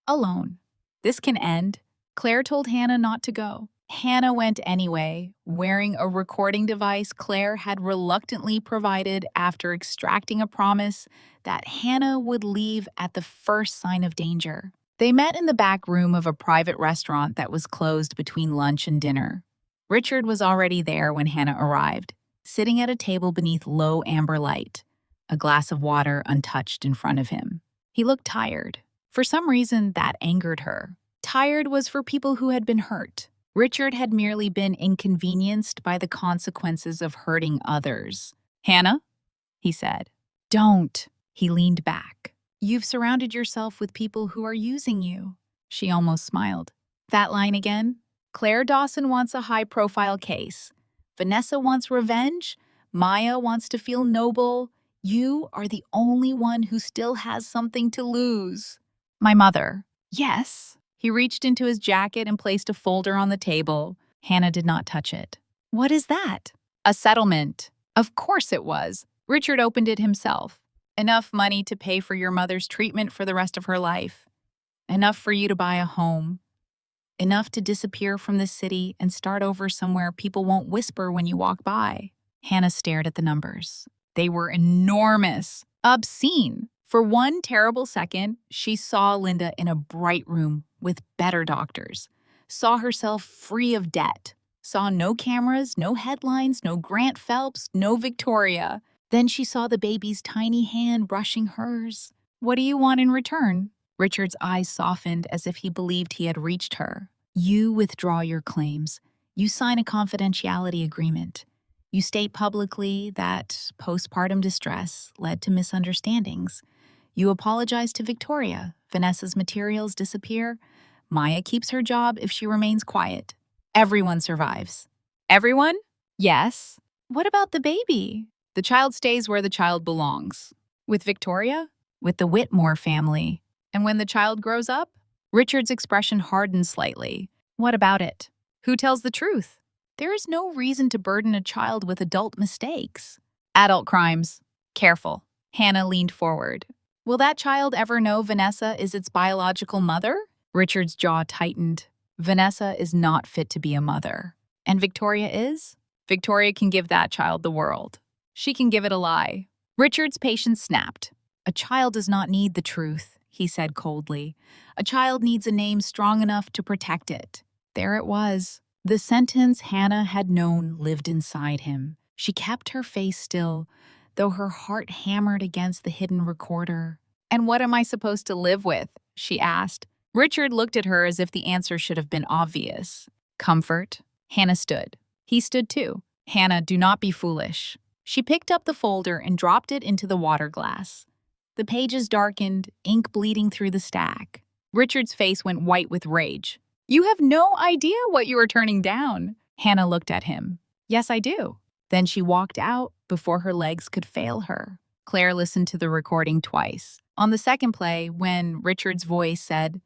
Alone. This can end. Claire told Hannah not to go. Hannah went anyway, wearing a recording device Claire had reluctantly provided after extracting a promise that Hannah would leave at the first sign of danger. They met in the back room of a private restaurant that was closed between lunch and dinner. Richard was already there when Hannah arrived, sitting at a table beneath low amber light, a glass of water untouched in front of him. He looked tired. For some reason, that angered her. Tired was for people who had been hurt. Richard had merely been inconvenienced by the consequences of hurting others. Hannah, he said. Don't. He leaned back. You've surrounded yourself with people who are using you. She almost smiled. That line again? Claire Dawson wants a high-profile case. Vanessa wants revenge. Maya wants to feel noble. You are the only one who still has something to lose. My mother. Yes. He reached into his jacket and placed a folder on the table. Hannah did not touch it. What is that? A settlement. Of course it was. Richard opened it himself. Enough money to pay for your mother's treatment for the rest of her life. Enough for you to buy a home. Enough to disappear from the city and start over somewhere people won't whisper when you walk by. Hannah stared at the numbers. They were enormous, obscene. For one terrible second, she saw Linda in a bright room with better doctors, saw herself free of debt, saw no cameras, no headlines, no Grant Phelps, no Victoria. Then she saw the baby's tiny hand brushing hers. What do you want in return? Richard's eyes softened as if he believed he had reached her. You withdraw your claims. You sign a confidentiality agreement. You state publicly that postpartum distress led to misunderstandings. You apologize to Victoria. Vanessa's materials disappear. Maya keeps her job if she remains quiet. Everyone survives. Everyone? Yes. What about the baby? The child stays where the child belongs. With Victoria? With the Whitmore family. And when the child grows up? Richard's expression hardened slightly. What about it? Who tells the truth? There is no reason to burden a child with adult mistakes. Adult crimes. Careful. Hannah leaned forward. Will that child ever know Vanessa is its biological mother? Richard's jaw tightened. Vanessa is not fit to be a mother. And Victoria is? Victoria can give that child the world. She can give it a lie. Richard's patience snapped. A child does not need the truth, he said coldly. A child needs a name strong enough to protect it. There it was. The sentence Hannah had known lived inside him. She kept her face still, though her heart hammered against the hidden recorder. And what am I supposed to live with? She asked. Richard looked at her as if the answer should have been obvious. Comfort. Hannah stood. He stood too. Hannah, do not be foolish. She picked up the folder and dropped it into the water glass. The pages darkened, ink bleeding through the stack. Richard's face went white with rage. You have no idea what you are turning down. Hannah looked at him. Yes, I do. Then she walked out before her legs could fail her. Claire listened to the recording twice. On the second play, when Richard's voice said,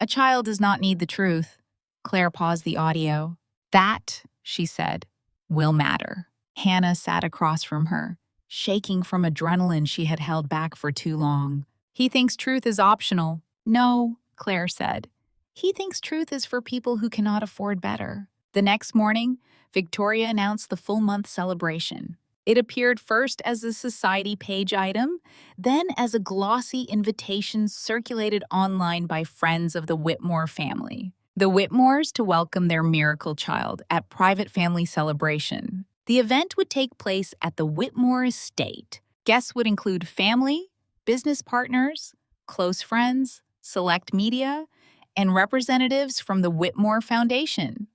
"A child does not need the truth," Claire paused the audio. That, she said, will matter. Hannah sat across from her, shaking from adrenaline she had held back for too long. He thinks truth is optional. No, Claire said. He thinks truth is for people who cannot afford better. The next morning, Victoria announced the full-month celebration. It appeared first as a society page item, then as a glossy invitation circulated online by friends of the Whitmore family. The Whitmores to welcome their miracle child at private family celebration. The event would take place at the Whitmore estate. Guests would include family, business partners, close friends, select media, and representatives from the Whitmore Foundation.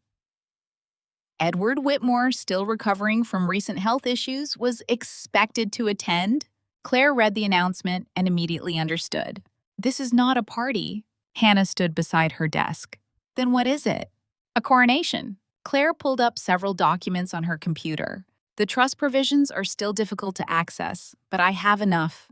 Edward Whitmore, still recovering from recent health issues, was expected to attend. Claire read the announcement and immediately understood. This is not a party. Hannah stood beside her desk. Then what is it? A coronation. Claire pulled up several documents on her computer. The trust provisions are still difficult to access, but I have enough.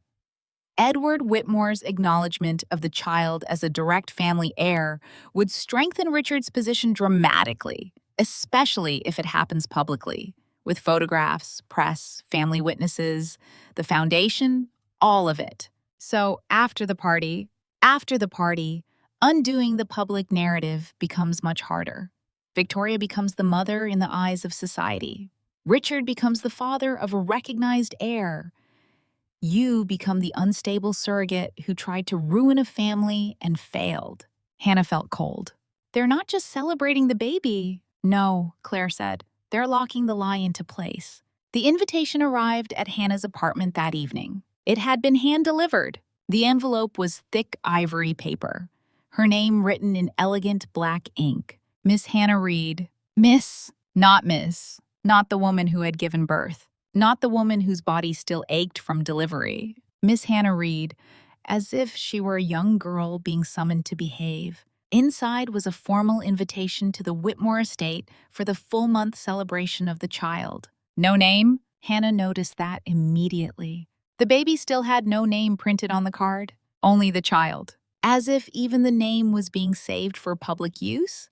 Edward Whitmore's acknowledgement of the child as a direct family heir would strengthen Richard's position dramatically, especially if it happens publicly, with photographs, press, family witnesses, the foundation, all of it. So after the party, undoing the public narrative becomes much harder. Victoria becomes the mother in the eyes of society. Richard becomes the father of a recognized heir. You become the unstable surrogate who tried to ruin a family and failed. Hannah felt cold. They're not just celebrating the baby. No, Claire said. They're locking the lie into place. The invitation arrived at Hannah's apartment that evening. It had been hand-delivered. The envelope was thick ivory paper. Her name written in elegant black ink. Miss Hannah Reed. Miss, not the woman who had given birth. Not the woman whose body still ached from delivery. Miss Hannah Reed, as if she were a young girl being summoned to behave. Inside was a formal invitation to the Whitmore estate for the full-month celebration of the child. No name? Hannah noticed that immediately. The baby still had no name printed on the card, only the child. As if even the name was being saved for public use?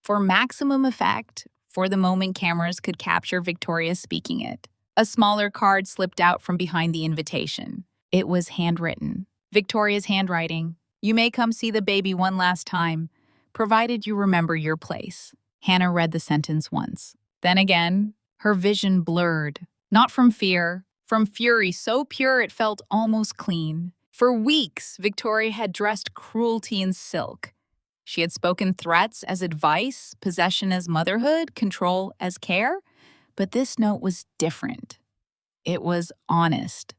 For maximum effect, for the moment cameras could capture Victoria speaking it. A smaller card slipped out from behind the invitation. It was handwritten. Victoria's handwriting. You may come see the baby one last time, provided you remember your place. Hannah read the sentence once. Then again, her vision blurred. Not from fear, from fury so pure it felt almost clean. For weeks, Victoria had dressed cruelty in silk. She had spoken threats as advice, possession as motherhood, control as care. But this note was different. It was honest.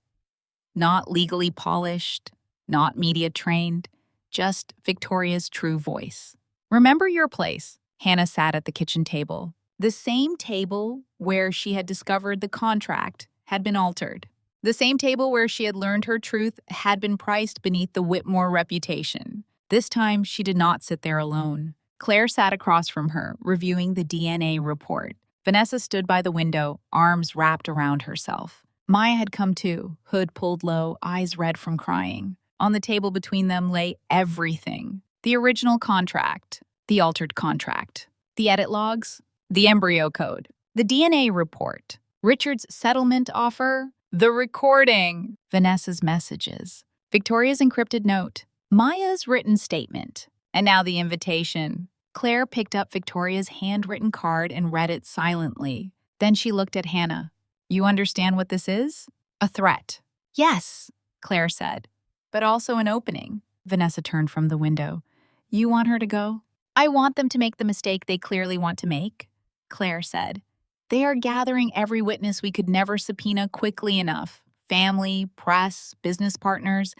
Not legally polished, not media-trained, just Victoria's true voice. Remember your place. Hannah sat at the kitchen table. The same table where she had discovered the contract had been altered. The same table where she had learned her truth had been priced beneath the Whitmore reputation. This time, she did not sit there alone. Claire sat across from her, reviewing the DNA report. Vanessa stood by the window, arms wrapped around herself. Maya had come too, hood pulled low, eyes red from crying. On the table between them lay everything. The original contract, the altered contract, the edit logs, the embryo code, the DNA report, Richard's settlement offer, the recording, Vanessa's messages, Victoria's encrypted note, Maya's written statement, and now the invitation. Claire picked up Victoria's handwritten card and read it silently. Then she looked at Hannah. You understand what this is? A threat. Yes, Claire said, but also an opening. Vanessa turned from the window. You want her to go? I want them to make the mistake they clearly want to make, Claire said. They are gathering every witness we could never subpoena quickly enough. Family, press, business partners,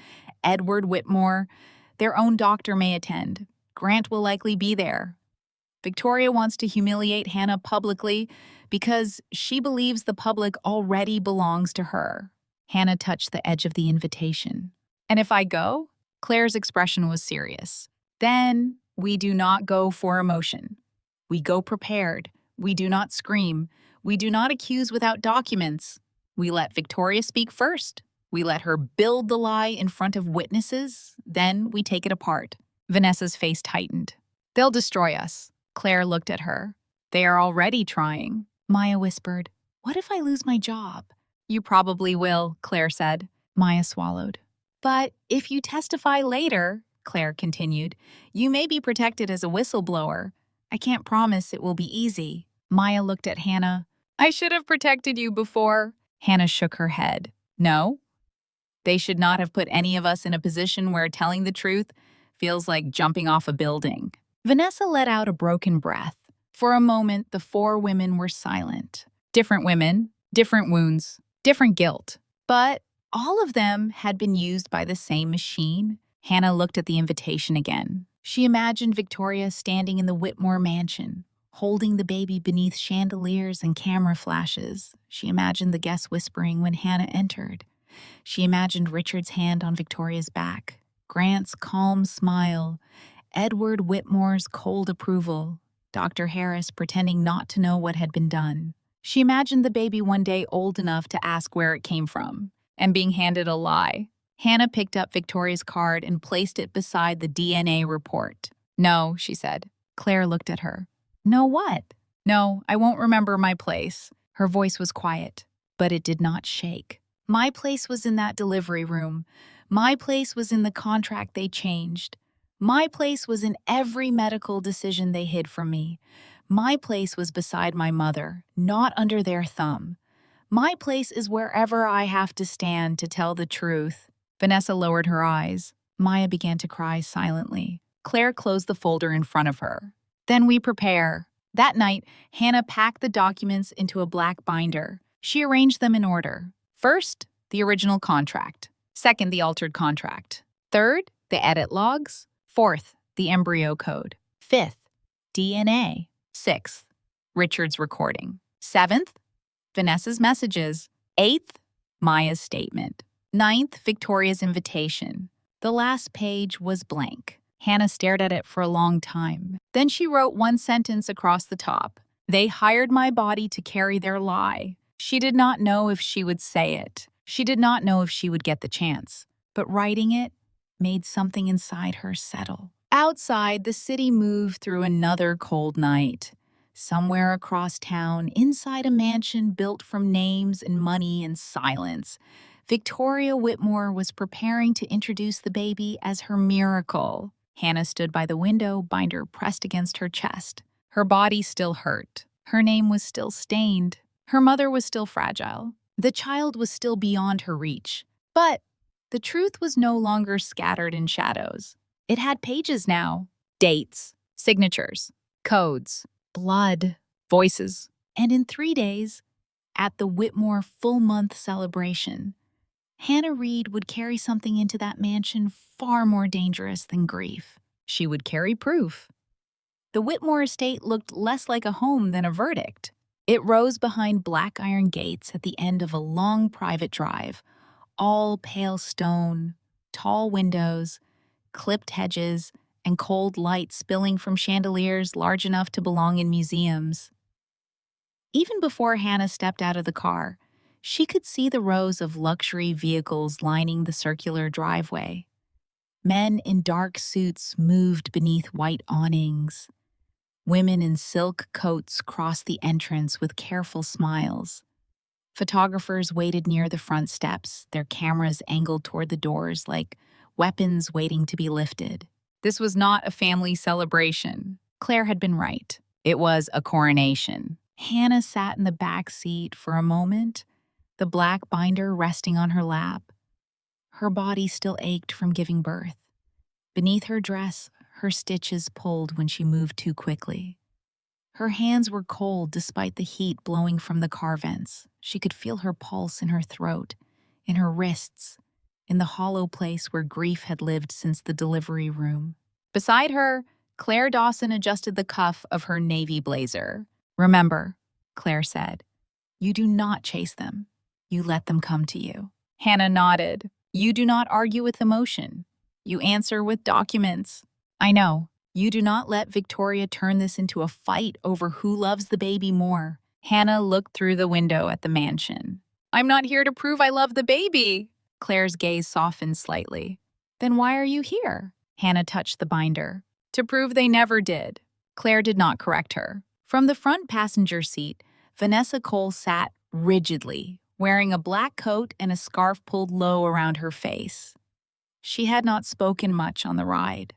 Edward Whitmore. Their own doctor may attend. Grant will likely be there. Victoria wants to humiliate Hannah publicly because she believes the public already belongs to her. Hannah touched the edge of the invitation. And if I go? Claire's expression was serious. Then we do not go for emotion. We go prepared. We do not scream. We do not accuse without documents. We let Victoria speak first. We let her build the lie in front of witnesses. Then we take it apart. Vanessa's face tightened. They'll destroy us. Claire looked at her. They are already trying. Maya whispered, What if I lose my job? You probably will, Claire said. Maya swallowed. But if you testify later, Claire continued, you may be protected as a whistleblower. I can't promise it will be easy. Maya looked at Hannah. I should have protected you before. Hannah shook her head. No. They should not have put any of us in a position where telling the truth feels like jumping off a building. Vanessa let out a broken breath. For a moment, the four women were silent. Different women, different wounds, different guilt. But all of them had been used by the same machine. Hannah looked at the invitation again. She imagined Victoria standing in the Whitmore mansion, holding the baby beneath chandeliers and camera flashes. She imagined the guests whispering when Hannah entered. She imagined Richard's hand on Victoria's back, Grant's calm smile, Edward Whitmore's cold approval, Dr. Harris pretending not to know what had been done. She imagined the baby one day old enough to ask where it came from, and being handed a lie. Hannah picked up Victoria's card and placed it beside the DNA report. No, she said. Claire looked at her. No what? No, I won't remember my place. Her voice was quiet, but it did not shake. My place was in that delivery room. My place was in the contract they changed. My place was in every medical decision they hid from me. My place was beside my mother, not under their thumb. My place is wherever I have to stand to tell the truth. Vanessa lowered her eyes. Maya began to cry silently. Claire closed the folder in front of her. Then we prepare. That night, Hannah packed the documents into a black binder. She arranged them in order. First, the original contract. Second, the altered contract. Third, the edit logs. Fourth, the embryo code. Fifth, DNA. Sixth, Richard's recording. Seventh, Vanessa's messages. Eighth, Maya's statement. Ninth, Victoria's invitation. The last page was blank. Hannah stared at it for a long time. Then she wrote one sentence across the top. They hired my body to carry their lie. She did not know if she would say it. She did not know if she would get the chance. But writing it made something inside her settle. Outside, the city moved through another cold night. Somewhere across town, inside a mansion built from names and money and silence, Victoria Whitmore was preparing to introduce the baby as her miracle. Hannah stood by the window, binder pressed against her chest. Her body still hurt. Her name was still stained. Her mother was still fragile. The child was still beyond her reach. But the truth was no longer scattered in shadows. It had pages now. Dates, signatures, codes, blood, voices. And in 3 days, at the Whitmore full-month celebration, Hannah Reed would carry something into that mansion far more dangerous than grief. She would carry proof. The Whitmore estate looked less like a home than a verdict. It rose behind black iron gates at the end of a long private drive, all pale stone, tall windows, clipped hedges, and cold light spilling from chandeliers large enough to belong in museums. Even before Hannah stepped out of the car, she could see the rows of luxury vehicles lining the circular driveway. Men in dark suits moved beneath white awnings. Women in silk coats crossed the entrance with careful smiles. Photographers waited near the front steps, their cameras angled toward the doors like weapons waiting to be lifted. This was not a family celebration. Claire had been right. It was a coronation. Hannah sat in the back seat for a moment, the black binder resting on her lap. Her body still ached from giving birth. Beneath her dress, her stitches pulled when she moved too quickly. Her hands were cold despite the heat blowing from the car vents. She could feel her pulse in her throat, in her wrists, in the hollow place where grief had lived since the delivery room. Beside her, Claire Dawson adjusted the cuff of her navy blazer. "Remember," Claire said, "you do not chase them. You let them come to you." Hannah nodded. "You do not argue with emotion. You answer with documents." "I know. You do not let Victoria turn this into a fight over who loves the baby more." Hannah looked through the window at the mansion. "I'm not here to prove I love the baby." Claire's gaze softened slightly. "Then why are you here?" Hannah touched the binder. "To prove they never did." Claire did not correct her. From the front passenger seat, Vanessa Cole sat rigidly, wearing a black coat and a scarf pulled low around her face. She had not spoken much on the ride.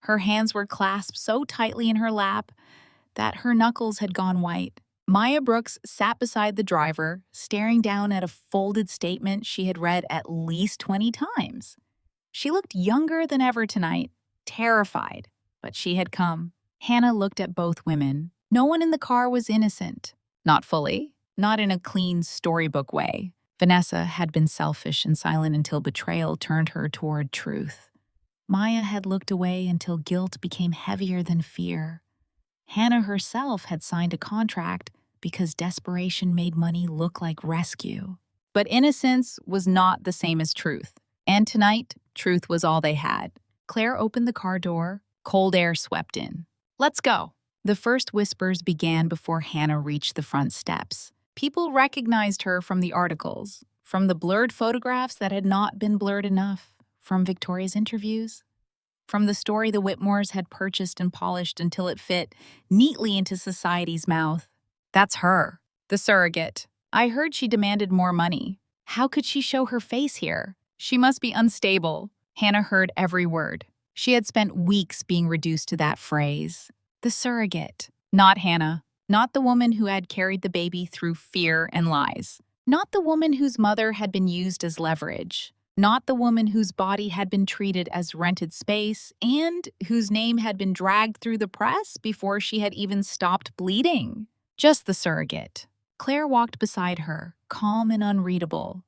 Her hands were clasped so tightly in her lap that her knuckles had gone white. Maya Brooks sat beside the driver, staring down at a folded statement she had read at least 20 times. She looked younger than ever tonight, terrified, but she had come. Hannah looked at both women. No one in the car was innocent. Not fully, not in a clean storybook way. Vanessa had been selfish and silent until betrayal turned her toward truth. Maya had looked away until guilt became heavier than fear. Hannah herself had signed a contract because desperation made money look like rescue. But innocence was not the same as truth. And tonight, truth was all they had. Claire opened the car door. Cold air swept in. "Let's go." The first whispers began before Hannah reached the front steps. People recognized her from the articles, from the blurred photographs that had not been blurred enough, from Victoria's interviews, from the story the Whitmores had purchased and polished until it fit neatly into society's mouth. "That's her, the surrogate. I heard she demanded more money. How could she show her face here? She must be unstable." Hannah heard every word. She had spent weeks being reduced to that phrase. The surrogate. Not Hannah. Not the woman who had carried the baby through fear and lies. Not the woman whose mother had been used as leverage. Not the woman whose body had been treated as rented space and whose name had been dragged through the press before she had even stopped bleeding. Just the surrogate. Claire walked beside her, calm and unreadable.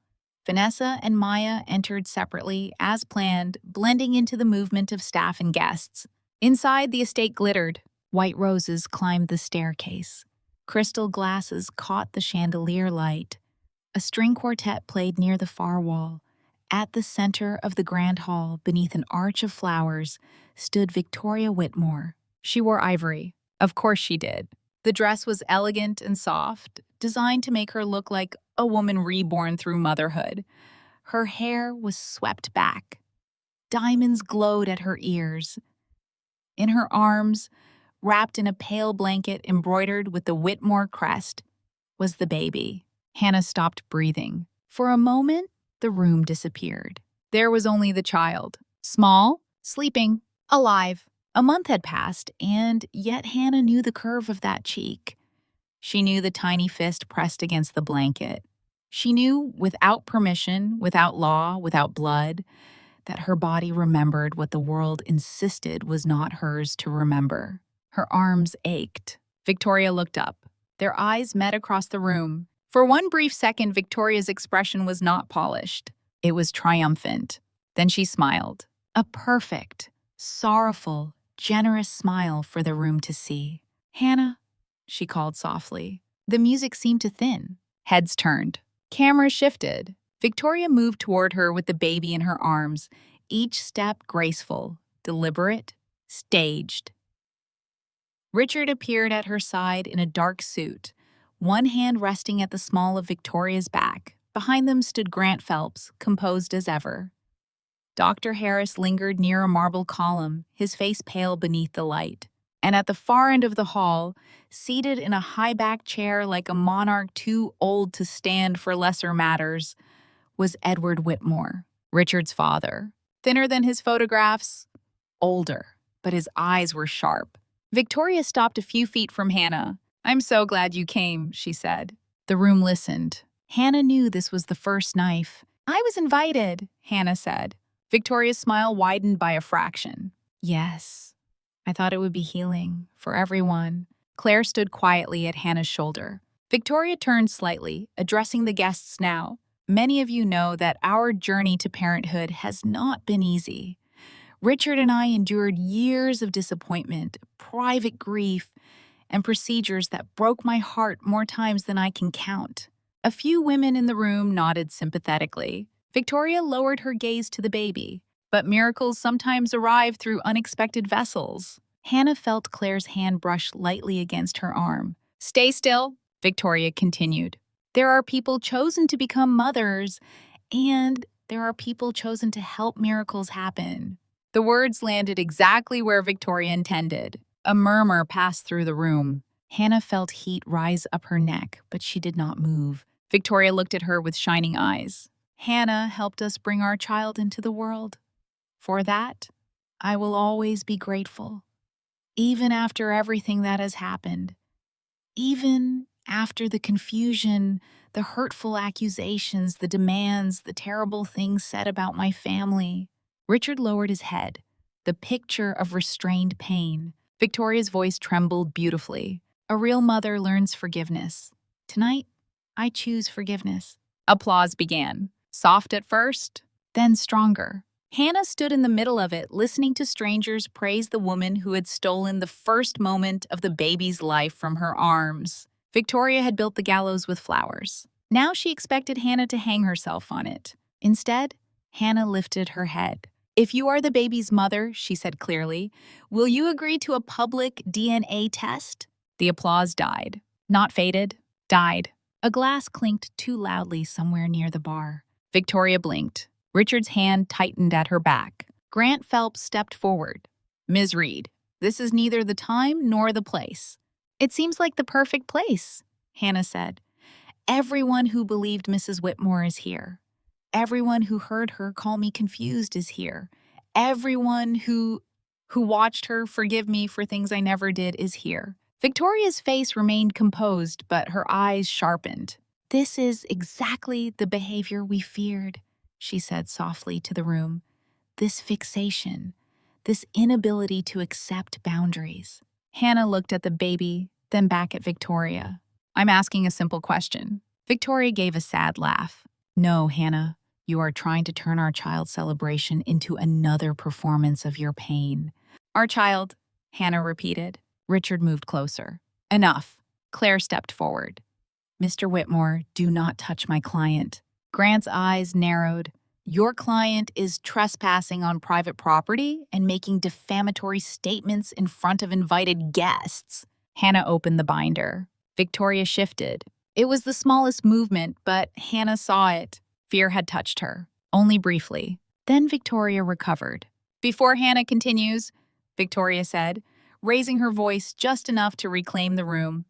Vanessa and Maya entered separately, as planned, blending into the movement of staff and guests. Inside, the estate glittered. White roses climbed the staircase. Crystal glasses caught the chandelier light. A string quartet played near the far wall. At the center of the grand hall, beneath an arch of flowers, stood Victoria Whitmore. She wore ivory. Of course she did. The dress was elegant and soft, designed to make her look like a woman reborn through motherhood. Her hair was swept back. Diamonds glowed at her ears. In her arms, wrapped in a pale blanket embroidered with the Whitmore crest, was the baby. Hannah stopped breathing. For a moment, the room disappeared. There was only the child. Small, sleeping, alive. A month had passed, and yet Hannah knew the curve of that cheek. She knew the tiny fist pressed against the blanket. She knew, without permission, without law, without blood, that her body remembered what the world insisted was not hers to remember. Her arms ached. Victoria looked up. Their eyes met across the room. For one brief second, Victoria's expression was not polished. It was triumphant. Then she smiled. A perfect, sorrowful, generous smile for the room to see. "Hannah," she called softly. The music seemed to thin. Heads turned. Cameras shifted. Victoria moved toward her with the baby in her arms, each step graceful, deliberate, staged. Richard appeared at her side in a dark suit, one hand resting at the small of Victoria's back. Behind them stood Grant Phelps, composed as ever. Dr. Harris lingered near a marble column, his face pale beneath the light. And at the far end of the hall, seated in a high-backed chair like a monarch too old to stand for lesser matters, was Edward Whitmore, Richard's father. Thinner than his photographs, older, but his eyes were sharp. Victoria stopped a few feet from Hannah. "I'm so glad you came," she said. The room listened. Hannah knew this was the first knife. "I was invited," Hannah said. Victoria's smile widened by a fraction. "Yes, I thought it would be healing for everyone." Claire stood quietly at Hannah's shoulder. Victoria turned slightly, addressing the guests now. "Many of you know that our journey to parenthood has not been easy. Richard and I endured years of disappointment, private grief, and procedures that broke my heart more times than I can count." A few women in the room nodded sympathetically. Victoria lowered her gaze to the baby. "But miracles sometimes arrive through unexpected vessels." Hannah felt Claire's hand brush lightly against her arm. "Stay still," Victoria continued. "There are people chosen to become mothers, and there are people chosen to help miracles happen." The words landed exactly where Victoria intended. A murmur passed through the room. Hannah felt heat rise up her neck, but she did not move. Victoria looked at her with shining eyes. "Hannah helped us bring our child into the world. For that, I will always be grateful. Even after everything that has happened, even after the confusion, the hurtful accusations, the demands, the terrible things said about my family." Richard lowered his head, the picture of restrained pain. Victoria's voice trembled beautifully. "A real mother learns forgiveness. Tonight, I choose forgiveness." Applause began, soft at first, then stronger. Hannah stood in the middle of it, listening to strangers praise the woman who had stolen the first moment of the baby's life from her arms. Victoria had built the gallows with flowers. Now she expected Hannah to hang herself on it. Instead, Hannah lifted her head. "If you are the baby's mother," she said clearly, "will you agree to a public DNA test?" The applause died. Not faded, died. A glass clinked too loudly somewhere near the bar. Victoria blinked. Richard's hand tightened at her back. Grant Phelps stepped forward. "Ms. Reed, this is neither the time nor the place." "It seems like the perfect place," Hannah said. "Everyone who believed Mrs. Whitmore is here. Everyone who heard her call me confused is here. Everyone who watched her forgive me for things I never did is here." Victoria's face remained composed, but her eyes sharpened. "This is exactly the behavior we feared," she said softly to the room. "This fixation, this inability to accept boundaries." Hannah looked at the baby, then back at Victoria. "I'm asking a simple question." Victoria gave a sad laugh. "No, Hannah, you are trying to turn our child's celebration into another performance of your pain." "Our child," Hannah repeated. Richard moved closer. "Enough." Claire stepped forward. "Mr. Whitmore, do not touch my client." Grant's eyes narrowed. "Your client is trespassing on private property and making defamatory statements in front of invited guests." Hannah opened the binder. Victoria shifted. It was the smallest movement, but Hannah saw it. Fear had touched her, only briefly. Then Victoria recovered. "Before Hannah continues," Victoria said, raising her voice just enough to reclaim the room,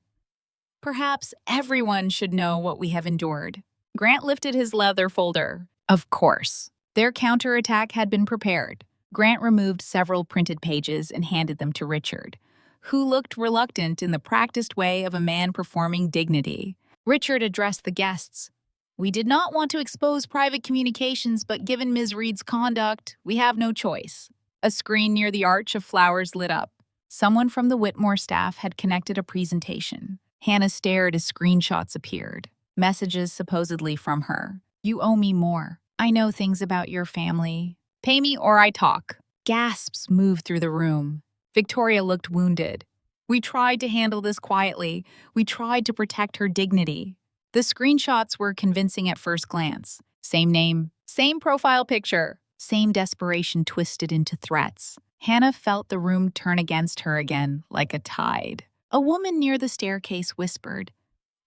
"perhaps everyone should know what we have endured." Grant lifted his leather folder. Of course. Their counterattack had been prepared. Grant removed several printed pages and handed them to Richard, who looked reluctant in the practiced way of a man performing dignity. Richard addressed the guests. "We did not want to expose private communications, but given Ms. Reed's conduct, we have no choice." A screen near the arch of flowers lit up. Someone from the Whitmore staff had connected a presentation. Hannah stared as screenshots appeared. Messages supposedly from her. "You owe me more. I know things about your family. Pay me or I talk." Gasps moved through the room. Victoria looked wounded. "We tried to handle this quietly. We tried to protect her dignity." The screenshots were convincing at first glance. Same name, same profile picture, same desperation twisted into threats. Hannah felt the room turn against her again, like a tide. A woman near the staircase whispered,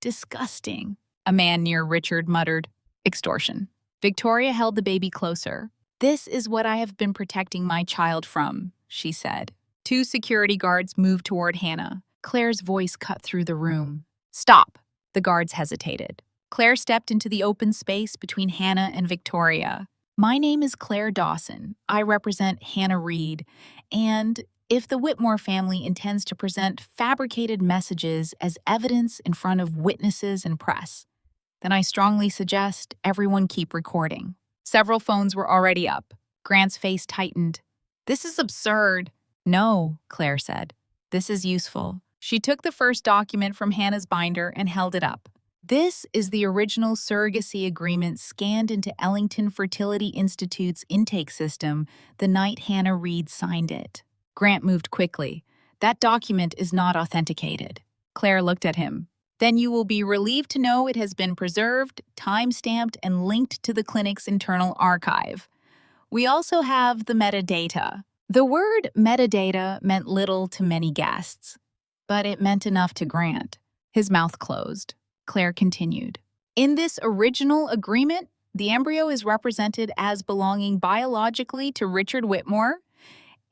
"Disgusting." A man near Richard muttered, "Extortion." Victoria held the baby closer. "This is what I have been protecting my child from," she said. Two security guards moved toward Hannah. Claire's voice cut through the room. "Stop!" The guards hesitated. Claire stepped into the open space between Hannah and Victoria. "My name is Claire Dawson. I represent Hannah Reed, and if the Whitmore family intends to present fabricated messages as evidence in front of witnesses and press, then I strongly suggest everyone keep recording." Several phones were already up. Grant's face tightened. "This is absurd." "No," Claire said. "This is useful." She took the first document from Hannah's binder and held it up. "This is the original surrogacy agreement scanned into Ellington Fertility Institute's intake system the night Hannah Reed signed it." Grant moved quickly. "That document is not authenticated." Claire looked at him. "Then you will be relieved to know it has been preserved, time-stamped, and linked to the clinic's internal archive. We also have the metadata." The word metadata meant little to many guests, but it meant enough to Grant. His mouth closed. Claire continued. "In this original agreement, the embryo is represented as belonging biologically to Richard Whitmore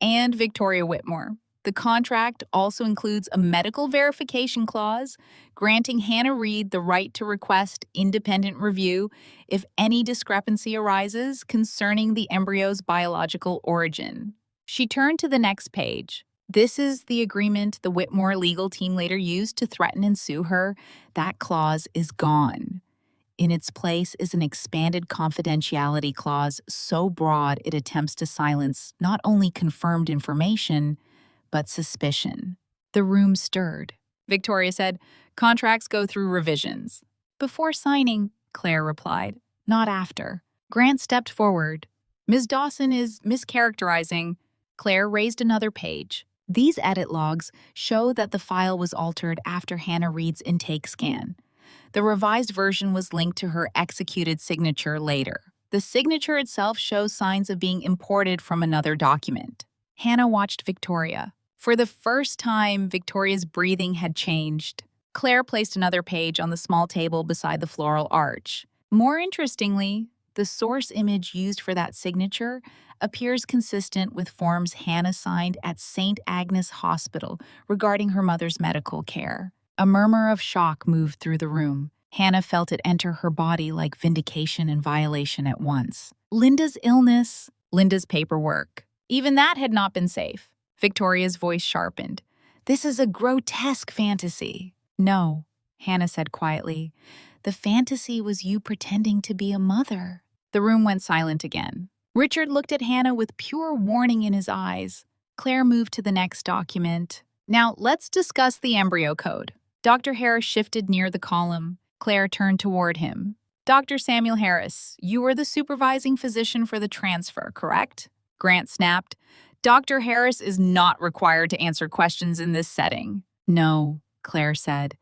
and Victoria Whitmore. The contract also includes a medical verification clause granting Hannah Reed the right to request independent review if any discrepancy arises concerning the embryo's biological origin." She turned to the next page. "This is the agreement the Whitmore legal team later used to threaten and sue her. That clause is gone. In its place is an expanded confidentiality clause so broad it attempts to silence not only confirmed information, but suspicion." The room stirred. Victoria said, "Contracts go through revisions." "Before signing," Claire replied. "Not after." Grant stepped forward. "Ms. Dawson is mischaracterizing." Claire raised another page. "These edit logs show that the file was altered after Hannah Reed's intake scan. The revised version was linked to her executed signature later. The signature itself shows signs of being imported from another document." Hannah watched Victoria. For the first time, Victoria's breathing had changed. Claire placed another page on the small table beside the floral arch. More interestingly, the source image used for that signature appears consistent with forms Hannah signed at St. Agnes Hospital regarding her mother's medical care. A murmur of shock moved through the room. Hannah felt it enter her body like vindication and violation at once. Linda's illness, Linda's paperwork. Even that had not been safe. Victoria's voice sharpened. "This is a grotesque fantasy." "No," Hannah said quietly. "The fantasy was you pretending to be a mother." The room went silent again. Richard looked at Hannah with pure warning in his eyes. Claire moved to the next document. "Now, let's discuss the embryo code." Dr. Harris shifted near the column. Claire turned toward him. "Dr. Samuel Harris, you were the supervising physician for the transfer, correct?" Grant snapped. "Dr. Harris is not required to answer questions in this setting." "No," Claire said.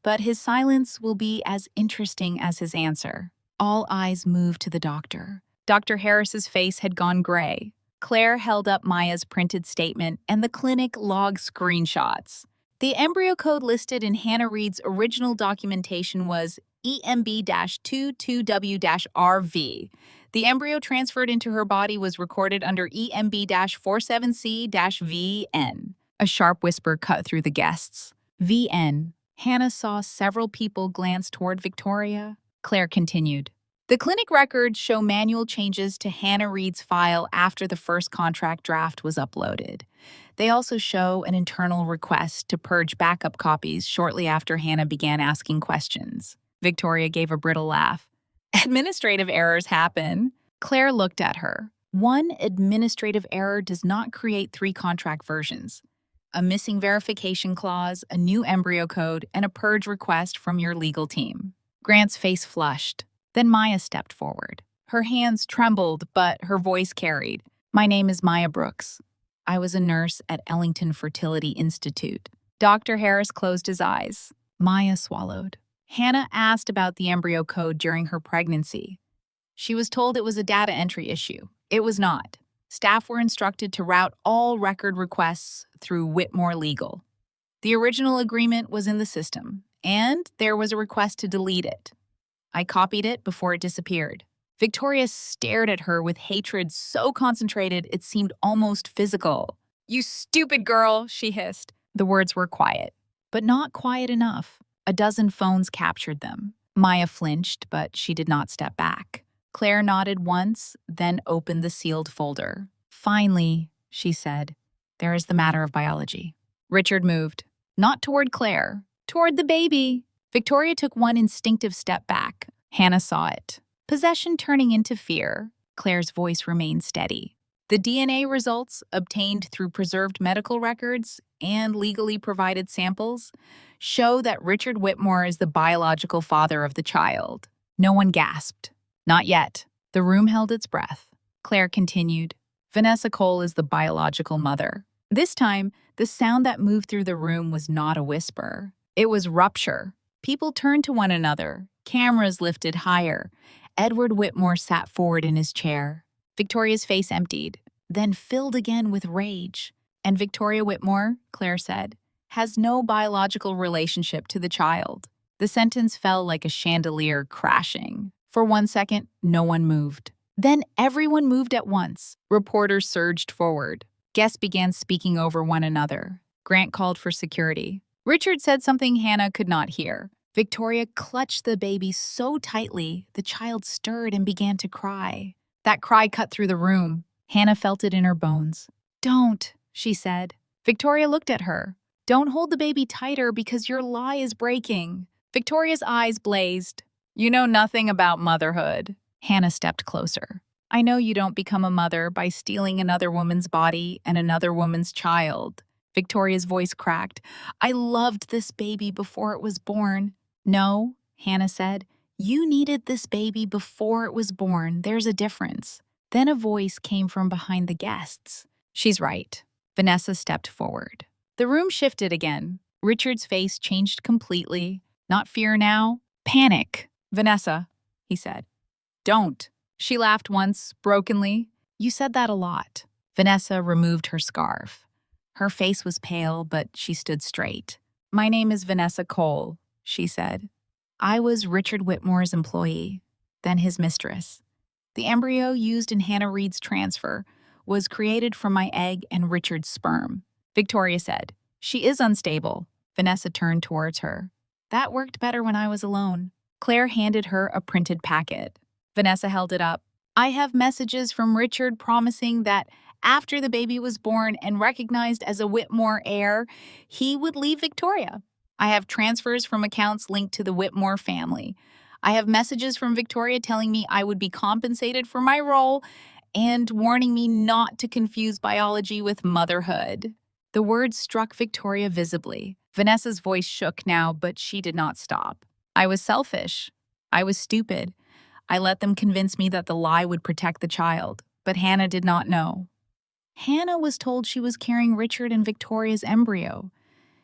"But his silence will be as interesting as his answer." All eyes moved to the doctor. Dr. Harris's face had gone gray. Claire held up Maya's printed statement and the clinic log screenshots. The embryo code listed in Hannah Reed's original documentation was EMB-22W-RV. The embryo transferred into her body was recorded under EMB-47C-VN. A sharp whisper cut through the guests. VN. Hannah saw several people glance toward Victoria. Claire continued. "The clinic records show manual changes to Hannah Reed's file after the first contract draft was uploaded. They also show an internal request to purge backup copies shortly after Hannah began asking questions." Victoria gave a brittle laugh. "Administrative errors happen." Claire looked at her. "One administrative error does not create 3 contract versions. A missing verification clause, a new embryo code, and a purge request from your legal team." Grant's face flushed. Then Maya stepped forward. Her hands trembled, but her voice carried. "My name is Maya Brooks. I was a nurse at Ellington Fertility Institute." Dr. Harris closed his eyes. Maya swallowed. "Hannah asked about the embryo code during her pregnancy. She was told it was a data entry issue. It was not. Staff were instructed to route all record requests through Whitmore Legal. The original agreement was in the system, and there was a request to delete it. I copied it before it disappeared." Victoria stared at her with hatred so concentrated it seemed almost physical. "You stupid girl," she hissed. The words were quiet, but not quiet enough. A dozen phones captured them. Maya flinched, but she did not step back. Claire nodded once, then opened the sealed folder. "Finally," she said, "there is the matter of biology." Richard moved, not toward Claire, toward the baby. Victoria took one instinctive step back. Hannah saw it. Possession turning into fear. Claire's voice remained steady. The DNA results, obtained through preserved medical records and legally provided samples, show that Richard Whitmore is the biological father of the child. No one gasped. Not yet. The room held its breath. Claire continued. Vanessa Cole is the biological mother. This time, the sound that moved through the room was not a whisper. It was rupture. People turned to one another. Cameras lifted higher. Edward Whitmore sat forward in his chair. Victoria's face emptied, then filled again with rage. And Victoria Whitmore, Claire said, has no biological relationship to the child. The sentence fell like a chandelier crashing. For 1 second, no one moved. Then everyone moved at once. Reporters surged forward. Guests began speaking over one another. Grant called for security. Richard said something Hannah could not hear. Victoria clutched the baby so tightly, the child stirred and began to cry. That cry cut through the room. Hannah felt it in her bones. "Don't," she said. Victoria looked at her. "Don't hold the baby tighter because your lie is breaking." Victoria's eyes blazed. "You know nothing about motherhood." Hannah stepped closer. "I know you don't become a mother by stealing another woman's body and another woman's child." Victoria's voice cracked. "I loved this baby before it was born." "No," Hannah said. "You needed this baby before it was born. There's a difference." Then a voice came from behind the guests. "She's right." Vanessa stepped forward. The room shifted again. Richard's face changed completely. Not fear now, panic. "Vanessa," he said. "Don't." She laughed once, brokenly. "You said that a lot." Vanessa removed her scarf. Her face was pale, but she stood straight. "My name is Vanessa Cole," she said. "I was Richard Whitmore's employee, then his mistress. The embryo used in Hannah Reed's transfer was created from my egg and Richard's sperm." Victoria said, "She is unstable." Vanessa turned towards her. "That worked better when I was alone." Claire handed her a printed packet. Vanessa held it up. "I have messages from Richard promising that after the baby was born and recognized as a Whitmore heir, he would leave Victoria. I have transfers from accounts linked to the Whitmore family. I have messages from Victoria telling me I would be compensated for my role and warning me not to confuse biology with motherhood." The words struck Victoria visibly. Vanessa's voice shook now, but she did not stop. "I was selfish. I was stupid. I let them convince me that the lie would protect the child, but Hannah did not know. Hannah was told she was carrying Richard and Victoria's embryo.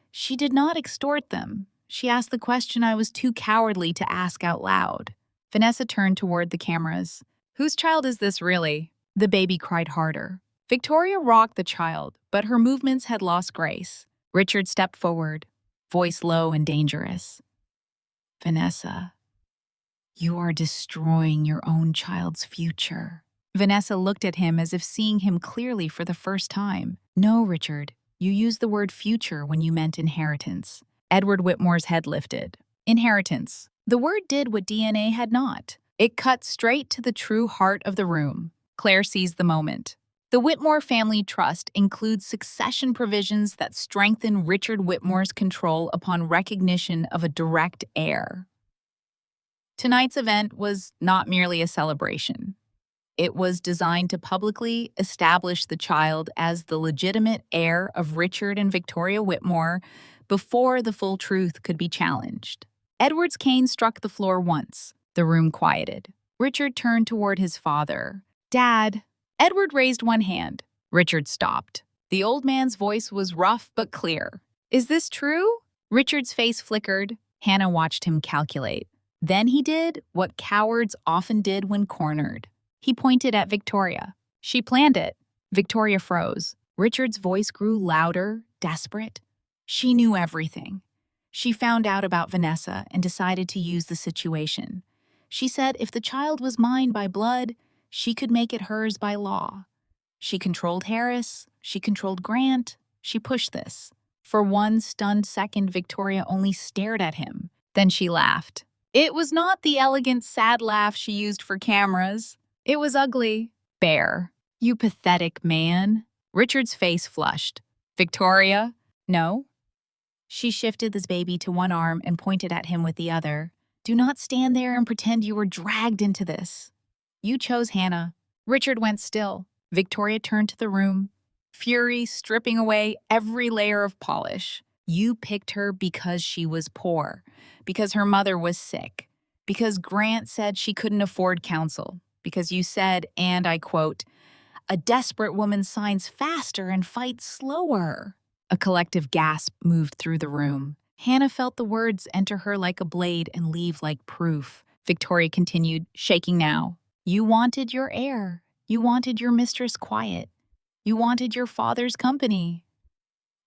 She did not extort them. She asked the question I was too cowardly to ask out loud." Vanessa turned toward the cameras. "Whose child is this really?" The baby cried harder. Victoria rocked the child, but her movements had lost grace. Richard stepped forward, voice low and dangerous. "Vanessa, you are destroying your own child's future." Vanessa looked at him as if seeing him clearly for the first time. "No, Richard, you used the word future when you meant inheritance." Edward Whitmore's head lifted. Inheritance. The word did what DNA had not. It cut straight to the true heart of the room. Claire seized the moment. The Whitmore family trust includes succession provisions that strengthen Richard Whitmore's control upon recognition of a direct heir. Tonight's event was not merely a celebration. It was designed to publicly establish the child as the legitimate heir of Richard and Victoria Whitmore before the full truth could be challenged. Edward's cane struck the floor once. The room quieted. Richard turned toward his father. "Dad." Edward raised one hand. Richard stopped. The old man's voice was rough but clear. "Is this true?" Richard's face flickered. Hannah watched him calculate. Then he did what cowards often did when cornered. He pointed at Victoria. "She planned it." Victoria froze. Richard's voice grew louder, desperate. "She knew everything. She found out about Vanessa and decided to use the situation. She said if the child was mine by blood, she could make it hers by law. She controlled Harris. She controlled Grant. She pushed this. For one stunned second, Victoria only stared at him. Then she laughed. It was not the elegant, sad laugh she used for cameras. It was ugly. Bear. You pathetic man. Richard's face flushed. Victoria? No. She shifted this baby to one arm and pointed at him with the other. Do not stand there and pretend you were dragged into this. You chose Hannah. Richard went still. Victoria turned to the room, fury stripping away every layer of polish. You picked her because she was poor, because her mother was sick, because Grant said she couldn't afford counsel, because you said, and I quote, "A desperate woman signs faster and fights slower." A collective gasp moved through the room. Hannah felt the words enter her like a blade and leave like proof. Victoria continued, shaking now. You wanted your heir. You wanted your mistress quiet. You wanted your father's company.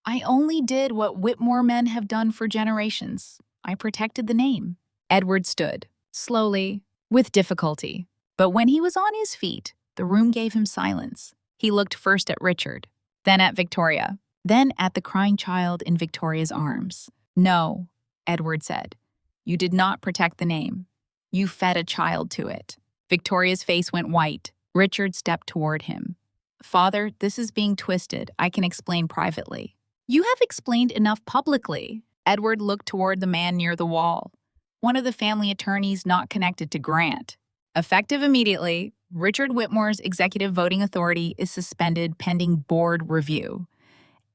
I only did what Whitmore men have done for generations. I protected the name. Edward stood, slowly, with difficulty. But when he was on his feet, the room gave him silence. He looked first at Richard, then at Victoria, then at the crying child in Victoria's arms. No, Edward said. You did not protect the name. You fed a child to it. Victoria's face went white. Richard stepped toward him. Father, this is being twisted. I can explain privately. You have explained enough publicly. Edward looked toward the man near the wall, one of the family attorneys not connected to Grant. Effective immediately, Richard Whitmore's executive voting authority is suspended pending board review.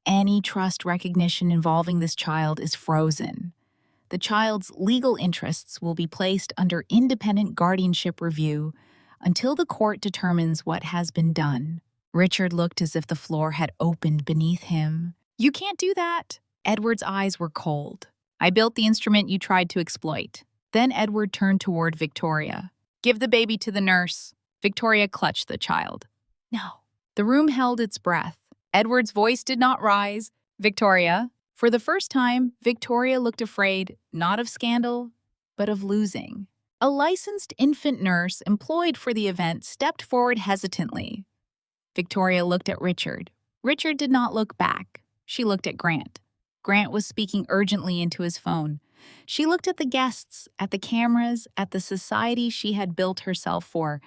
Any trust recognition involving this child is frozen. The child's legal interests will be placed under independent guardianship review until the court determines what has been done. Richard looked as if the floor had opened beneath him. You can't do that. Edward's eyes were cold. I built the instrument you tried to exploit. Then Edward turned toward Victoria. Give the baby to the nurse. Victoria clutched the child. No. The room held its breath. Edward's voice did not rise. Victoria. For the first time, Victoria looked afraid, not of scandal, but of losing. A licensed infant nurse employed for the event stepped forward hesitantly. Victoria looked at Richard. Richard did not look back. She looked at Grant. Grant was speaking urgently into his phone. She looked at the guests, at the cameras, at the society she had built herself for,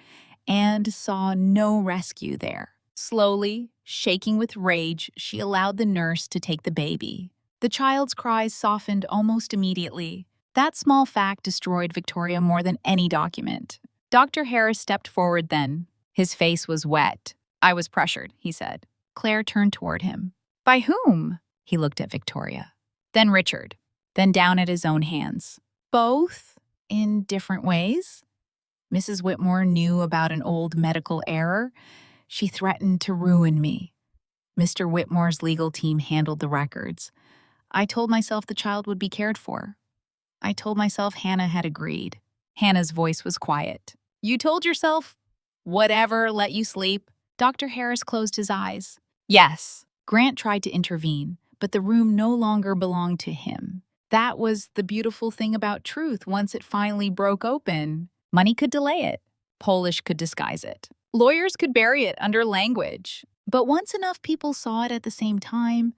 and saw no rescue there. Slowly, shaking with rage, she allowed the nurse to take the baby. The child's cries softened almost immediately. That small fact destroyed Victoria more than any document. Dr. Harris stepped forward then. His face was wet. I was pressured, he said. Claire turned toward him. By whom? He looked at Victoria. Then Richard. Then down at his own hands. Both? In different ways? Mrs. Whitmore knew about an old medical error. She threatened to ruin me. Mr. Whitmore's legal team handled the records. I told myself the child would be cared for. I told myself Hannah had agreed. Hannah's voice was quiet. You told yourself, whatever, let you sleep. Dr. Harris closed his eyes. Yes. Grant tried to intervene, but the room no longer belonged to him. That was the beautiful thing about truth once it finally broke open. Money could delay it. Polish could disguise it. Lawyers could bury it under language. But once enough people saw it at the same time,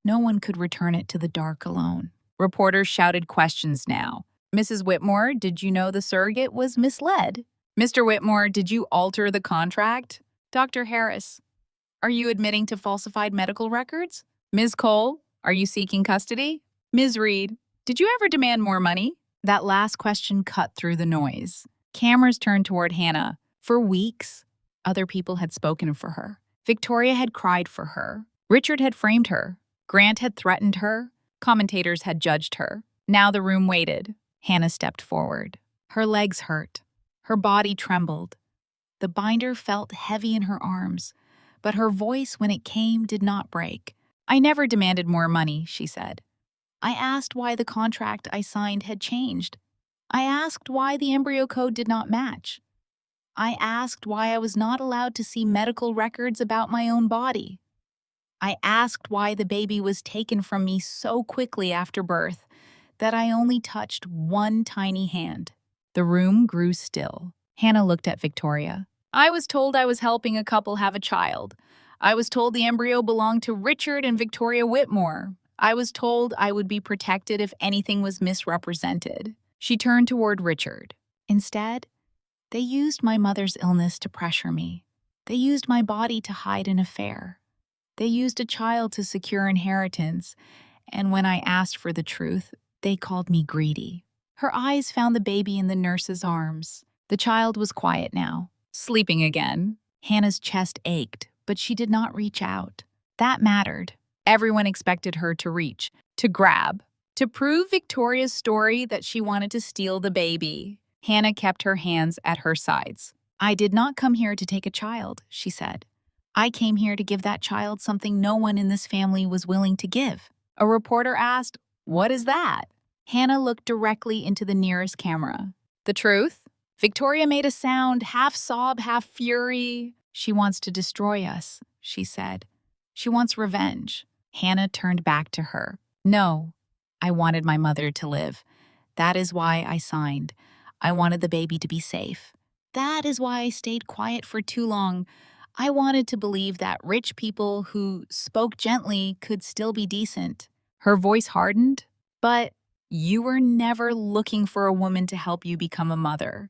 no one could return it to the dark alone. Reporters shouted questions now. Mrs. Whitmore, did you know the surrogate was misled? Mr. Whitmore, did you alter the contract? Dr. Harris, are you admitting to falsified medical records? Ms. Cole, are you seeking custody? Ms. Reed, did you ever demand more money? That last question cut through the noise. Cameras turned toward Hannah. For weeks, other people had spoken for her. Victoria had cried for her. Richard had framed her. Grant had threatened her. Commentators had judged her. Now the room waited. Hannah stepped forward. Her legs hurt. Her body trembled. The binder felt heavy in her arms, but her voice, when it came, did not break. I never demanded more money, she said. I asked why the contract I signed had changed. I asked why the embryo code did not match. I asked why I was not allowed to see medical records about my own body. I asked why the baby was taken from me so quickly after birth that I only touched one tiny hand. The room grew still. Hannah looked at Victoria. I was told I was helping a couple have a child. I was told the embryo belonged to Richard and Victoria Whitmore. I was told I would be protected if anything was misrepresented. She turned toward Richard. Instead, they used my mother's illness to pressure me. They used my body to hide an affair. They used a child to secure inheritance, and when I asked for the truth, they called me greedy. Her eyes found the baby in the nurse's arms. The child was quiet now, sleeping again. Hannah's chest ached, but she did not reach out. That mattered. Everyone expected her to reach, to grab, to prove Victoria's story that she wanted to steal the baby. Hannah kept her hands at her sides. I did not come here to take a child, she said. I came here to give that child something no one in this family was willing to give. A reporter asked, "What is that?" Hannah looked directly into the nearest camera. The truth? Victoria made a sound, half sob, half fury. She wants to destroy us, she said. She wants revenge. Hannah turned back to her. No, I wanted my mother to live. That is why I signed. I wanted the baby to be safe. That is why I stayed quiet for too long. I wanted to believe that rich people who spoke gently could still be decent. Her voice hardened. But you were never looking for a woman to help you become a mother.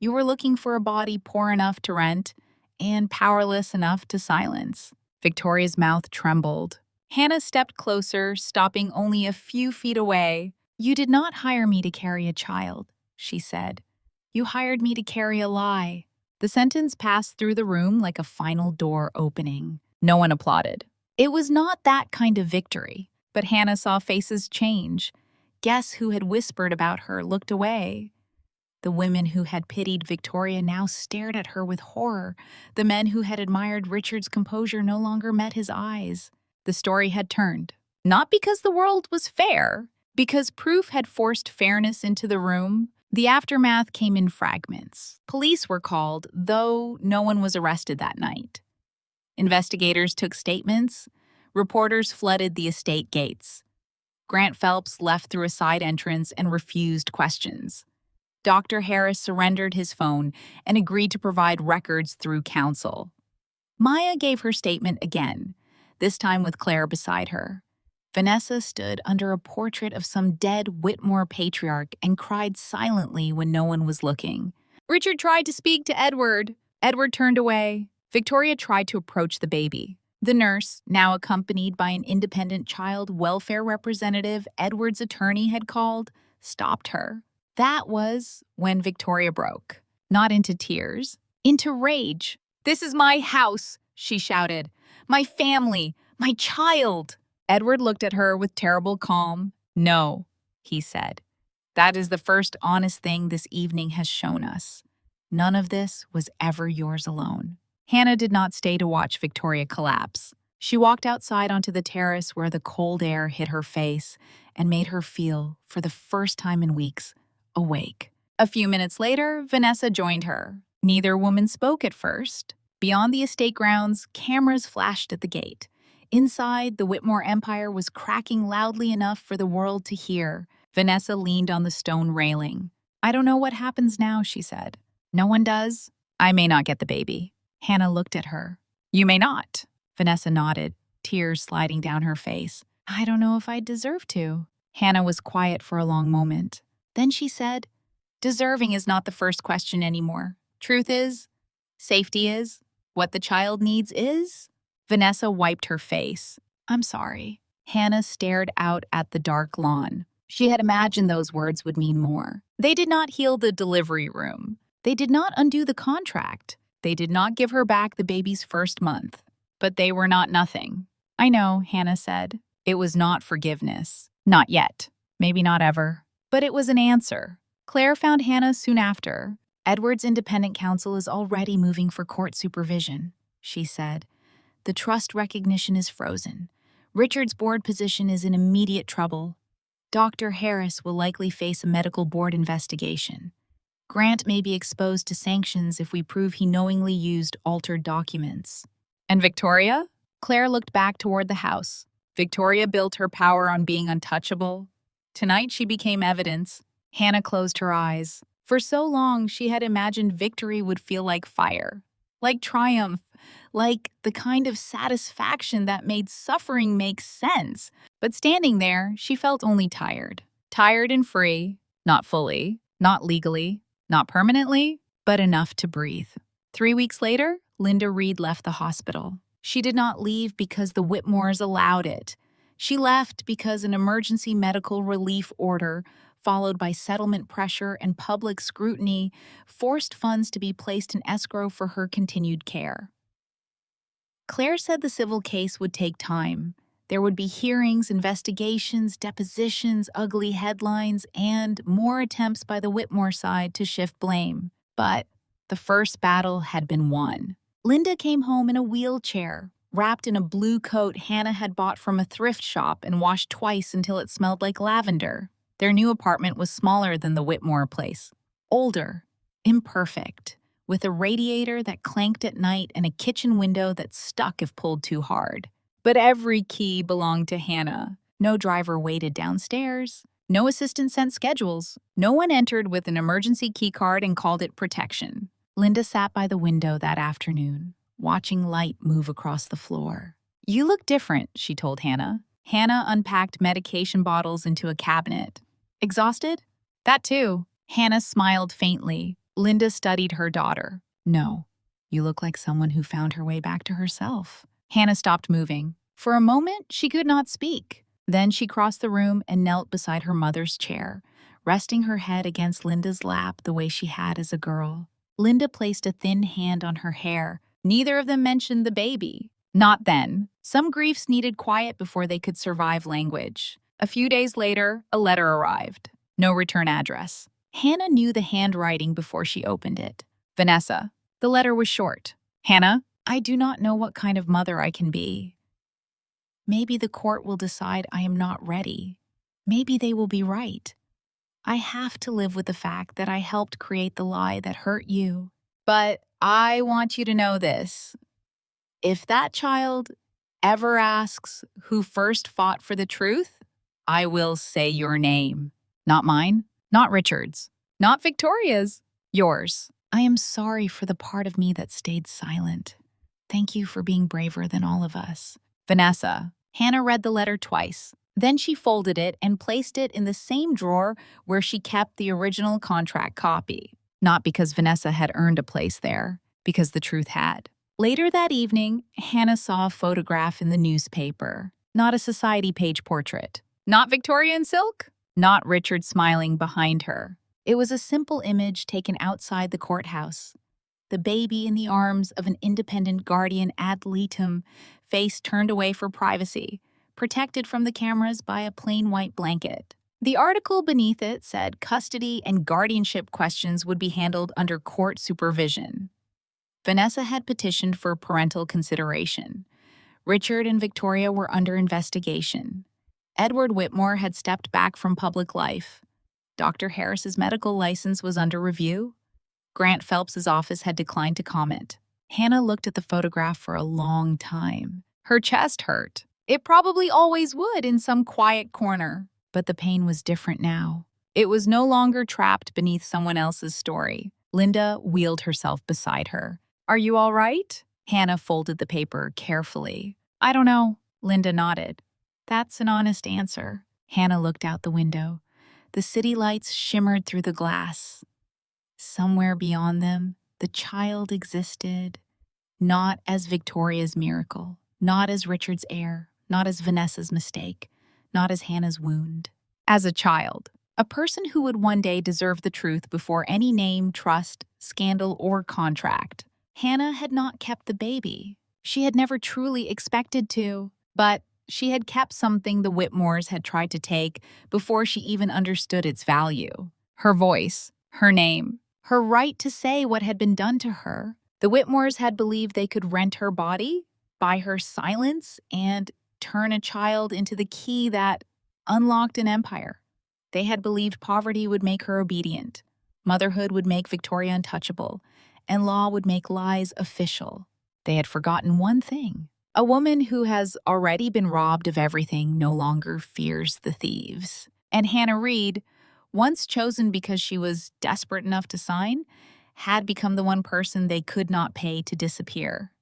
You were looking for a body poor enough to rent and powerless enough to silence. Victoria's mouth trembled. Hannah stepped closer, stopping only a few feet away. You did not hire me to carry a child, she said. You hired me to carry a lie. The sentence passed through the room like a final door opening. No one applauded. It was not that kind of victory, but Hannah saw faces change. Guests who had whispered about her looked away. The women who had pitied Victoria now stared at her with horror. The men who had admired Richard's composure no longer met his eyes. The story had turned. Not because the world was fair, because proof had forced fairness into the room. The aftermath came in fragments. Police were called, though no one was arrested that night. Investigators took statements. Reporters flooded the estate gates. Grant Phelps left through a side entrance and refused questions. Dr. Harris surrendered his phone and agreed to provide records through counsel. Maya gave her statement again, this time with Claire beside her. Vanessa stood under a portrait of some dead Whitmore patriarch and cried silently when no one was looking. Richard tried to speak to Edward. Edward turned away. Victoria tried to approach the baby. The nurse, now accompanied by an independent child welfare representative Edward's attorney had called, stopped her. That was when Victoria broke. Not into tears, into rage. "This is my house," she shouted. "My family, my child." Edward looked at her with terrible calm. "No," he said. "That is the first honest thing this evening has shown us. None of this was ever yours alone." Hannah did not stay to watch Victoria collapse. She walked outside onto the terrace where the cold air hit her face and made her feel, for the first time in weeks, awake. A few minutes later, Vanessa joined her. Neither woman spoke at first. Beyond the estate grounds, cameras flashed at the gate. Inside, the Whitmore Empire was cracking loudly enough for the world to hear. Vanessa leaned on the stone railing. "I don't know what happens now," she said. "No one does. I may not get the baby." Hannah looked at her. "You may not." Vanessa nodded, tears sliding down her face. "I don't know if I deserve to." Hannah was quiet for a long moment. Then she said, "Deserving is not the first question anymore. Truth is, safety is, what the child needs is." Vanessa wiped her face. "I'm sorry." Hannah stared out at the dark lawn. She had imagined those words would mean more. They did not heal the delivery room. They did not undo the contract. They did not give her back the baby's first month. But they were not nothing. "I know," Hannah said. It was not forgiveness. Not yet. Maybe not ever. But it was an answer. Claire found Hannah soon after. "Edward's independent counsel is already moving for court supervision," she said. "The trust recognition is frozen. Richard's board position is in immediate trouble. Dr. Harris will likely face a medical board investigation. Grant may be exposed to sanctions if we prove he knowingly used altered documents." "And Victoria?" Claire looked back toward the house. Victoria built her power on being untouchable. Tonight she became evidence. Hannah closed her eyes. For so long, she had imagined victory would feel like fire. like triumph, like the kind of satisfaction that made suffering make sense. But standing there, she felt only tired. Tired and free, not fully, not legally, not permanently, but enough to breathe. 3 weeks later, Linda Reed left the hospital. She did not leave because the Whitmores allowed it. She left because an emergency medical relief order, followed by settlement pressure and public scrutiny, forced funds to be placed in escrow for her continued care. Claire said the civil case would take time. There would be hearings, investigations, depositions, ugly headlines, and more attempts by the Whitmore side to shift blame. But the first battle had been won. Linda came home in a wheelchair, wrapped in a blue coat Hannah had bought from a thrift shop and washed twice until it smelled like lavender. Their new apartment was smaller than the Whitmore place. Older, imperfect, with a radiator that clanked at night and a kitchen window that stuck if pulled too hard. But every key belonged to Hannah. No driver waited downstairs. No assistant sent schedules. No one entered with an emergency key card and called it protection. Linda sat by the window that afternoon, watching light move across the floor. "You look different," she told Hannah. Hannah unpacked medication bottles into a cabinet. "Exhausted?" "That too." Hannah smiled faintly. Linda studied her daughter. "No, you look like someone who found her way back to herself." Hannah stopped moving. For a moment, she could not speak. Then she crossed the room and knelt beside her mother's chair, resting her head against Linda's lap the way she had as a girl. Linda placed a thin hand on her hair. Neither of them mentioned the baby. Not then. Some griefs needed quiet before they could survive language. A few days later, a letter arrived. No return address. Hannah knew the handwriting before she opened it. "Vanessa." The letter was short. "Hannah, I do not know what kind of mother I can be. Maybe the court will decide I am not ready. Maybe they will be right. I have to live with the fact that I helped create the lie that hurt you. But I want you to know this. If that child ever asks who first fought for the truth, I will say your name. Not mine, not Richard's, not Victoria's, yours. I am sorry for the part of me that stayed silent. Thank you for being braver than all of us. Vanessa." Hannah read the letter twice. Then she folded it and placed it in the same drawer where she kept the original contract copy. Not because Vanessa had earned a place there, because the truth had. Later that evening, Hannah saw a photograph in the newspaper. Not a society page portrait. Not Victorian silk. Not Richard smiling behind her. It was a simple image taken outside the courthouse. The baby in the arms of an independent guardian ad litem, face turned away for privacy, protected from the cameras by a plain white blanket. The article beneath it said custody and guardianship questions would be handled under court supervision. Vanessa had petitioned for parental consideration. Richard and Victoria were under investigation. Edward Whitmore had stepped back from public life. Dr. Harris's medical license was under review. Grant Phelps's office had declined to comment. Hannah looked at the photograph for a long time. Her chest hurt. It probably always would in some quiet corner. But the pain was different now. It was no longer trapped beneath someone else's story. Linda wheeled herself beside her. "Are you all right?" Hannah folded the paper carefully. "I don't know." Linda nodded. "That's an honest answer." Hannah looked out the window. The city lights shimmered through the glass. Somewhere beyond them, the child existed, not as Victoria's miracle, not as Richard's heir, not as Vanessa's mistake, not as Hannah's wound. As a child, a person who would one day deserve the truth before any name, trust, scandal, or contract. Hannah had not kept the baby. She had never truly expected to, but she had kept something the Whitmores had tried to take before she even understood its value. Her voice, her name, her right to say what had been done to her. The Whitmores had believed they could rent her body, buy her silence, and turn a child into the key that unlocked an empire. They had believed poverty would make her obedient, motherhood would make Victoria untouchable, and law would make lies official. They had forgotten one thing. A woman who has already been robbed of everything no longer fears the thieves. And Hannah Reed, once chosen because she was desperate enough to sign, had become the one person they could not pay to disappear.